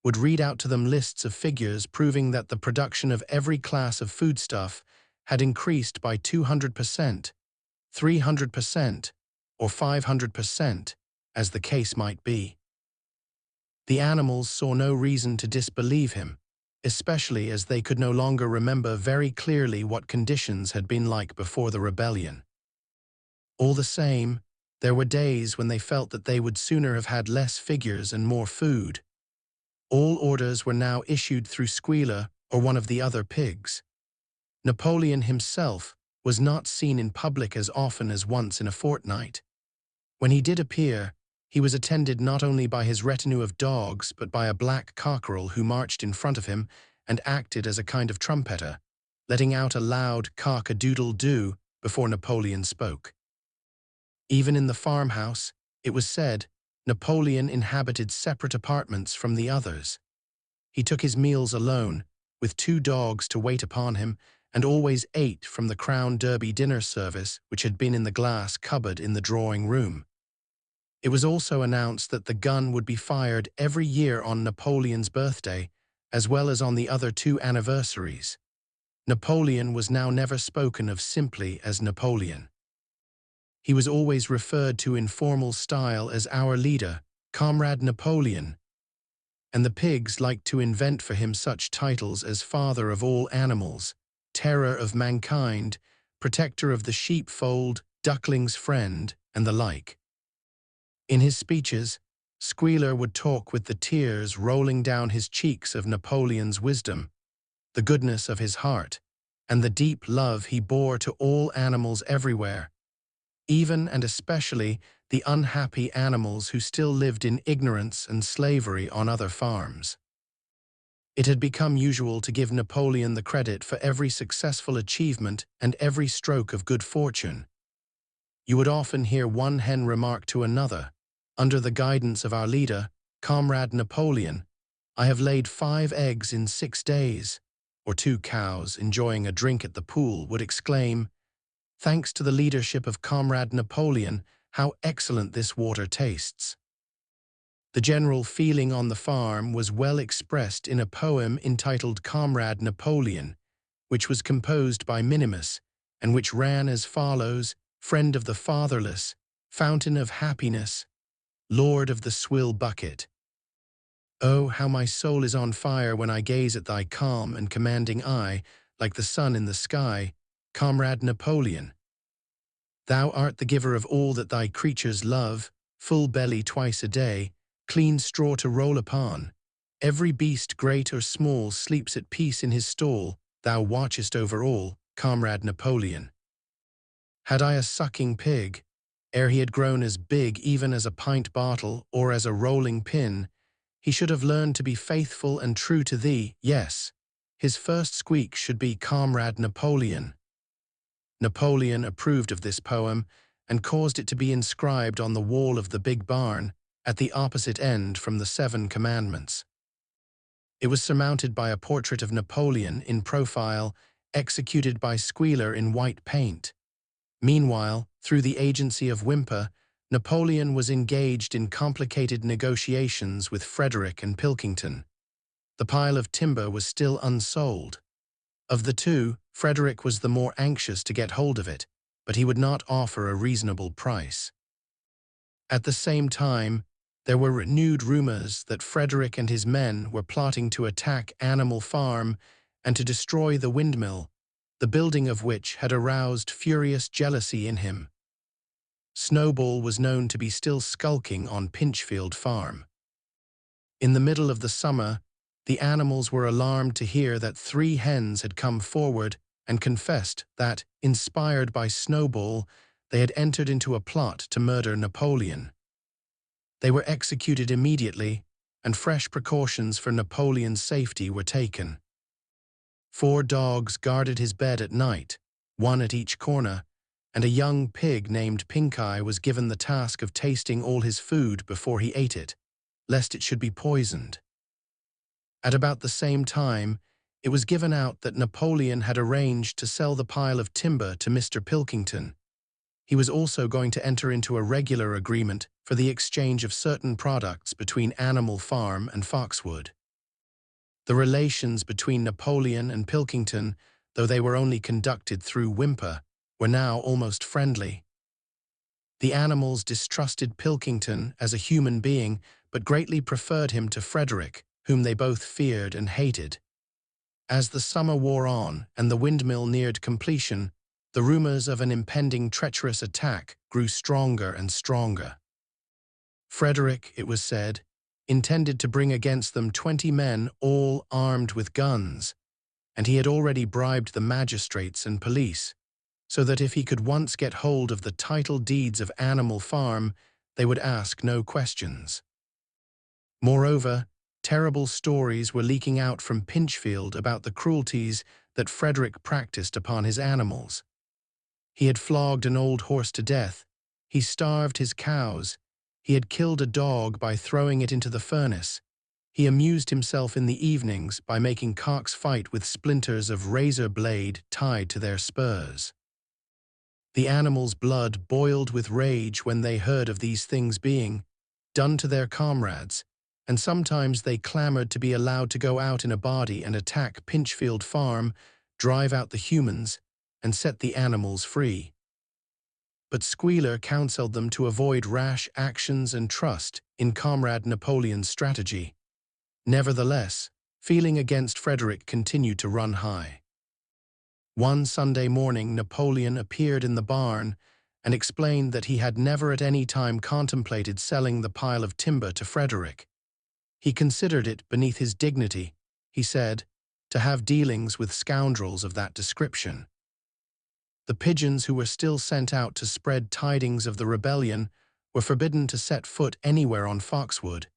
would read out to them lists of figures proving that the production of every class of foodstuff had increased by 200%, 300%, or 500%, as the case might be. The animals saw no reason to disbelieve him, especially as they could no longer remember very clearly what conditions had been like before the rebellion. All the same, there were days when they felt that they would sooner have had less figures and more food. All orders were now issued through Squealer or one of the other pigs. Napoleon himself was not seen in public as often as once in a fortnight. When he did appear, he was attended not only by his retinue of dogs but by a black cockerel who marched in front of him and acted as a kind of trumpeter, letting out a loud cock-a-doodle-doo before Napoleon spoke. Even in the farmhouse, it was said, Napoleon inhabited separate apartments from the others. He took his meals alone, with 2 dogs to wait upon him, and always ate from the Crown Derby dinner service which had been in the glass cupboard in the drawing-room. It was also announced that the gun would be fired every year on Napoleon's birthday, as well as on the other 2 anniversaries. Napoleon was now never spoken of simply as Napoleon. He was always referred to in formal style as our leader, Comrade Napoleon, and the pigs liked to invent for him such titles as Father of all animals, Terror of mankind, Protector of the sheepfold, Duckling's friend, and the like. In his speeches, Squealer would talk with the tears rolling down his cheeks of Napoleon's wisdom, the goodness of his heart, and the deep love he bore to all animals everywhere, even and especially the unhappy animals who still lived in ignorance and slavery on other farms. It had become usual to give Napoleon the credit for every successful achievement and every stroke of good fortune. You would often hear one hen remark to another, "Under the guidance of our leader, Comrade Napoleon, I have laid 5 eggs in 6 days," or 2 cows, enjoying a drink at the pool, would exclaim, Thanks to the leadership of Comrade Napoleon, how excellent this water tastes. The general feeling on the farm was well expressed in a poem entitled Comrade Napoleon, which was composed by Minimus, and which ran as follows: Friend of the fatherless, fountain of happiness, Lord of the swill bucket. Oh, how my soul is on fire when I gaze at thy calm and commanding eye, like the sun in the sky, Comrade Napoleon. Thou art the giver of all that thy creatures love, full belly twice a day, clean straw to roll upon. Every beast, great or small, sleeps at peace in his stall. Thou watchest over all, Comrade Napoleon. Had I a sucking pig, ere he had grown as big even as a pint bottle or as a rolling pin, he should have learned to be faithful and true to thee. Yes, his first squeak should be Comrade Napoleon. Napoleon approved of this poem and caused it to be inscribed on the wall of the big barn at the opposite end from the 7 Commandments. It was surmounted by a portrait of Napoleon in profile, executed by Squealer in white paint. Meanwhile, through the agency of Whymper, Napoleon was engaged in complicated negotiations with Frederick and Pilkington. The pile of timber was still unsold. Of the two, Frederick was the more anxious to get hold of it, but he would not offer a reasonable price. At the same time, there were renewed rumors that Frederick and his men were plotting to attack Animal Farm and to destroy the windmill, the building of which had aroused furious jealousy in him. Snowball was known to be still skulking on Pinchfield Farm. In the middle of the summer, the animals were alarmed to hear that 3 hens had come forward and confessed that, inspired by Snowball, they had entered into a plot to murder Napoleon. They were executed immediately, and fresh precautions for Napoleon's safety were taken. 4 dogs guarded his bed at night, 1 at each corner, and a young pig named Pink-Eye was given the task of tasting all his food before he ate it, lest it should be poisoned. At about the same time, it was given out that Napoleon had arranged to sell the pile of timber to Mr. Pilkington. He was also going to enter into a regular agreement for the exchange of certain products between Animal Farm and Foxwood. The relations between Napoleon and Pilkington, though they were only conducted through Whymper, were now almost friendly. The animals distrusted Pilkington as a human being, but greatly preferred him to Frederick, whom they both feared and hated. As the summer wore on and the windmill neared completion, the rumors of an impending treacherous attack grew stronger and stronger. Frederick, it was said, intended to bring against them 20 men, all armed with guns, and he had already bribed the magistrates and police, so that if he could once get hold of the title deeds of Animal Farm, they would ask no questions. Moreover, terrible stories were leaking out from Pinchfield about the cruelties that Frederick practiced upon his animals. He had flogged an old horse to death, he starved his cows, he had killed a dog by throwing it into the furnace, he amused himself in the evenings by making cocks fight with splinters of razor blade tied to their spurs. The animals' blood boiled with rage when they heard of these things being done to their comrades, and sometimes they clamored to be allowed to go out in a body and attack Pinchfield Farm, drive out the humans, and set the animals free. But Squealer counseled them to avoid rash actions and trust in Comrade Napoleon's strategy. Nevertheless, feeling against Frederick continued to run high. One Sunday morning, Napoleon appeared in the barn and explained that he had never at any time contemplated selling the pile of timber to Frederick. He considered it beneath his dignity, he said, to have dealings with scoundrels of that description. The pigeons who were still sent out to spread tidings of the rebellion were forbidden to set foot anywhere on Foxwood,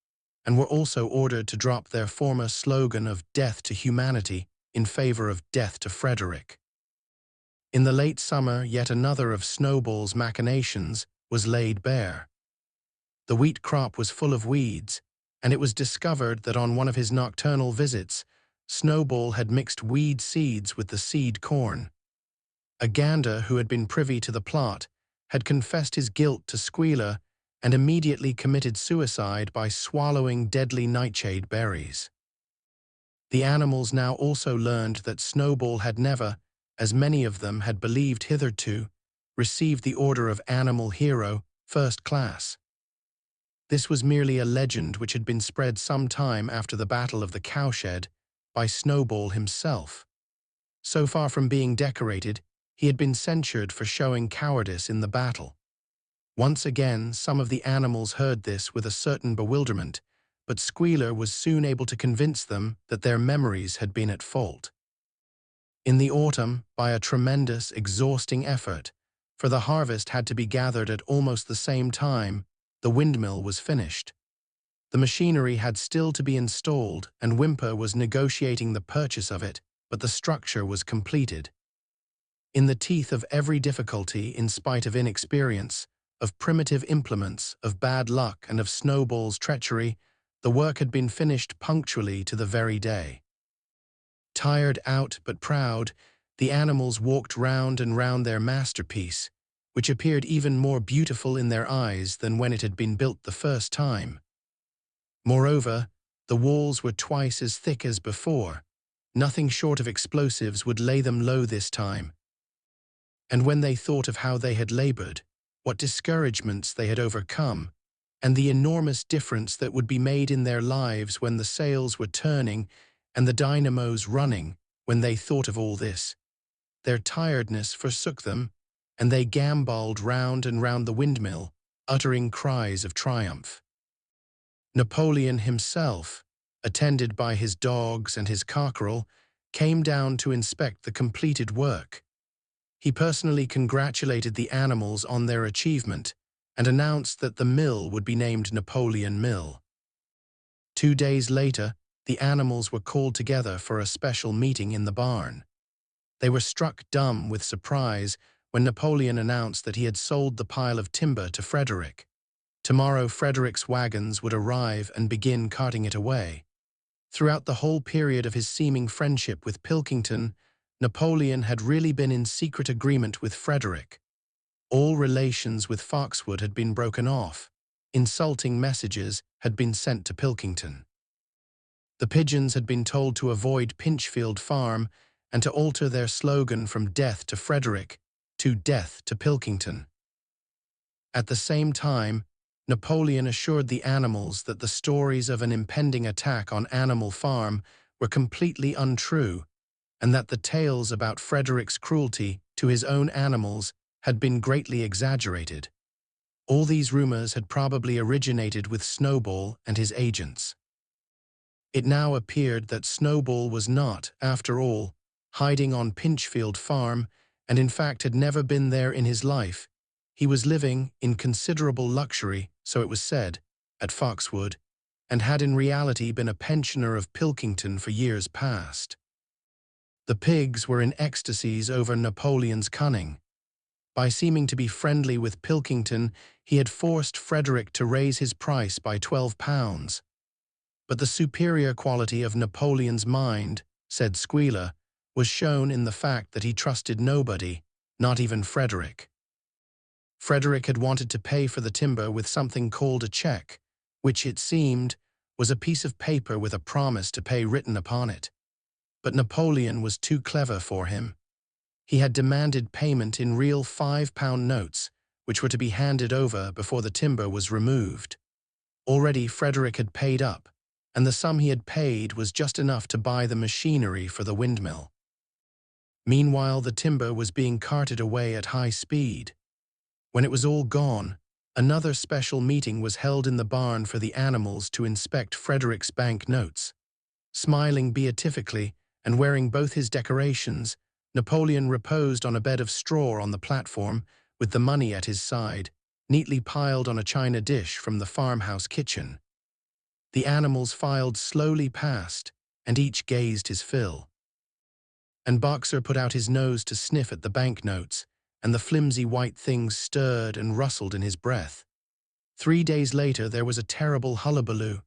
and were also ordered to drop their former slogan of death to humanity in favor of death to Frederick. In the late summer, yet another of Snowball's machinations was laid bare. The wheat crop was full of weeds, and it was discovered that on one of his nocturnal visits, Snowball had mixed weed seeds with the seed corn. A gander who had been privy to the plot had confessed his guilt to Squealer and immediately committed suicide by swallowing deadly nightshade berries. The animals now also learned that Snowball had never, as many of them had believed hitherto, received the Order of Animal Hero, First Class. This was merely a legend which had been spread some time after the Battle of the Cowshed by Snowball himself. So far from being decorated, he had been censured for showing cowardice in the battle. Once again, some of the animals heard this with a certain bewilderment, but Squealer was soon able to convince them that their memories had been at fault. In the autumn, by a tremendous, exhausting effort, for the harvest had to be gathered at almost the same time, the windmill was finished. The machinery had still to be installed, and Whymper was negotiating the purchase of it, but the structure was completed. In the teeth of every difficulty, in spite of inexperience, of primitive implements, of bad luck, and of Snowball's treachery, the work had been finished punctually to the very day. Tired out but proud, the animals walked round and round their masterpiece, which appeared even more beautiful in their eyes than when it had been built the first time. Moreover, the walls were twice as thick as before. Nothing short of explosives would lay them low this time. And when they thought of how they had labored, what discouragements they had overcome, and the enormous difference that would be made in their lives when the sails were turning and the dynamos running, when they thought of all this, their tiredness forsook them, and they gambolled round and round the windmill, uttering cries of triumph. Napoleon himself, attended by his dogs and his cockerel, came down to inspect the completed work. He personally congratulated the animals on their achievement and announced that the mill would be named Napoleon Mill. 2 days later, the animals were called together for a special meeting in the barn. They were struck dumb with surprise when Napoleon announced that he had sold the pile of timber to Frederick. Tomorrow Frederick's wagons would arrive and begin carting it away. Throughout the whole period of his seeming friendship with Pilkington, Napoleon had really been in secret agreement with Frederick. All relations with Foxwood had been broken off. Insulting messages had been sent to Pilkington. The pigeons had been told to avoid Pinchfield Farm and to alter their slogan from "Death to Frederick" to "Death to Pilkington." At the same time, Napoleon assured the animals that the stories of an impending attack on Animal Farm were completely untrue, and that the tales about Frederick's cruelty to his own animals had been greatly exaggerated. All these rumors had probably originated with Snowball and his agents. It now appeared that Snowball was not, after all, hiding on Pinchfield Farm, and in fact had never been there in his life. He was living, in considerable luxury, so it was said, at Foxwood, and had in reality been a pensioner of Pilkington for years past. The pigs were in ecstasies over Napoleon's cunning. By seeming to be friendly with Pilkington, he had forced Frederick to raise his price by £12. But the superior quality of Napoleon's mind, said Squealer, was shown in the fact that he trusted nobody, not even Frederick. Frederick had wanted to pay for the timber with something called a check, which, it seemed, was a piece of paper with a promise to pay written upon it. But Napoleon was too clever for him. He had demanded payment in real £5 notes, which were to be handed over before the timber was removed. Already Frederick had paid up, and the sum he had paid was just enough to buy the machinery for the windmill. Meanwhile, the timber was being carted away at high speed. When it was all gone, another special meeting was held in the barn for the animals to inspect Frederick's bank notes. Smiling beatifically and wearing both his decorations, Napoleon reposed on a bed of straw on the platform, with the money at his side, neatly piled on a china dish from the farmhouse kitchen. The animals filed slowly past, and each gazed his fill. And Boxer put out his nose to sniff at the banknotes, and the flimsy white things stirred and rustled in his breath. 3 days later there was a terrible hullabaloo.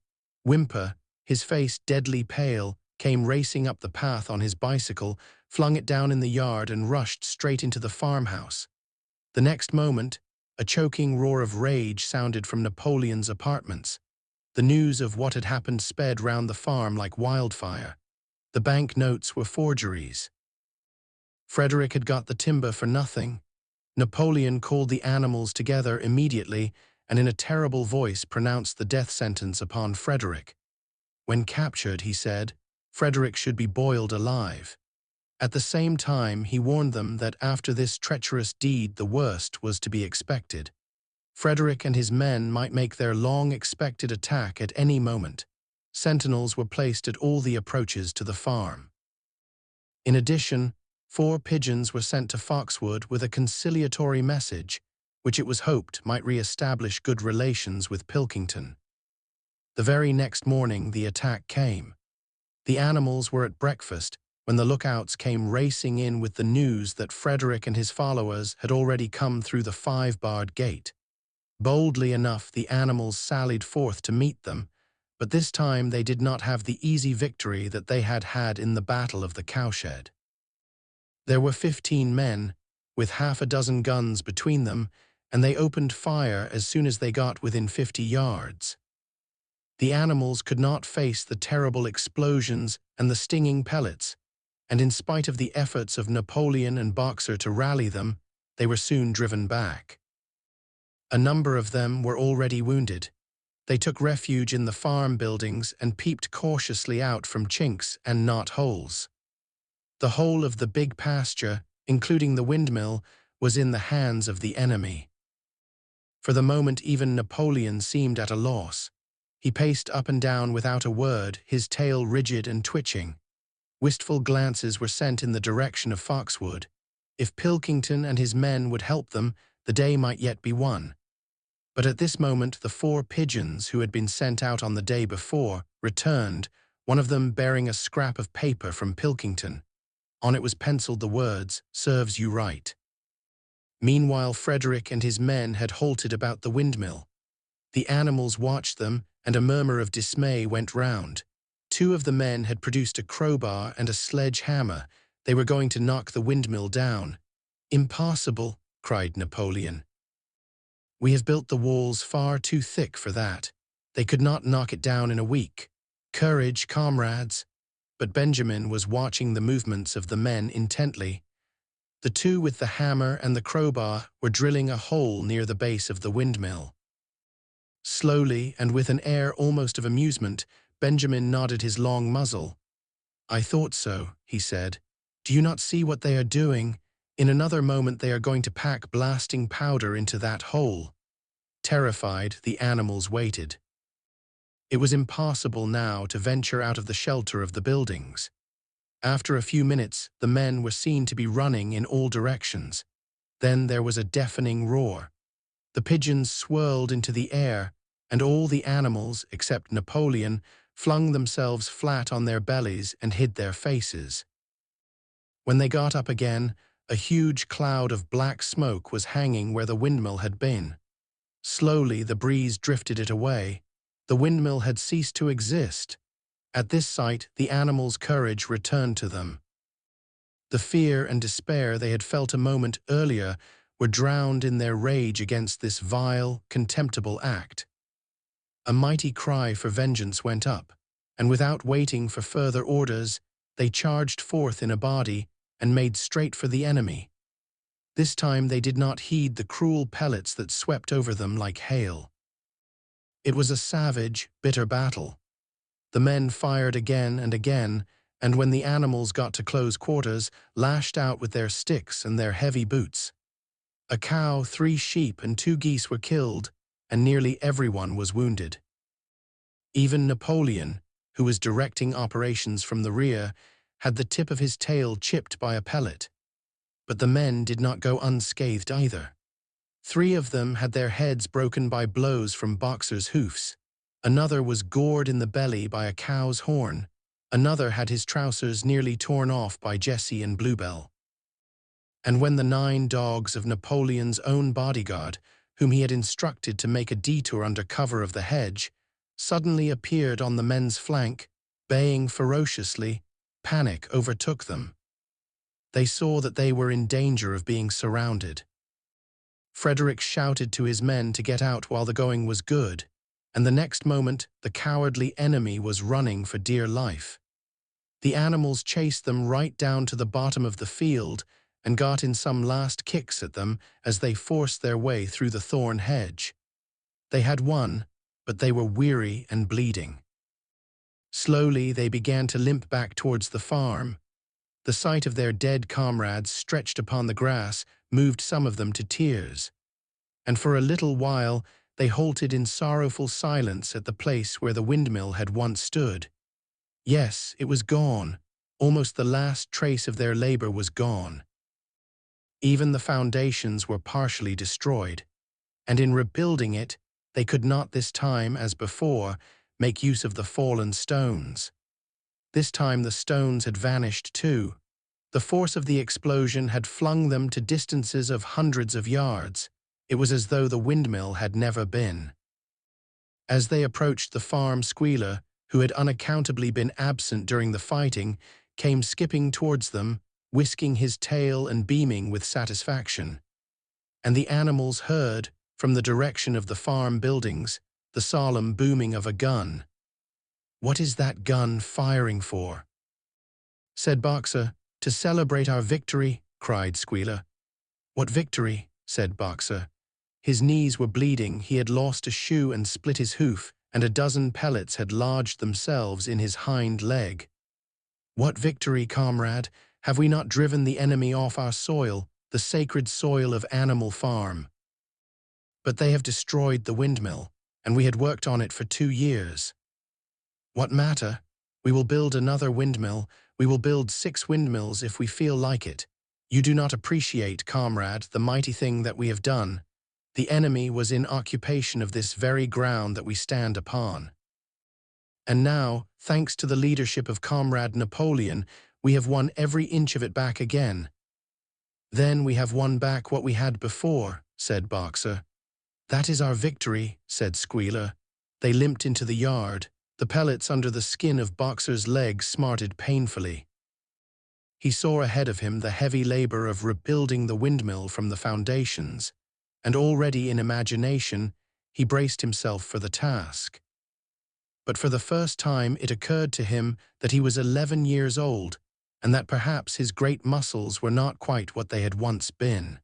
Whymper, his face deadly pale, came racing up the path on his bicycle flung it down in the yard and rushed straight into the farmhouse. The next moment, a choking roar of rage sounded from Napoleon's apartments. The news of what had happened sped round the farm like wildfire. The bank notes were forgeries. Frederick had got the timber for nothing. Napoleon called the animals together immediately and in a terrible voice pronounced the death sentence upon Frederick. When captured, he said, Frederick should be boiled alive. At the same time, he warned them that after this treacherous deed the worst was to be expected. Frederick and his men might make their long-expected attack at any moment. Sentinels were placed at all the approaches to the farm. In addition, 4 pigeons were sent to Foxwood with a conciliatory message, which it was hoped might re-establish good relations with Pilkington. The very next morning the attack came. The animals were at breakfast when the lookouts came racing in with the news that Frederick and his followers had already come through the 5-barred gate. Boldly enough, the animals sallied forth to meet them, but this time they did not have the easy victory that they had had in the Battle of the Cowshed. There were 15 men, with half a dozen guns between them, and they opened fire as soon as they got within 50 yards. The animals could not face the terrible explosions and the stinging pellets, and in spite of the efforts of Napoleon and Boxer to rally them, they were soon driven back. A number of them were already wounded. They took refuge in the farm buildings and peeped cautiously out from chinks and knot-holes. The whole of the big pasture, including the windmill, was in the hands of the enemy. For the moment even Napoleon seemed at a loss. He paced up and down without a word, his tail rigid and twitching. Wistful glances were sent in the direction of Foxwood. If Pilkington and his men would help them, the day might yet be won. But at this moment the 4 pigeons who had been sent out on the day before returned, one of them bearing a scrap of paper from Pilkington. On it was penciled the words, "Serves you right." Meanwhile Frederick and his men had halted about the windmill. The animals watched them, and a murmur of dismay went round. 2 of the men had produced a crowbar and a sledge-hammer. They were going to knock the windmill down. "Impossible," cried Napoleon. "We have built the walls far too thick for that. They could not knock it down in a week. Courage, comrades." But Benjamin was watching the movements of the men intently. The 2 with the hammer and the crowbar were drilling a hole near the base of the windmill. Slowly, and with an air almost of amusement, Benjamin nodded his long muzzle. "I thought so," he said. "Do you not see what they are doing? In another moment they are going to pack blasting powder into that hole." Terrified, the animals waited. It was impossible now to venture out of the shelter of the buildings. After a few minutes, the men were seen to be running in all directions. Then there was a deafening roar. The pigeons swirled into the air, and all the animals, except Napoleon, flung themselves flat on their bellies and hid their faces. When they got up again, a huge cloud of black smoke was hanging where the windmill had been. Slowly the breeze drifted it away. The windmill had ceased to exist. At this sight, the animals' courage returned to them. The fear and despair they had felt a moment earlier were drowned in their rage against this vile, contemptible act. A mighty cry for vengeance went up, and without waiting for further orders, they charged forth in a body and made straight for the enemy. This time they did not heed the cruel pellets that swept over them like hail. It was a savage, bitter battle. The men fired again and again, and when the animals got to close quarters, lashed out with their sticks and their heavy boots. A cow, 3 sheep, and 2 geese were killed, and nearly everyone was wounded. Even Napoleon, who was directing operations from the rear, had the tip of his tail chipped by a pellet. But the men did not go unscathed either. 3 of them had their heads broken by blows from Boxer's hoofs. Another was gored in the belly by a cow's horn. Another had his trousers nearly torn off by Jessie and Bluebell. And when the 9 dogs of Napoleon's own bodyguard, whom he had instructed to make a detour under cover of the hedge, suddenly appeared on the men's flank, baying ferociously, panic overtook them. They saw that they were in danger of being surrounded. Frederick shouted to his men to get out while the going was good, and the next moment the cowardly enemy was running for dear life. The animals chased them right down to the bottom of the field and got in some last kicks at them as they forced their way through the thorn hedge. They had won, but they were weary and bleeding. Slowly they began to limp back towards the farm. The sight of their dead comrades stretched upon the grass moved some of them to tears, and for a little while they halted in sorrowful silence at the place where the windmill had once stood. Yes, it was gone. Almost the last trace of their labor was gone. Even the foundations were partially destroyed, and in rebuilding it, they could not this time, as before, make use of the fallen stones. This time the stones had vanished too. The force of the explosion had flung them to distances of hundreds of yards. It was as though the windmill had never been. As they approached the farm, Squealer, who had unaccountably been absent during the fighting, came skipping towards them, whisking his tail and beaming with satisfaction. And the animals heard, from the direction of the farm buildings, the solemn booming of a gun. "What is that gun firing for?" said Boxer. "To celebrate our victory," cried Squealer. "What victory?" said Boxer. His knees were bleeding, he had lost a shoe and split his hoof, and a dozen pellets had lodged themselves in his hind leg. "What victory, comrade? Have we not driven the enemy off our soil, the sacred soil of Animal Farm? But they have destroyed the windmill, and we had worked on it for 2 years. What matter? We will build another windmill. We will build 6 windmills if we feel like it. You do not appreciate, comrade, the mighty thing that we have done. The enemy was in occupation of this very ground that we stand upon. And now, thanks to the leadership of Comrade Napoleon, we have won every inch of it back again." "Then we have won back what we had before," said Boxer. "That is our victory," said Squealer. They limped into the yard. The pellets under the skin of Boxer's legs smarted painfully. He saw ahead of him the heavy labor of rebuilding the windmill from the foundations, and already in imagination he braced himself for the task. But for the first time it occurred to him that he was 11 years old, and that perhaps his great muscles were not quite what they had once been.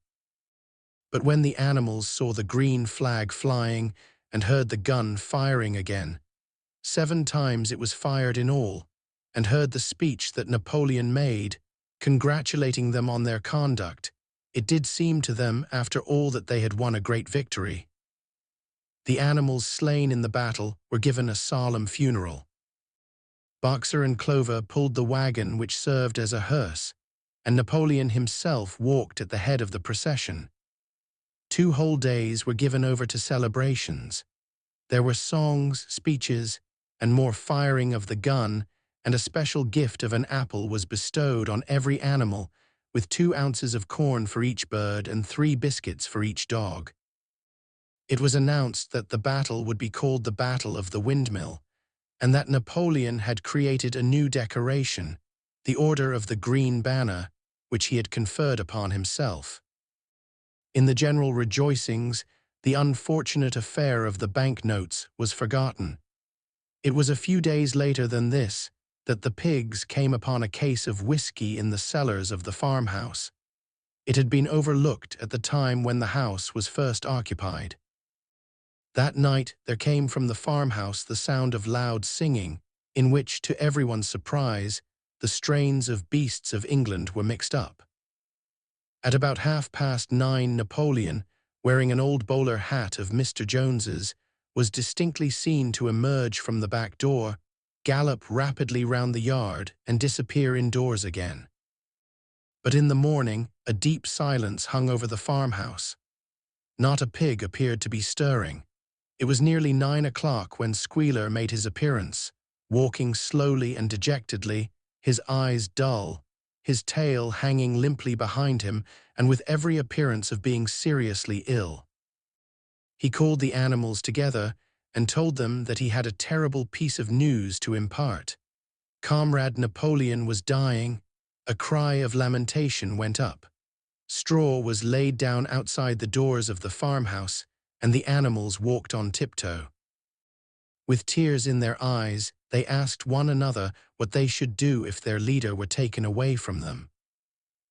But when the animals saw the green flag flying and heard the gun firing again, 7 times it was fired in all, and heard the speech that Napoleon made, congratulating them on their conduct, it did seem to them, after all, that they had won a great victory. The animals slain in the battle were given a solemn funeral. Boxer and Clover pulled the wagon which served as a hearse, and Napoleon himself walked at the head of the procession. 2 whole days were given over to celebrations. There were songs, speeches, and more firing of the gun, and a special gift of an apple was bestowed on every animal, with 2 ounces of corn for each bird and 3 biscuits for each dog. It was announced that the battle would be called the Battle of the Windmill, and that Napoleon had created a new decoration, the Order of the Green Banner, which he had conferred upon himself. In the general rejoicings, the unfortunate affair of the banknotes was forgotten. It was a few days later than this that the pigs came upon a case of whiskey in the cellars of the farmhouse. It had been overlooked at the time when the house was first occupied. That night there came from the farmhouse the sound of loud singing, in which, to everyone's surprise, the strains of Beasts of England were mixed up. At about 9:30, Napoleon, wearing an old bowler hat of Mr. Jones's, was distinctly seen to emerge from the back door, gallop rapidly round the yard, and disappear indoors again. But in the morning, a deep silence hung over the farmhouse. Not a pig appeared to be stirring. It was nearly 9 o'clock when Squealer made his appearance, walking slowly and dejectedly, his eyes dull, his tail hanging limply behind him, and with every appearance of being seriously ill. He called the animals together and told them that he had a terrible piece of news to impart. Comrade Napoleon was dying, A cry of lamentation went up. Straw was laid down outside the doors of the farmhouse, and the animals walked on tiptoe. With tears in their eyes, they asked one another what they should do if their leader were taken away from them.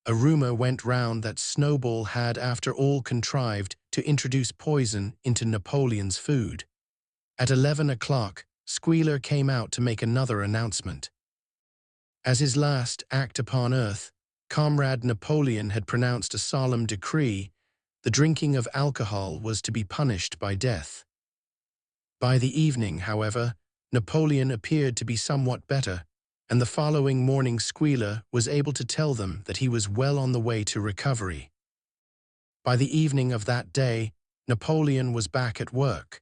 A rumor went round that Snowball had, after all, contrived to introduce poison into Napoleon's food. At 11 o'clock, Squealer came out to make another announcement. As his last act upon earth, Comrade Napoleon had pronounced a solemn decree: the drinking of alcohol was to be punished by death. By the evening, however, Napoleon appeared to be somewhat better, and the following morning Squealer was able to tell them that he was well on the way to recovery. By the evening of that day, Napoleon was back at work,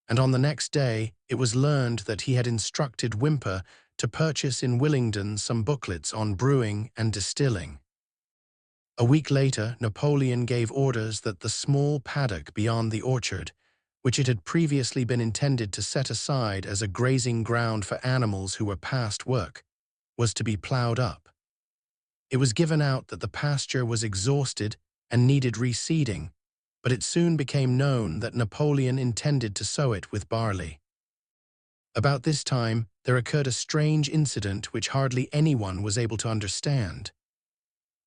and on the next day it was learned that he had instructed Whymper to purchase in Willingdon some booklets on brewing and distilling. A week later, Napoleon gave orders that the small paddock beyond the orchard, which it had previously been intended to set aside as a grazing ground for animals who were past work, was to be ploughed up. It was given out that the pasture was exhausted and needed reseeding, but it soon became known that Napoleon intended to sow it with barley. About this time, there occurred a strange incident which hardly anyone was able to understand.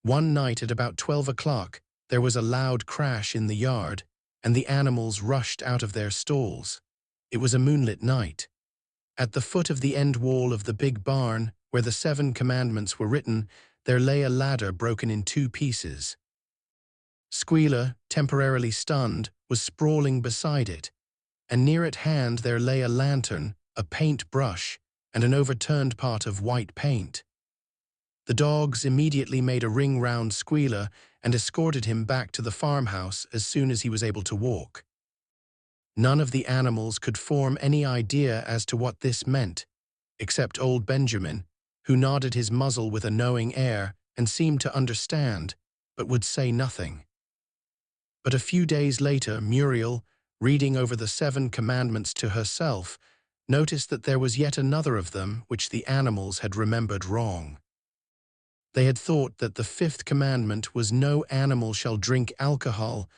One night at about 12 o'clock, there was a loud crash in the yard, and the animals rushed out of their stalls. It was a moonlit night. At the foot of the end wall of the big barn, where the 7 commandments were written, there lay a ladder broken in 2 pieces. Squealer, temporarily stunned, was sprawling beside it, and near at hand there lay a lantern, a paint brush, and an overturned pot of white paint. The dogs immediately made a ring round Squealer and escorted him back to the farmhouse as soon as he was able to walk. None of the animals could form any idea as to what this meant, except old Benjamin, who nodded his muzzle with a knowing air and seemed to understand, but would say nothing. But a few days later, Muriel, reading over the 7 commandments to herself, noticed that there was yet another of them which the animals had remembered wrong. They had thought that the 5th commandment was no animal shall drink alcohol,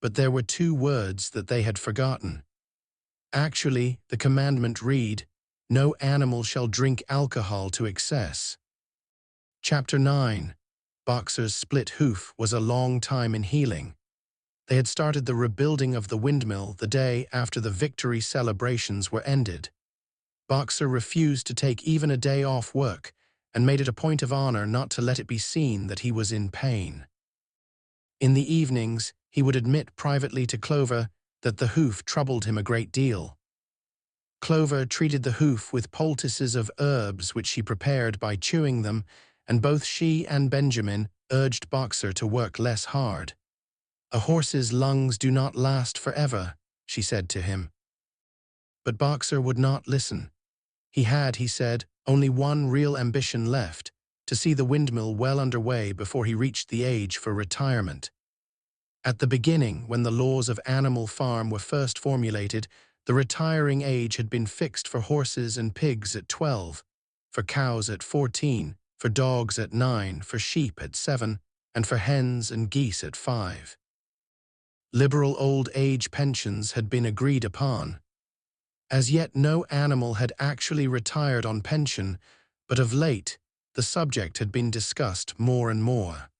but there were 2 words that they had forgotten. Actually, the commandment read, no animal shall drink alcohol to excess. Chapter 9. Boxer's split hoof was a long time in healing. They had started the rebuilding of the windmill the day after the victory celebrations were ended. Boxer refused to take even a day off work, and made it a point of honor not to let it be seen that he was in pain. In the evenings, he would admit privately to Clover that the hoof troubled him a great deal. Clover treated the hoof with poultices of herbs which she prepared by chewing them, and both she and Benjamin urged Boxer to work less hard. A horse's lungs do not last forever, she said to him. But Boxer would not listen. He had, he said, only one real ambition left, to see the windmill well underway before he reached the age for retirement. At the beginning, when the laws of Animal Farm were first formulated, the retiring age had been fixed for horses and pigs at 12, for cows at 14, for dogs at 9, for sheep at 7, and for hens and geese at 5. Liberal old age pensions had been agreed upon. As yet no animal had actually retired on pension, but of late the subject had been discussed more and more.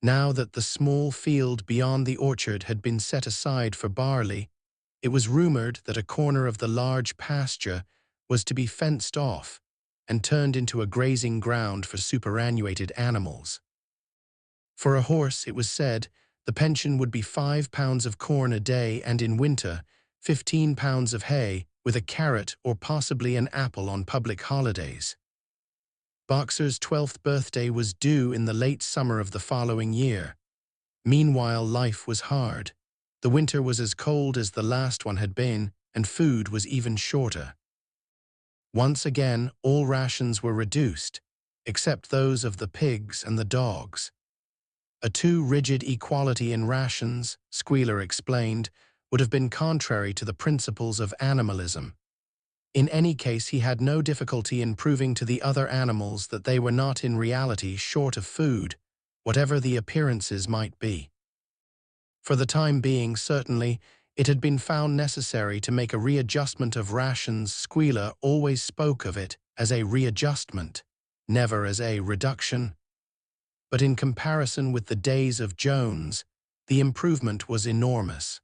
Now that the small field beyond the orchard had been set aside for barley, it was rumored that a corner of the large pasture was to be fenced off and turned into a grazing ground for superannuated animals. For a horse, it was said, the pension would be 5 pounds of corn a day, and in winter, 15 pounds of hay, with a carrot or possibly an apple on public holidays. Boxer's 12th birthday was due in the late summer of the following year. Meanwhile, life was hard. The winter was as cold as the last one had been, and food was even shorter. Once again, all rations were reduced, except those of the pigs and the dogs. A too rigid equality in rations, Squealer explained, would have been contrary to the principles of animalism. In any case, he had no difficulty in proving to the other animals that they were not in reality short of food, whatever the appearances might be. For the time being, certainly, it had been found necessary to make a readjustment of rations. Squealer always spoke of it as a readjustment, never as a reduction. But in comparison with the days of Jones, the improvement was enormous.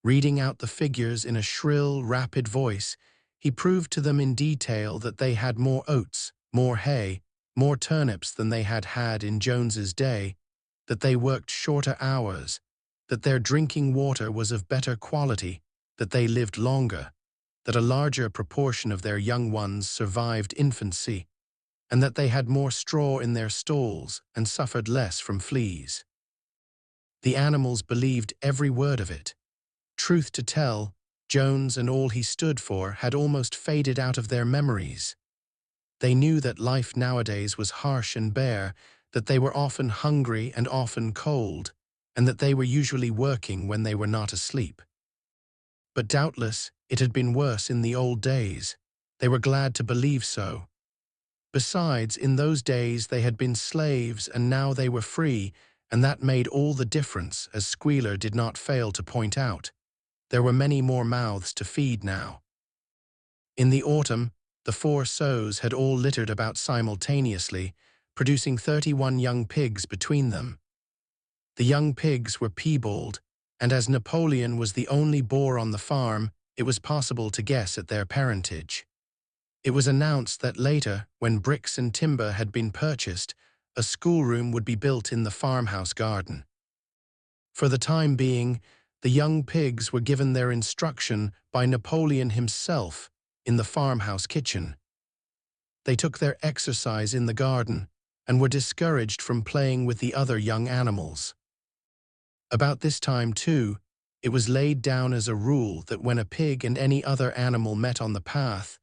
Reading out the figures in a shrill, rapid voice, he proved to them in detail that they had more oats, more hay, more turnips than they had had in Jones's day, that they worked shorter hours, that their drinking water was of better quality, that they lived longer, that a larger proportion of their young ones survived infancy, and that they had more straw in their stalls and suffered less from fleas. The animals believed every word of it. Truth to tell, Jones and all he stood for had almost faded out of their memories. They knew that life nowadays was harsh and bare, that they were often hungry and often cold, and that they were usually working when they were not asleep. But doubtless it had been worse in the old days. They were glad to believe so. Besides, in those days they had been slaves and now they were free, and that made all the difference, as Squealer did not fail to point out. There were many more mouths to feed now. In the autumn, the 4 sows had all littered about simultaneously, producing 31 young pigs between them. The young pigs were piebald, and as Napoleon was the only boar on the farm, it was possible to guess at their parentage. It was announced that later, when bricks and timber had been purchased, a schoolroom would be built in the farmhouse garden. For the time being, the young pigs were given their instruction by Napoleon himself in the farmhouse kitchen. They took their exercise in the garden and were discouraged from playing with the other young animals. About this time, too, it was laid down as a rule that when a pig and any other animal met on the path,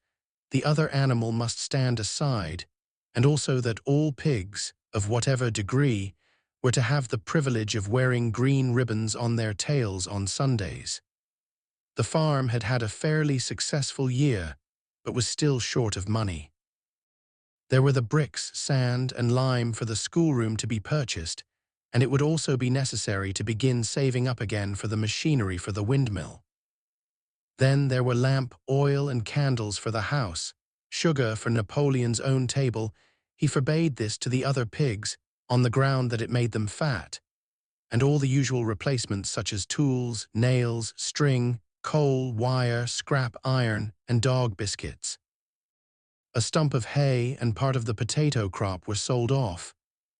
the other animal must stand aside, and also that all pigs, of whatever degree, were to have the privilege of wearing green ribbons on their tails on Sundays. The farm had had a fairly successful year, but was still short of money. There were the bricks, sand, and lime for the schoolroom to be purchased, and it would also be necessary to begin saving up again for the machinery for the windmill. Then there were lamp, oil, and candles for the house, sugar for Napoleon's own table. He forbade this to the other pigs, on the ground that it made them fat, and all the usual replacements such as tools, nails, string, coal, wire, scrap iron, and dog biscuits. A stump of hay and part of the potato crop were sold off,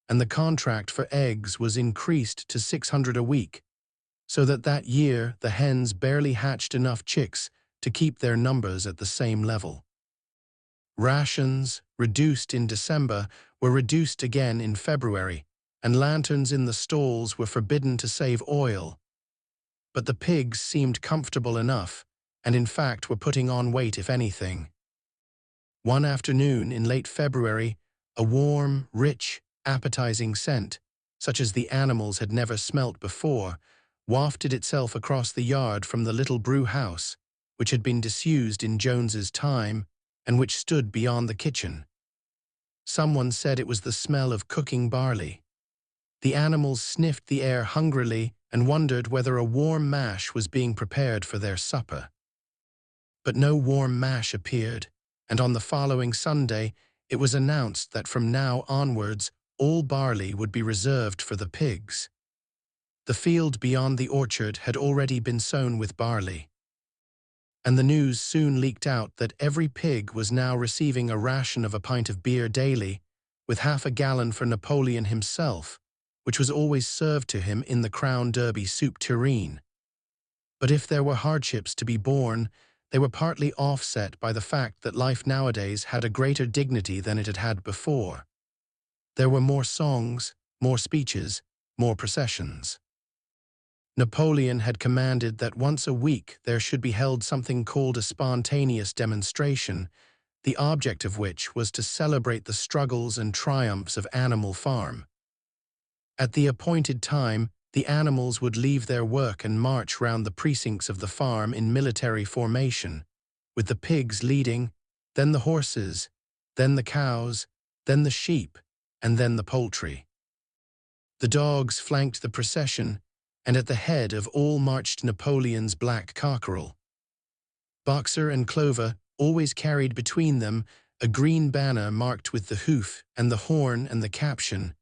and the contract for eggs was increased to 600 a week, so that year the hens barely hatched enough chicks to keep their numbers at the same level. Rations, reduced in December, were reduced again in February, and lanterns in the stalls were forbidden to save oil. But the pigs seemed comfortable enough, and in fact were putting on weight if anything. One afternoon in late February, a warm, rich, appetizing scent, such as the animals had never smelt before, wafted itself across the yard from the little brew house, which had been disused in Jones's time and which stood beyond the kitchen. Someone said it was the smell of cooking barley. The animals sniffed the air hungrily and wondered whether a warm mash was being prepared for their supper. But no warm mash appeared, and on the following Sunday it was announced that from now onwards all barley would be reserved for the pigs. The field beyond the orchard had already been sown with barley, and the news soon leaked out that every pig was now receiving a ration of a pint of beer daily, with half a gallon for Napoleon himself, which was always served to him in the Crown Derby soup tureen. But if there were hardships to be borne, they were partly offset by the fact that life nowadays had a greater dignity than it had had before. There were more songs, more speeches, more processions. Napoleon had commanded that once a week there should be held something called a spontaneous demonstration, the object of which was to celebrate the struggles and triumphs of Animal Farm. At the appointed time, the animals would leave their work and march round the precincts of the farm in military formation, with the pigs leading, then the horses, then the cows, then the sheep, and then the poultry. The dogs flanked the procession, and at the head of all marched Napoleon's black cockerel. Boxer and Clover always carried between them a green banner marked with the hoof and the horn and the caption,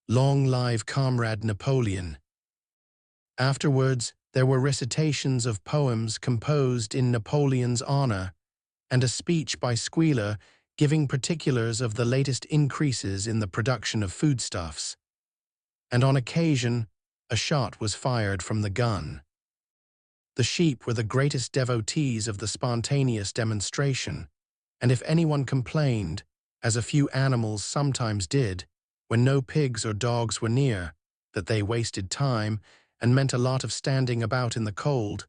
"Long live Comrade Napoleon." Afterwards, there were recitations of poems composed in Napoleon's honor, and a speech by Squealer giving particulars of the latest increases in the production of foodstuffs. And on occasion, a shot was fired from the gun. The sheep were the greatest devotees of the spontaneous demonstration, and if anyone complained, as a few animals sometimes did, when no pigs or dogs were near, that they wasted time and meant a lot of standing about in the cold,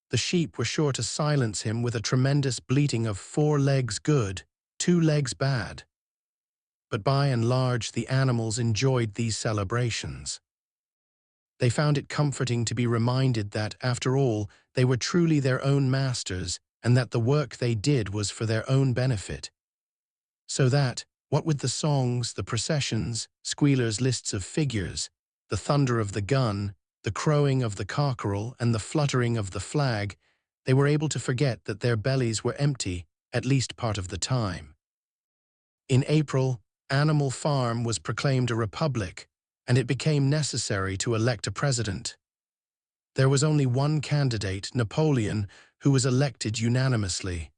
the sheep were sure to silence him with a tremendous bleating of 4 legs good, 2 legs bad. But by and large the animals enjoyed these celebrations. They found it comforting to be reminded that, after all, they were truly their own masters and that the work they did was for their own benefit. So that, what with the songs, the processions, Squealer's lists of figures, the thunder of the gun, the crowing of the cockerel, and the fluttering of the flag, they were able to forget that their bellies were empty, at least part of the time. In April, Animal Farm was proclaimed a republic, and it became necessary to elect a president. There was only one candidate, Napoleon, who was elected unanimously.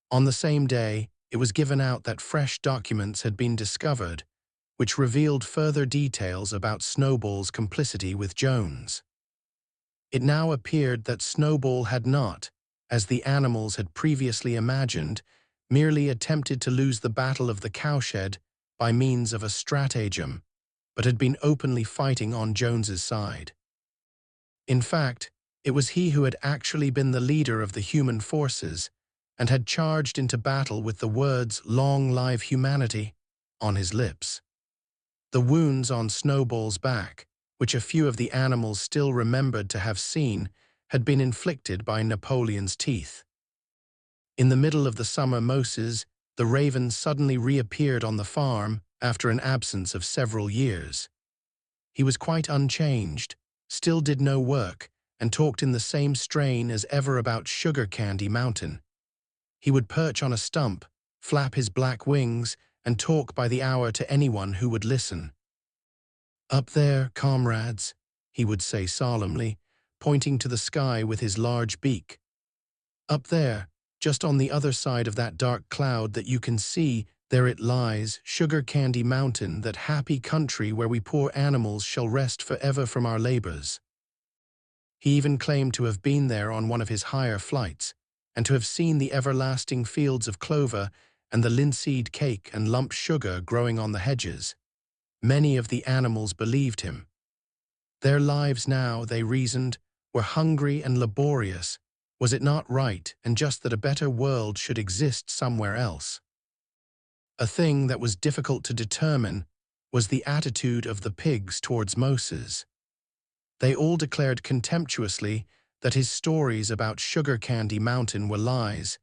On the same day, it was given out that fresh documents had been discovered, which revealed further details about Snowball's complicity with Jones. It now appeared that Snowball had not, as the animals had previously imagined, merely attempted to lose the battle of the cowshed by means of a stratagem, but had been openly fighting on Jones's side. In fact, it was he who had actually been the leader of the human forces and had charged into battle with the words "Long live humanity" on his lips. The wounds on Snowball's back, which a few of the animals still remembered to have seen, had been inflicted by Napoleon's teeth. In the middle of the summer moses, the raven suddenly reappeared on the farm after an absence of several years. He was quite unchanged, still did no work, and talked in the same strain as ever about Sugar Candy Mountain. He would perch on a stump, flap his black wings, and talk by the hour to anyone who would listen. "Up there, comrades," he would say solemnly, pointing to the sky with his large beak. "Up there, just on the other side of that dark cloud that you can see, there it lies, Sugar Candy Mountain, that happy country where we poor animals shall rest forever from our labors." He even claimed to have been there on one of his higher flights, and to have seen the everlasting fields of clover and the linseed cake and lump sugar growing on the hedges. Many of the animals believed him. Their lives now, they reasoned, were hungry and laborious. Was it not right and just that a better world should exist somewhere else? A thing that was difficult to determine was the attitude of the pigs towards Moses. They all declared contemptuously that his stories about Sugar Candy Mountain were lies,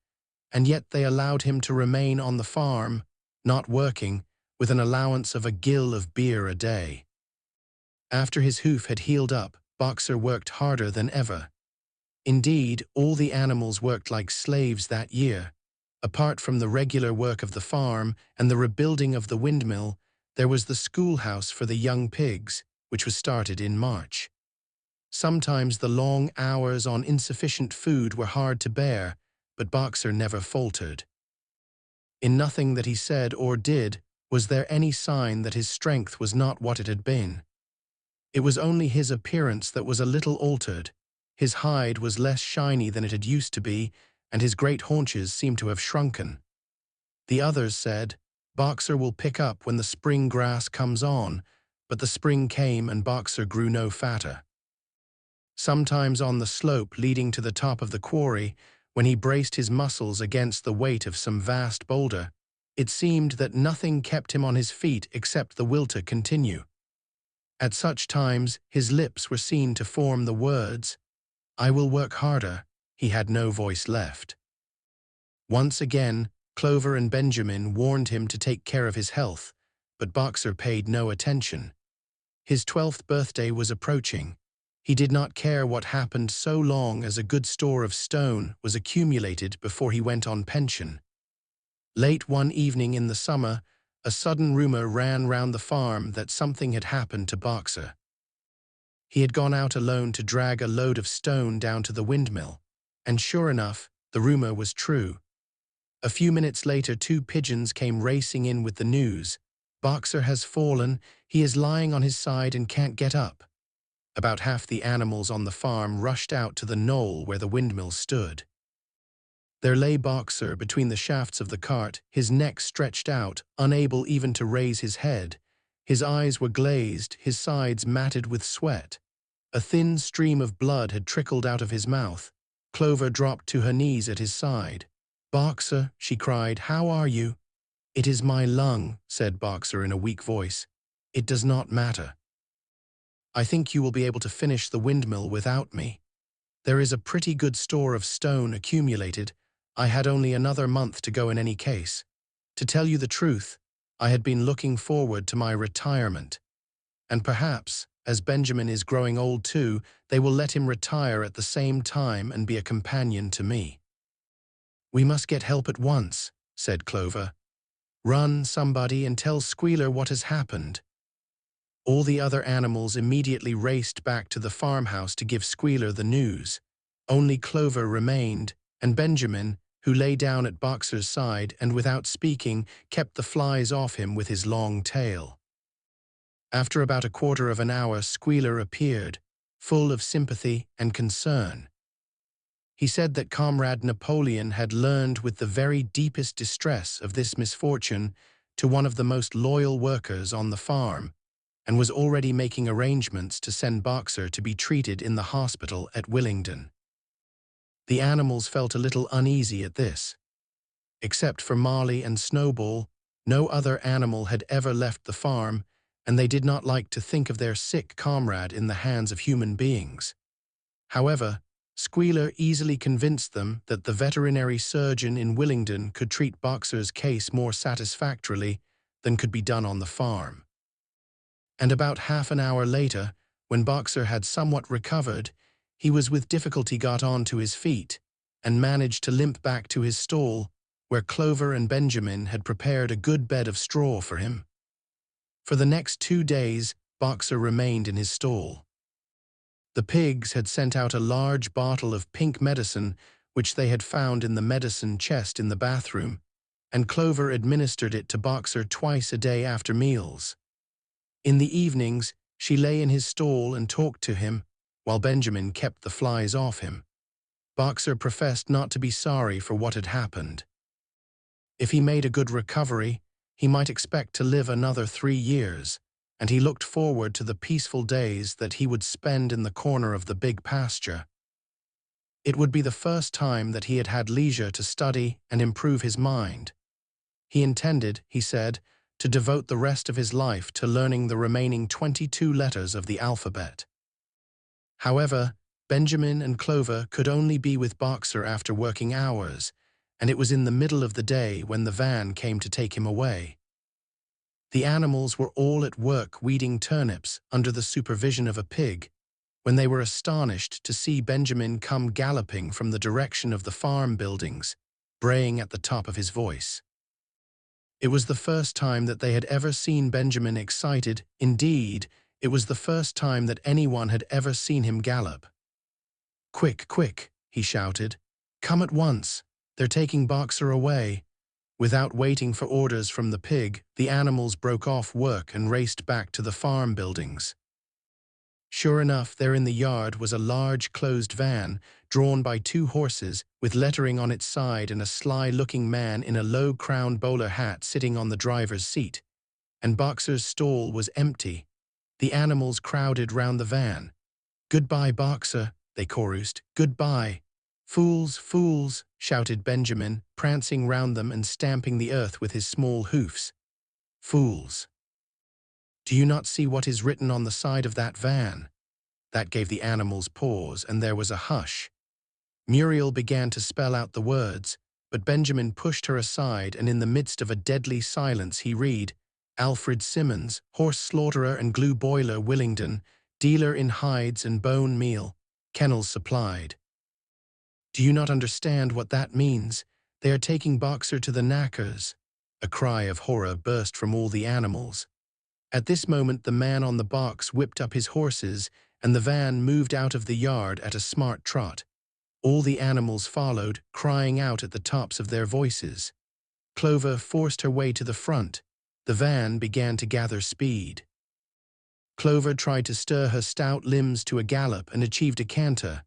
and yet they allowed him to remain on the farm, not working, with an allowance of a gill of beer a day. After his hoof had healed up, Boxer worked harder than ever. Indeed, all the animals worked like slaves that year. Apart from the regular work of the farm and the rebuilding of the windmill, there was the schoolhouse for the young pigs, which was started in March. Sometimes the long hours on insufficient food were hard to bear, but Boxer never faltered. In nothing that he said or did was there any sign that his strength was not what it had been. It was only his appearance that was a little altered. His hide was less shiny than it had used to be, and his great haunches seemed to have shrunken. The others said, "Boxer will pick up when the spring grass comes on," but the spring came and Boxer grew no fatter. Sometimes on the slope leading to the top of the quarry, when he braced his muscles against the weight of some vast boulder, it seemed that nothing kept him on his feet except the will to continue. At such times, his lips were seen to form the words, "I will work harder." He had no voice left. Once again, Clover and Benjamin warned him to take care of his health, but Boxer paid no attention. His 12th birthday was approaching. He did not care what happened so long as a good store of stone was accumulated before he went on pension. Late one evening in the summer, a sudden rumor ran round the farm that something had happened to Boxer. He had gone out alone to drag a load of stone down to the windmill, and sure enough, the rumor was true. A few minutes later, 2 pigeons came racing in with the news. Boxer has fallen, he is lying on his side and can't get up. About half the animals on the farm rushed out to the knoll where the windmill stood. There lay Boxer between the shafts of the cart, his neck stretched out, unable even to raise his head. His eyes were glazed, his sides matted with sweat. A thin stream of blood had trickled out of his mouth. Clover dropped to her knees at his side. "Boxer," she cried, "how are you?" "It is my lung," said Boxer in a weak voice. "It does not matter. I think you will be able to finish the windmill without me. There is a pretty good store of stone accumulated. I had only another month to go in any case. To tell you the truth, I had been looking forward to my retirement. And perhaps, as Benjamin is growing old too, they will let him retire at the same time and be a companion to me." "We must get help at once," said Clover. "Run, somebody, and tell Squealer what has happened." All the other animals immediately raced back to the farmhouse to give Squealer the news. Only Clover remained, and Benjamin, who lay down at Boxer's side and without speaking kept the flies off him with his long tail. After about a quarter of an hour, Squealer appeared, full of sympathy and concern. He said that Comrade Napoleon had learned with the very deepest distress of this misfortune to one of the most loyal workers on the farm, and was already making arrangements to send Boxer to be treated in the hospital at Willingdon. The animals felt a little uneasy at this. Except for Molly and Snowball, no other animal had ever left the farm, and they did not like to think of their sick comrade in the hands of human beings. However, Squealer easily convinced them that the veterinary surgeon in Willingdon could treat Boxer's case more satisfactorily than could be done on the farm. And about half an hour later, when Boxer had somewhat recovered, he was with difficulty got on to his feet and managed to limp back to his stall, where Clover and Benjamin had prepared a good bed of straw for him. For the next 2 days, Boxer remained in his stall. The pigs had sent out a large bottle of pink medicine which they had found in the medicine chest in the bathroom, and Clover administered it to Boxer twice a day after meals. In the evenings, she lay in his stall and talked to him, while Benjamin kept the flies off him. Boxer professed not to be sorry for what had happened. If he made a good recovery, he might expect to live another 3 years, and he looked forward to the peaceful days that he would spend in the corner of the big pasture. It would be the first time that he had had leisure to study and improve his mind. He intended, he said, to devote the rest of his life to learning the remaining 22 letters of the alphabet. However, Benjamin and Clover could only be with Boxer after working hours, and it was in the middle of the day when the van came to take him away. The animals were all at work weeding turnips under the supervision of a pig, when they were astonished to see Benjamin come galloping from the direction of the farm buildings, braying at the top of his voice. It was the first time that they had ever seen Benjamin excited. Indeed, it was the first time that anyone had ever seen him gallop. "Quick, quick," he shouted. "Come at once. They're taking Boxer away." Without waiting for orders from the pig, the animals broke off work and raced back to the farm buildings. Sure enough, there in the yard was a large closed van, drawn by 2 horses, with lettering on its side and a sly-looking man in a low-crowned bowler hat sitting on the driver's seat. And Boxer's stall was empty. The animals crowded round the van. "Goodbye, Boxer," they chorused. "Goodbye." "Fools, fools," shouted Benjamin, prancing round them and stamping the earth with his small hoofs. "Fools. Do you not see what is written on the side of that van?" That gave the animals pause, and there was a hush. Muriel began to spell out the words, But Benjamin pushed her aside, and in the midst of a deadly silence he read, Alfred Simmons, horse slaughterer and glue boiler, Willingdon, dealer in hides and bone meal, kennels supplied. Do you not understand what that means? They are taking Boxer to the knackers. A cry of horror burst from all the animals. At this moment the man on the box whipped up his horses, and the van moved out of the yard at a smart trot. All the animals followed, crying out at the tops of their voices. Clover forced her way to the front. The van began to gather speed. Clover tried to stir her stout limbs to a gallop and achieved a canter.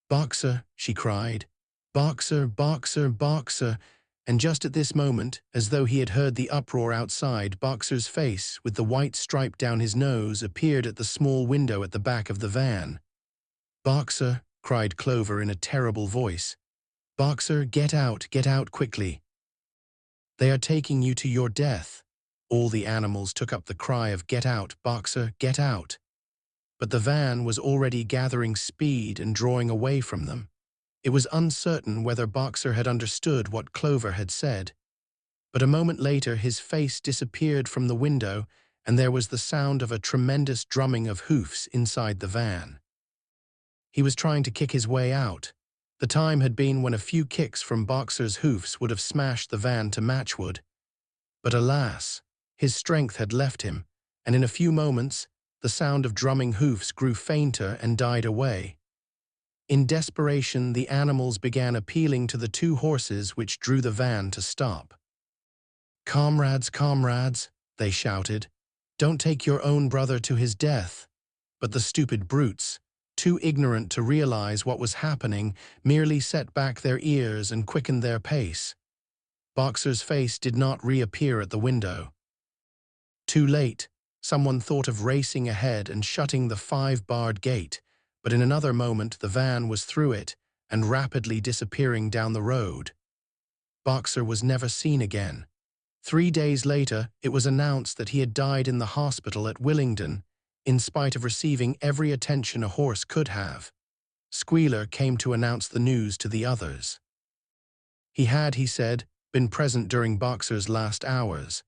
"Boxer," she cried. "Boxer, Boxer, Boxer." And just at this moment, as though he had heard the uproar outside, Boxer's face, with the white stripe down his nose, appeared at the small window at the back of the van. "Boxer," cried Clover in a terrible voice. "Boxer, get out quickly. They are taking you to your death." All the animals took up the cry of "Get out, Boxer, get out." But the van was already gathering speed and drawing away from them. It was uncertain whether Boxer had understood what Clover had said. But a moment later his face disappeared from the window, and there was the sound of a tremendous drumming of hoofs inside the van. He was trying to kick his way out. The time had been when a few kicks from Boxer's hoofs would have smashed the van to matchwood. But alas, his strength had left him, and in a few moments the sound of drumming hoofs grew fainter and died away. In desperation, the animals began appealing to the two horses which drew the van to stop. "Comrades, comrades," they shouted, "don't take your own brother to his death." But the stupid brutes, too ignorant to realize what was happening, merely set back their ears and quickened their pace. Boxer's face did not reappear at the window. Too late, someone thought of racing ahead and shutting the 5-barred gate, but in another moment the van was through it and rapidly disappearing down the road. Boxer was never seen again. 3 days later, it was announced that he had died in the hospital at Willingdon, in spite of receiving every attention a horse could have. Squealer came to announce the news to the others. He had, he said, been present during Boxer's last hours.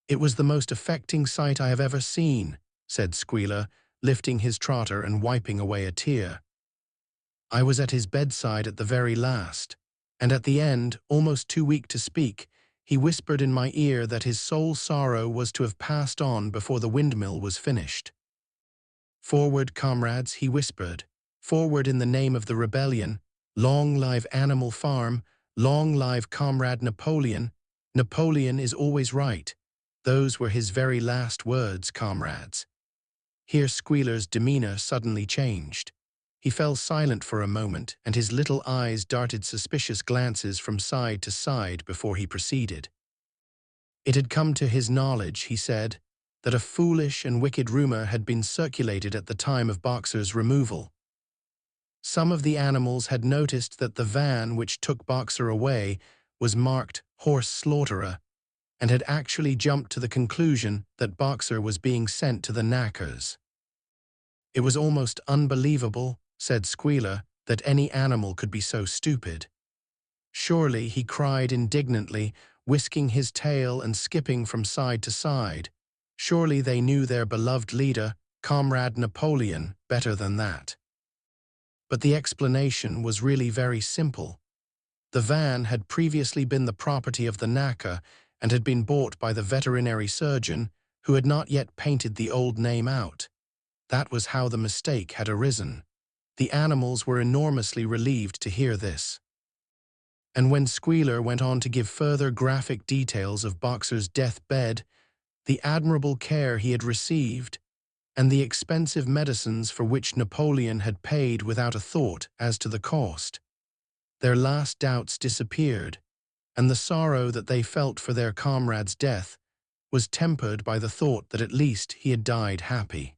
"It was the most affecting sight I have ever seen," said Squealer, lifting his trotter and wiping away a tear. "I was at his bedside at the very last, and at the end, almost too weak to speak, he whispered in my ear that his sole sorrow was to have passed on before the windmill was finished. 'Forward, comrades,' he whispered. 'Forward in the name of the rebellion. Long live Animal Farm. Long live Comrade Napoleon. Napoleon is always right.' Those were his very last words, comrades." Here Squealer's demeanor suddenly changed. He fell silent for a moment, and his little eyes darted suspicious glances from side to side before he proceeded. It had come to his knowledge, he said, that a foolish and wicked rumor had been circulated at the time of Boxer's removal. Some of the animals had noticed that the van which took Boxer away was marked "Horse Slaughterer," and had actually jumped to the conclusion that Boxer was being sent to the knackers. "It was almost unbelievable," said Squealer, "that any animal could be so stupid. Surely," he cried indignantly, whisking his tail and skipping from side to side, "surely they knew their beloved leader, Comrade Napoleon, better than that." But the explanation was really very simple. The van had previously been the property of the knacker and had been bought by the veterinary surgeon, who had not yet painted the old name out. That was how the mistake had arisen. The animals were enormously relieved to hear this. And when Squealer went on to give further graphic details of Boxer's death-bed, the admirable care he had received, and the expensive medicines for which Napoleon had paid without a thought as to the cost, their last doubts disappeared, and the sorrow that they felt for their comrade's death was tempered by the thought that at least he had died happy.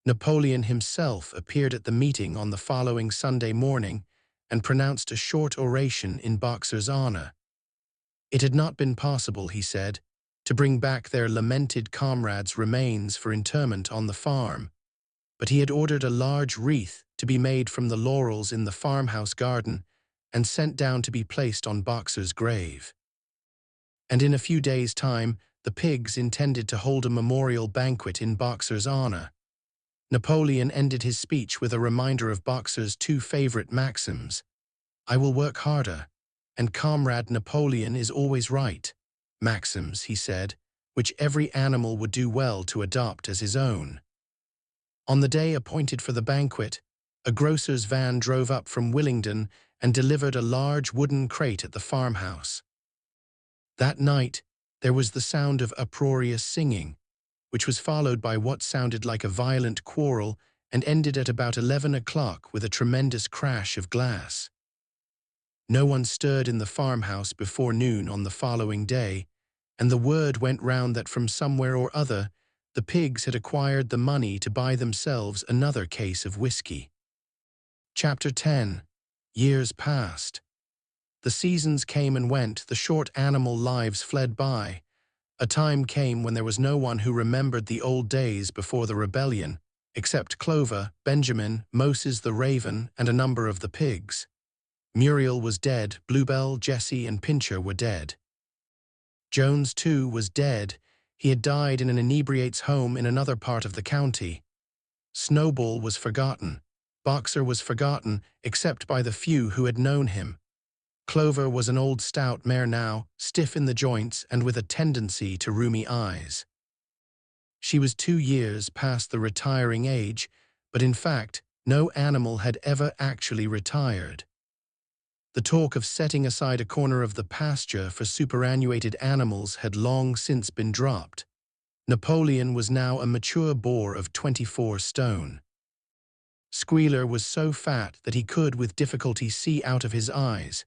Napoleon himself appeared at the meeting on the following Sunday morning and pronounced a short oration in Boxer's honor. It had not been possible, he said, to bring back their lamented comrade's remains for interment on the farm, but he had ordered a large wreath to be made from the laurels in the farmhouse garden and sent down to be placed on Boxer's grave. And in a few days' time, the pigs intended to hold a memorial banquet in Boxer's honor. Napoleon ended his speech with a reminder of Boxer's two favorite maxims: "I will work harder," and "Comrade Napoleon is always right." Maxims, he said, which every animal would do well to adopt as his own. On the day appointed for the banquet, a grocer's van drove up from Willingdon and delivered a large wooden crate at the farmhouse. That night, there was the sound of uproarious singing, which was followed by what sounded like a violent quarrel and ended at about 11 o'clock with a tremendous crash of glass. No one stirred in the farmhouse before noon on the following day, and the word went round that from somewhere or other, the pigs had acquired the money to buy themselves another case of whiskey. Chapter 10. Years passed. The seasons came and went, the short animal lives fled by. A time came when there was no one who remembered the old days before the rebellion, except Clover, Benjamin, Moses the raven, and a number of the pigs. Muriel was dead, Bluebell, Jessie, and Pincher were dead. Jones, too, was dead. He had died in an inebriate's home in another part of the county. Snowball was forgotten. Boxer was forgotten, except by the few who had known him. Clover was an old stout mare now, stiff in the joints and with a tendency to rheumy eyes. She was 2 years past the retiring age, but in fact, no animal had ever actually retired. The talk of setting aside a corner of the pasture for superannuated animals had long since been dropped. Napoleon was now a mature boar of 24 stone. Squealer was so fat that he could with difficulty see out of his eyes.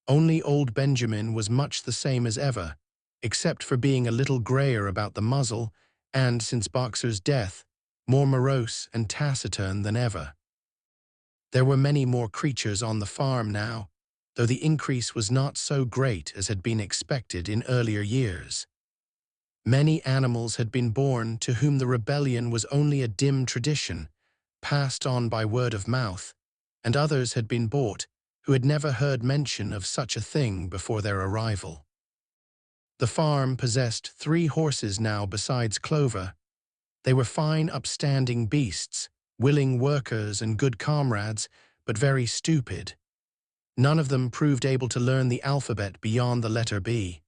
Only old Benjamin was much the same as ever, except for being a little grayer about the muzzle and, since Boxer's death, more morose and taciturn than ever. There were many more creatures on the farm now, though the increase was not so great as had been expected in earlier years. Many animals had been born to whom the rebellion was only a dim tradition, passed on by word of mouth, and others had been bought who had never heard mention of such a thing before their arrival. The farm possessed 3 horses now besides Clover. They were fine upstanding beasts, willing workers and good comrades, but very stupid. None of them proved able to learn the alphabet beyond the letter B.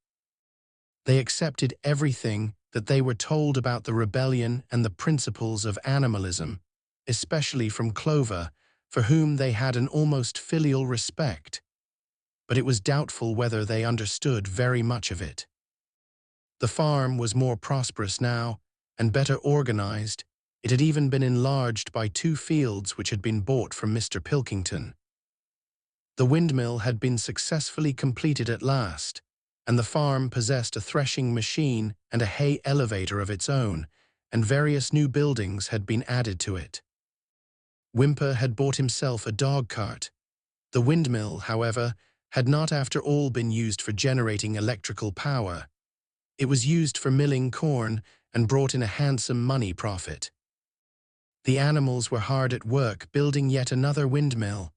They accepted everything that they were told about the rebellion and the principles of animalism, especially from Clover, for whom they had an almost filial respect. But it was doubtful whether they understood very much of it. The farm was more prosperous now, and better organized. It had even been enlarged by 2 fields which had been bought from Mr. Pilkington. The windmill had been successfully completed at last, and the farm possessed a threshing machine and a hay elevator of its own, and various new buildings had been added to it. Whymper had bought himself a dog-cart. The windmill, however, had not after all been used for generating electrical power. It was used for milling corn and brought in a handsome money profit. The animals were hard at work building yet another windmill.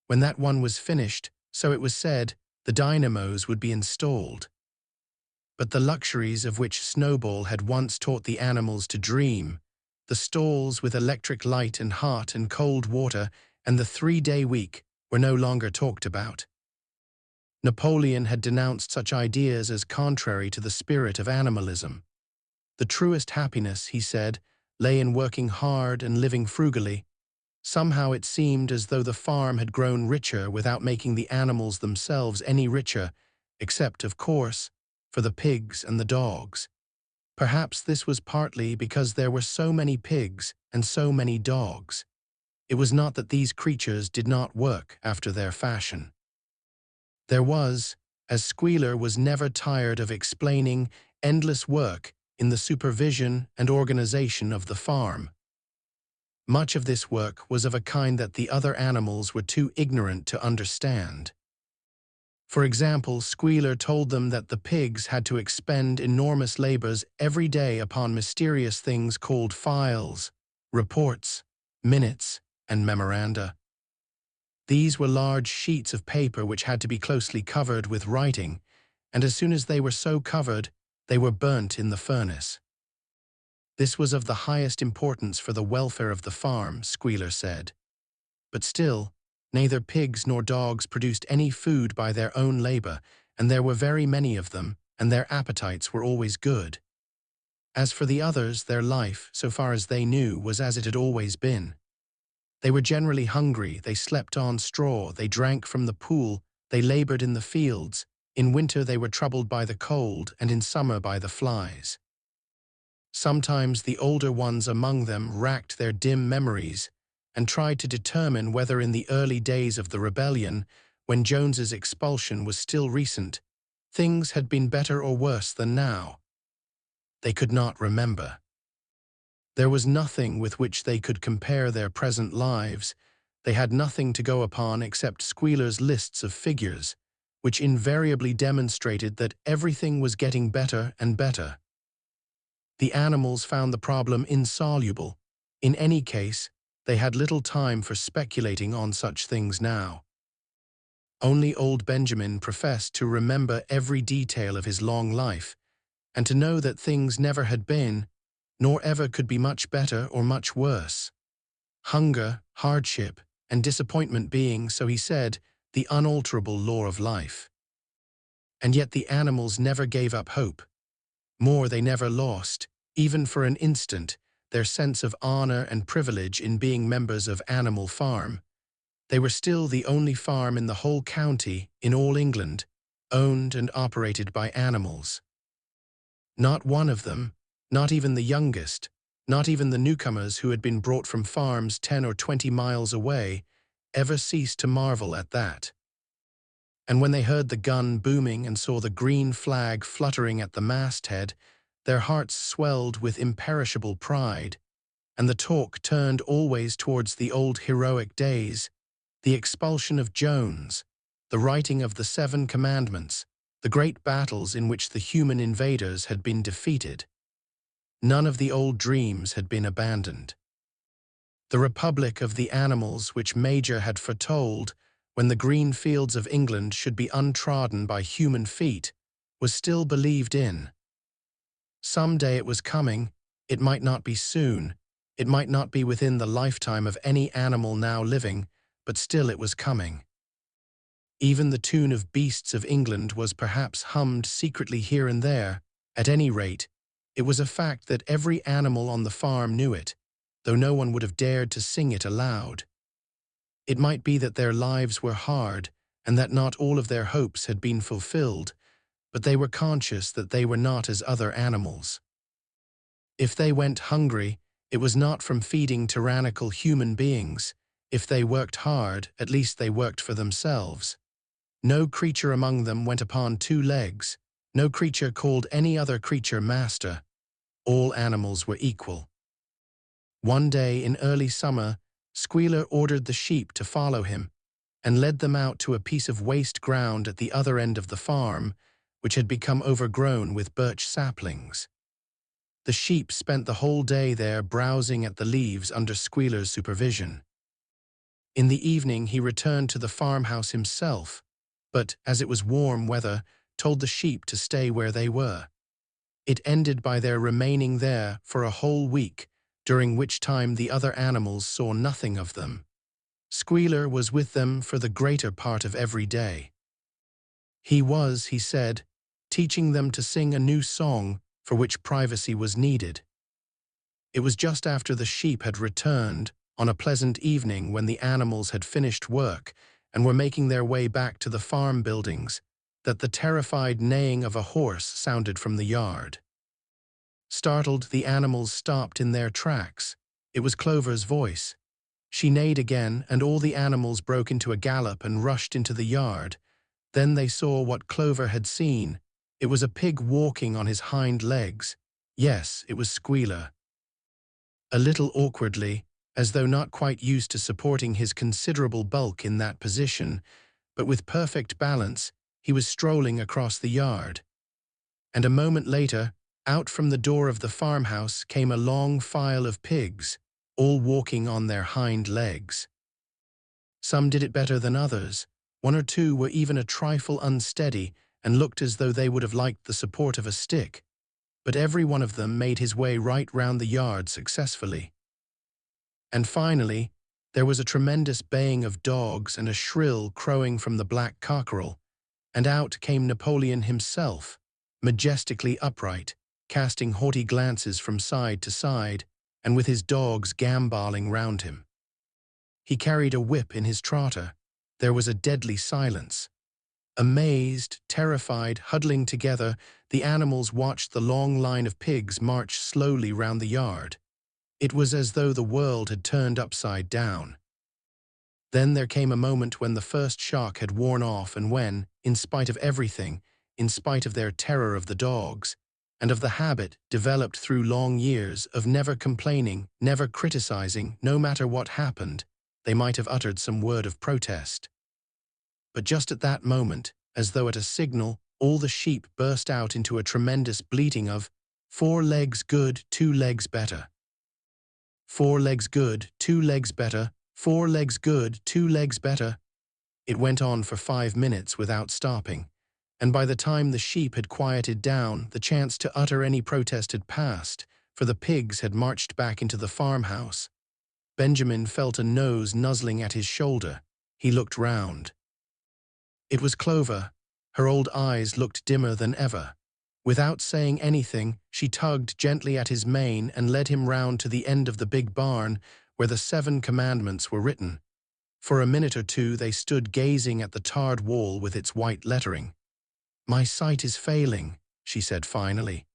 When that one was finished, so it was said, the dynamos would be installed. But the luxuries of which Snowball had once taught the animals to dream, the stalls with electric light and hot and cold water, and the 3-day week were no longer talked about. Napoleon had denounced such ideas as contrary to the spirit of animalism. The truest happiness, he said, lay in working hard and living frugally. Somehow it seemed as though the farm had grown richer without making the animals themselves any richer, except, of course, for the pigs and the dogs. Perhaps this was partly because there were so many pigs and so many dogs. It was not that these creatures did not work after their fashion. There was, as Squealer was never tired of explaining, endless work in the supervision and organization of the farm. Much of this work was of a kind that the other animals were too ignorant to understand. For example, Squealer told them that the pigs had to expend enormous labors every day upon mysterious things called files, reports, minutes, and memoranda. These were large sheets of paper which had to be closely covered with writing, and as soon as they were so covered, they were burnt in the furnace. This was of the highest importance for the welfare of the farm, Squealer said. But still, neither pigs nor dogs produced any food by their own labor, and there were very many of them, and their appetites were always good. As for the others, their life, so far as they knew, was as it had always been. They were generally hungry, they slept on straw, they drank from the pool, they labored in the fields. In winter they were troubled by the cold, and in summer by the flies. Sometimes the older ones among them racked their dim memories and tried to determine whether in the early days of the rebellion, when Jones's expulsion was still recent, things had been better or worse than now. They could not remember. There was nothing with which they could compare their present lives. They had nothing to go upon except Squealer's lists of figures, which invariably demonstrated that everything was getting better and better. The animals found the problem insoluble. In any case, they had little time for speculating on such things now. Only old Benjamin professed to remember every detail of his long life, and to know that things never had been, nor ever could be much better or much worse. Hunger, hardship, and disappointment being, so he said, the unalterable law of life. And yet the animals never gave up hope. More, they never lost, even for an instant, their sense of honor and privilege in being members of Animal Farm. They were still the only farm in the whole county, in all England, owned and operated by animals. Not one of them, not even the youngest, not even the newcomers who had been brought from farms 10 or 20 miles away, ever ceased to marvel at that. And when they heard the gun booming and saw the green flag fluttering at the masthead, their hearts swelled with imperishable pride, and the talk turned always towards the old heroic days, the expulsion of Jones, the writing of the 7 Commandments, the great battles in which the human invaders had been defeated. None of the old dreams had been abandoned. The republic of the animals which Major had foretold, when the green fields of England should be untrodden by human feet, was still believed in. Some day it was coming. It might not be soon. It might not be within the lifetime of any animal now living, but still it was coming. Even the tune of Beasts of England was perhaps hummed secretly here and there. At any rate, it was a fact that every animal on the farm knew it, though no one would have dared to sing it aloud. It might be that their lives were hard, and that not all of their hopes had been fulfilled, but they were conscious that they were not as other animals. If they went hungry, it was not from feeding tyrannical human beings. If they worked hard, at least they worked for themselves. No creature among them went upon 2 legs. No creature called any other creature master. All animals were equal. One day in early summer, Squealer ordered the sheep to follow him, and led them out to a piece of waste ground at the other end of the farm, which had become overgrown with birch saplings. The sheep spent the whole day there browsing at the leaves under Squealer's supervision. In the evening he returned to the farmhouse himself, but, as it was warm weather, told the sheep to stay where they were. It ended by their remaining there for a whole week, during which time the other animals saw nothing of them. Squealer was with them for the greater part of every day. He was, he said, teaching them to sing a new song for which privacy was needed. It was just after the sheep had returned, on a pleasant evening when the animals had finished work and were making their way back to the farm buildings, that the terrified neighing of a horse sounded from the yard. Startled, the animals stopped in their tracks. It was Clover's voice. She neighed again, and all the animals broke into a gallop and rushed into the yard. Then they saw what Clover had seen. It was a pig walking on his hind legs. Yes, it was Squealer. A little awkwardly, as though not quite used to supporting his considerable bulk in that position, but with perfect balance, he was strolling across the yard. And a moment later, out from the door of the farmhouse came a long file of pigs, all walking on their hind legs. Some did it better than others. One or two were even a trifle unsteady and looked as though they would have liked the support of a stick. But every one of them made his way right round the yard successfully. And finally, there was a tremendous baying of dogs and a shrill crowing from the black cockerel, and out came Napoleon himself, majestically upright, casting haughty glances from side to side, and with his dogs gambolling round him. He carried a whip in his trotter. There was a deadly silence. Amazed, terrified, huddling together, the animals watched the long line of pigs march slowly round the yard. It was as though the world had turned upside down. Then there came a moment when the first shock had worn off and when, in spite of everything, in spite of their terror of the dogs, and of the habit developed through long years of never complaining, never criticizing, no matter what happened, they might have uttered some word of protest. But just at that moment, as though at a signal, all the sheep burst out into a tremendous bleating of, 4 legs good, 2 legs better. 4 legs good, 2 legs better, 4 legs good, 2 legs better. It went on for 5 minutes without stopping, and by the time the sheep had quieted down, the chance to utter any protest had passed, for the pigs had marched back into the farmhouse. Benjamin felt a nose nuzzling at his shoulder. He looked round. It was Clover. Her old eyes looked dimmer than ever. Without saying anything, she tugged gently at his mane and led him round to the end of the big barn where the 7 commandments were written. For a minute or two they stood gazing at the tarred wall with its white lettering. "My sight is failing," she said finally.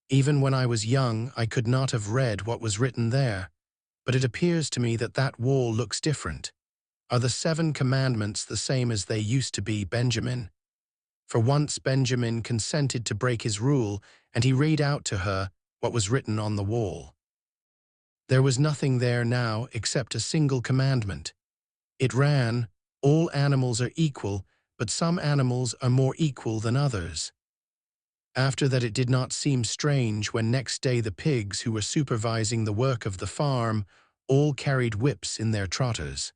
"Even when I was young, I could not have read what was written there, but it appears to me that that wall looks different. Are the 7 commandments the same as they used to be, Benjamin?" For once Benjamin consented to break his rule, and he read out to her what was written on the wall. There was nothing there now except a single commandment. It ran, "All animals are equal, but some animals are more equal than others." After that, it did not seem strange when next day the pigs who were supervising the work of the farm all carried whips in their trotters.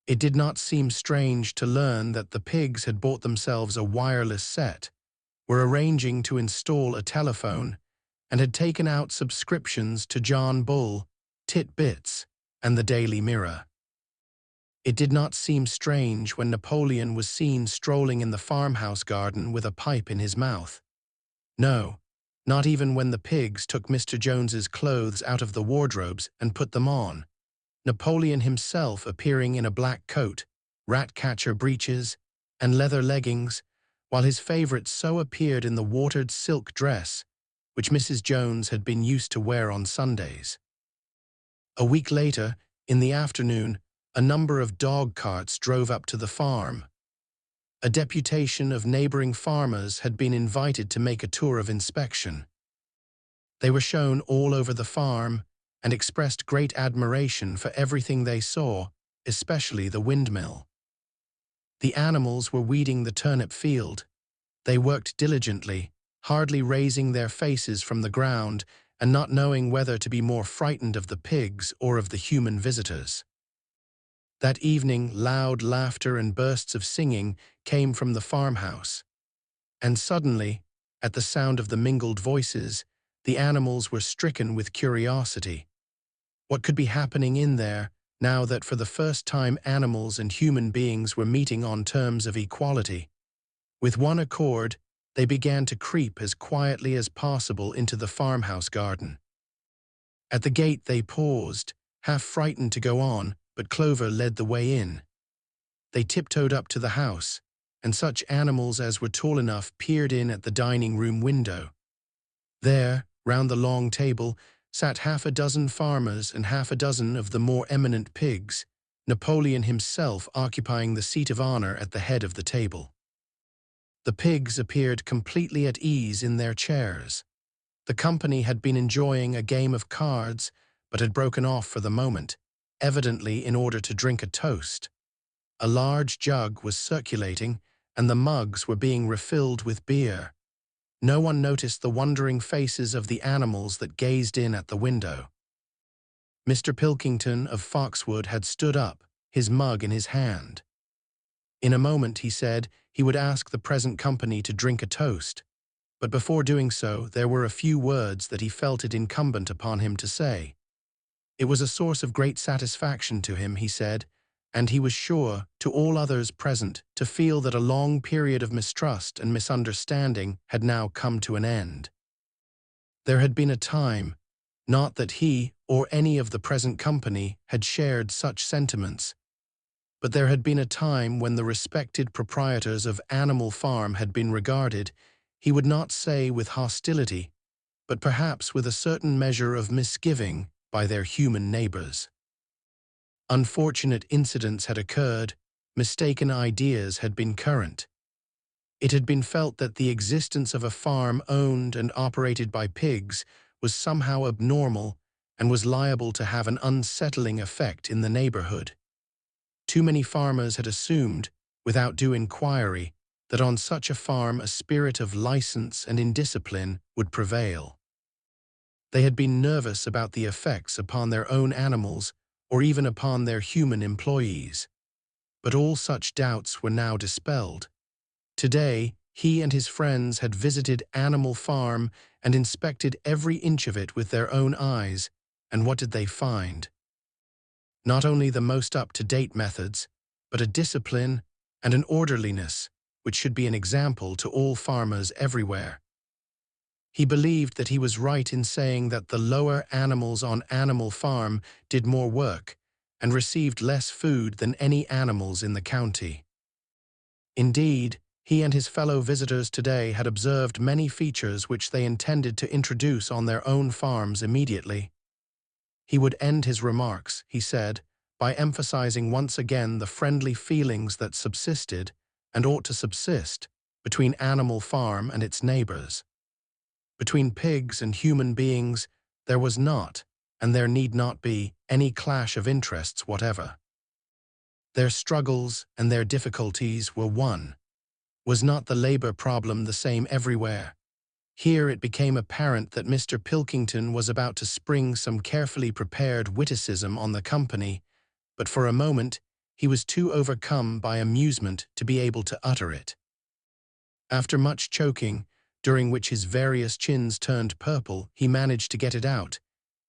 It did not seem strange to learn that the pigs had bought themselves a wireless set, were arranging to install a telephone, and had taken out subscriptions to John Bull, Tit Bits, and the Daily Mirror. It did not seem strange when Napoleon was seen strolling in the farmhouse garden with a pipe in his mouth. No, not even when the pigs took Mr. Jones's clothes out of the wardrobes and put them on. Napoleon himself appearing in a black coat, rat-catcher breeches, and leather leggings, while his favorite so appeared in the watered silk dress, which Mrs. Jones had been used to wear on Sundays. A week later, in the afternoon, a number of dog carts drove up to the farm. A deputation of neighboring farmers had been invited to make a tour of inspection. They were shown all over the farm and expressed great admiration for everything they saw, especially the windmill. The animals were weeding the turnip field. They worked diligently, hardly raising their faces from the ground and not knowing whether to be more frightened of the pigs or of the human visitors. That evening, loud laughter and bursts of singing came from the farmhouse. And suddenly, at the sound of the mingled voices, the animals were stricken with curiosity. What could be happening in there, now that for the first time animals and human beings were meeting on terms of equality? With one accord, they began to creep as quietly as possible into the farmhouse garden. At the gate they paused, half frightened to go on, but Clover led the way in. They tiptoed up to the house, and such animals as were tall enough peered in at the dining-room window. There, round the long table, sat half a dozen farmers and half a dozen of the more eminent pigs, Napoleon himself occupying the seat of honor at the head of the table. The pigs appeared completely at ease in their chairs. The company had been enjoying a game of cards, but had broken off for the moment, evidently in order to drink a toast. A large jug was circulating, and the mugs were being refilled with beer. No one noticed the wondering faces of the animals that gazed in at the window. Mr. Pilkington of Foxwood had stood up, his mug in his hand. In a moment, he said, he would ask the present company to drink a toast, but before doing so, there were a few words that he felt it incumbent upon him to say. It was a source of great satisfaction to him, he said, and he was sure, to all others present, to feel that a long period of mistrust and misunderstanding had now come to an end. There had been a time, not that he or any of the present company had shared such sentiments, but there had been a time when the respected proprietors of Animal Farm had been regarded, he would not say with hostility, but perhaps with a certain measure of misgiving by their human neighbors. Unfortunate incidents had occurred, mistaken ideas had been current. It had been felt that the existence of a farm owned and operated by pigs was somehow abnormal and was liable to have an unsettling effect in the neighborhood. Too many farmers had assumed, without due inquiry, that on such a farm a spirit of license and indiscipline would prevail. They had been nervous about the effects upon their own animals or even upon their human employees. But all such doubts were now dispelled. Today, he and his friends had visited Animal Farm and inspected every inch of it with their own eyes, and what did they find? Not only the most up-to-date methods, but a discipline and an orderliness which should be an example to all farmers everywhere. He believed that he was right in saying that the lower animals on Animal Farm did more work and received less food than any animals in the county. Indeed, he and his fellow visitors today had observed many features which they intended to introduce on their own farms immediately. He would end his remarks, he said, by emphasizing once again the friendly feelings that subsisted, and ought to subsist, between Animal Farm and its neighbors. Between pigs and human beings, there was not, and there need not be, any clash of interests whatever. Their struggles and their difficulties were one. Was not the labor problem the same everywhere? Here it became apparent that Mr. Pilkington was about to spring some carefully prepared witticism on the company, but for a moment he was too overcome by amusement to be able to utter it. After much choking, during which his various chins turned purple, he managed to get it out.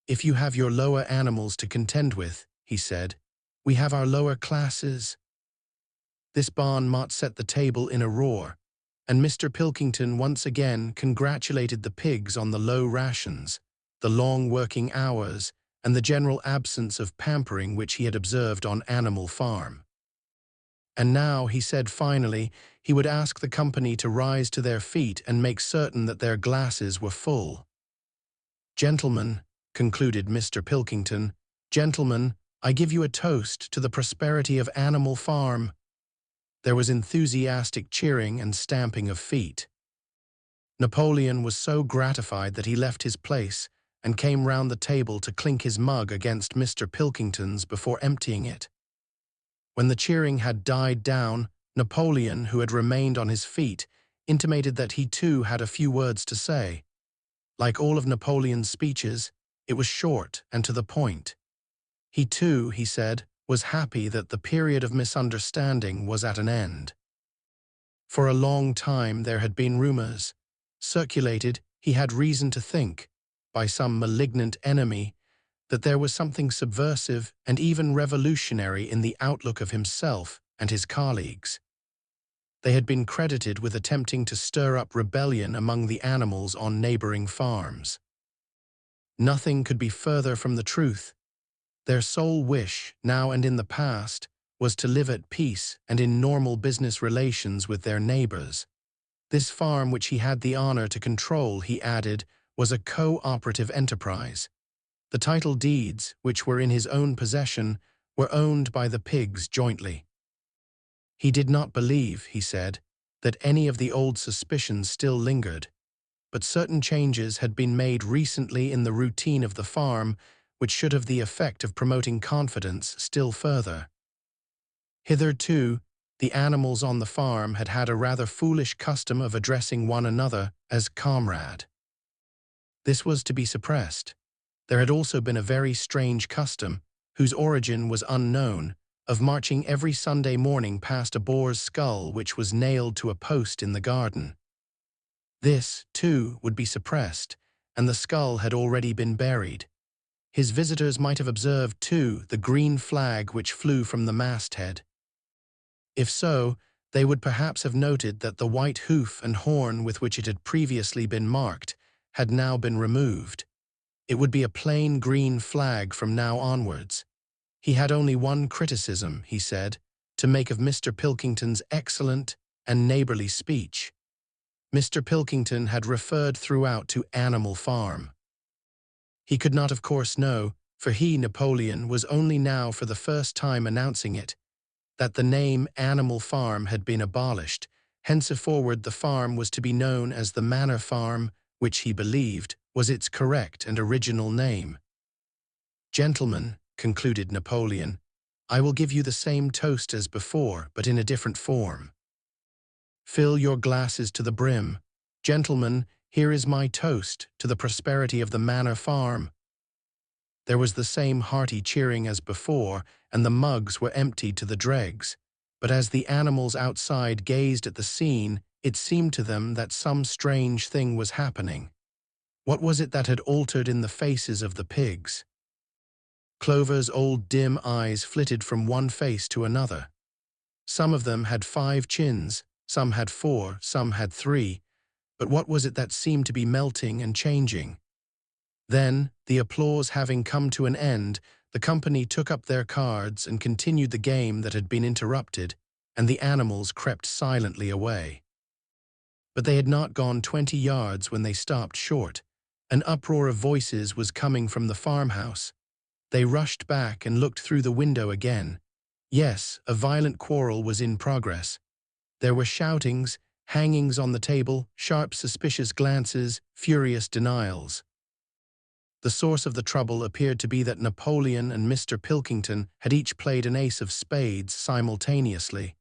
"If you have your lower animals to contend with," he said, "we have our lower classes." This bon mot set the table in a roar, and Mr. Pilkington once again congratulated the pigs on the low rations, the long working hours, and the general absence of pampering which he had observed on Animal Farm. And now, he said finally, he would ask the company to rise to their feet and make certain that their glasses were full. "Gentlemen," concluded Mr. Pilkington, "gentlemen, I give you a toast to the prosperity of Animal Farm." There was enthusiastic cheering and stamping of feet. Napoleon was so gratified that he left his place and came round the table to clink his mug against Mr. Pilkington's before emptying it. When the cheering had died down, Napoleon, who had remained on his feet, intimated that he too had a few words to say. Like all of Napoleon's speeches, it was short and to the point. He too, he said, was happy that the period of misunderstanding was at an end. For a long time there had been rumors, circulated, he had reason to think, by some malignant enemy, that there was something subversive and even revolutionary in the outlook of himself and his colleagues. They had been credited with attempting to stir up rebellion among the animals on neighboring farms. Nothing could be further from the truth. Their sole wish, now and in the past, was to live at peace and in normal business relations with their neighbors. This farm which he had the honor to control, he added, was a co-operative enterprise. The title deeds, which were in his own possession, were owned by the pigs jointly. He did not believe, he said, that any of the old suspicions still lingered, but certain changes had been made recently in the routine of the farm which should have the effect of promoting confidence still further. Hitherto, the animals on the farm had had a rather foolish custom of addressing one another as comrade. This was to be suppressed. There had also been a very strange custom, whose origin was unknown, of marching every Sunday morning past a boar's skull which was nailed to a post in the garden. This, too, would be suppressed, and the skull had already been buried. His visitors might have observed, too, the green flag which flew from the masthead. If so, they would perhaps have noted that the white hoof and horn with which it had previously been marked had now been removed. It would be a plain green flag from now onwards. He had only one criticism, he said, to make of Mr. Pilkington's excellent and neighborly speech. Mr. Pilkington had referred throughout to Animal Farm. He could not, of course, know, for he, Napoleon, was only now for the first time announcing it, that the name Animal Farm had been abolished. Henceforward the farm was to be known as the Manor Farm, which he believed was its correct and original name. "Gentlemen," concluded Napoleon, "I will give you the same toast as before, but in a different form. Fill your glasses to the brim. Gentlemen, here is my toast to the prosperity of the Manor Farm." There was the same hearty cheering as before, and the mugs were emptied to the dregs. But as the animals outside gazed at the scene, it seemed to them that some strange thing was happening. What was it that had altered in the faces of the pigs? Clover's old dim eyes flitted from one face to another. Some of them had 5 chins, some had 4, some had 3, but what was it that seemed to be melting and changing? Then, the applause having come to an end, the company took up their cards and continued the game that had been interrupted, and the animals crept silently away. But they had not gone 20 yards when they stopped short. An uproar of voices was coming from the farmhouse. They rushed back and looked through the window again. Yes, a violent quarrel was in progress. There were shoutings, hangings on the table, sharp suspicious glances, furious denials. The source of the trouble appeared to be that Napoleon and Mr. Pilkington had each played an ace of spades simultaneously.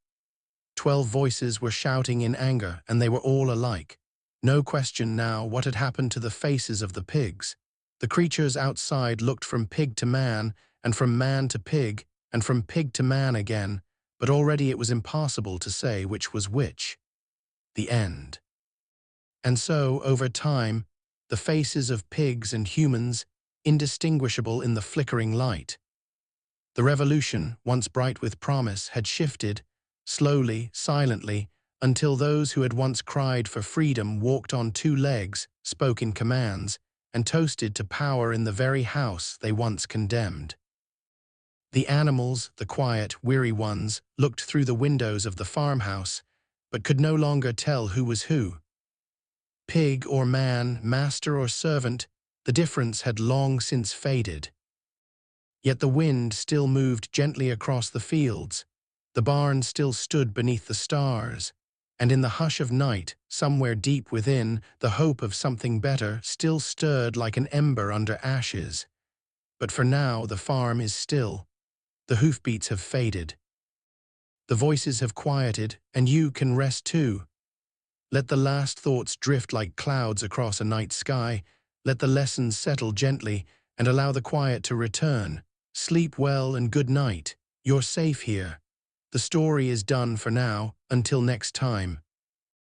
12 voices were shouting in anger, and they were all alike. No question now what had happened to the faces of the pigs. The creatures outside looked from pig to man, and from man to pig, and from pig to man again, but already it was impossible to say which was which. The end. And so, over time, the faces of pigs and humans, indistinguishable in the flickering light. The revolution, once bright with promise, had shifted, slowly, silently, until those who had once cried for freedom walked on 2 legs, spoke in commands, and toasted to power in the very house they once condemned. The animals, the quiet, weary ones, looked through the windows of the farmhouse, but could no longer tell who was who. Pig or man, master or servant, the difference had long since faded. Yet the wind still moved gently across the fields, the barn still stood beneath the stars, and in the hush of night, somewhere deep within, the hope of something better still stirred like an ember under ashes. But for now the farm is still. The hoofbeats have faded. The voices have quieted, and you can rest too. Let the last thoughts drift like clouds across a night sky. Let the lessons settle gently, and allow the quiet to return. Sleep well and good night. You're safe here. The story is done for now, until next time.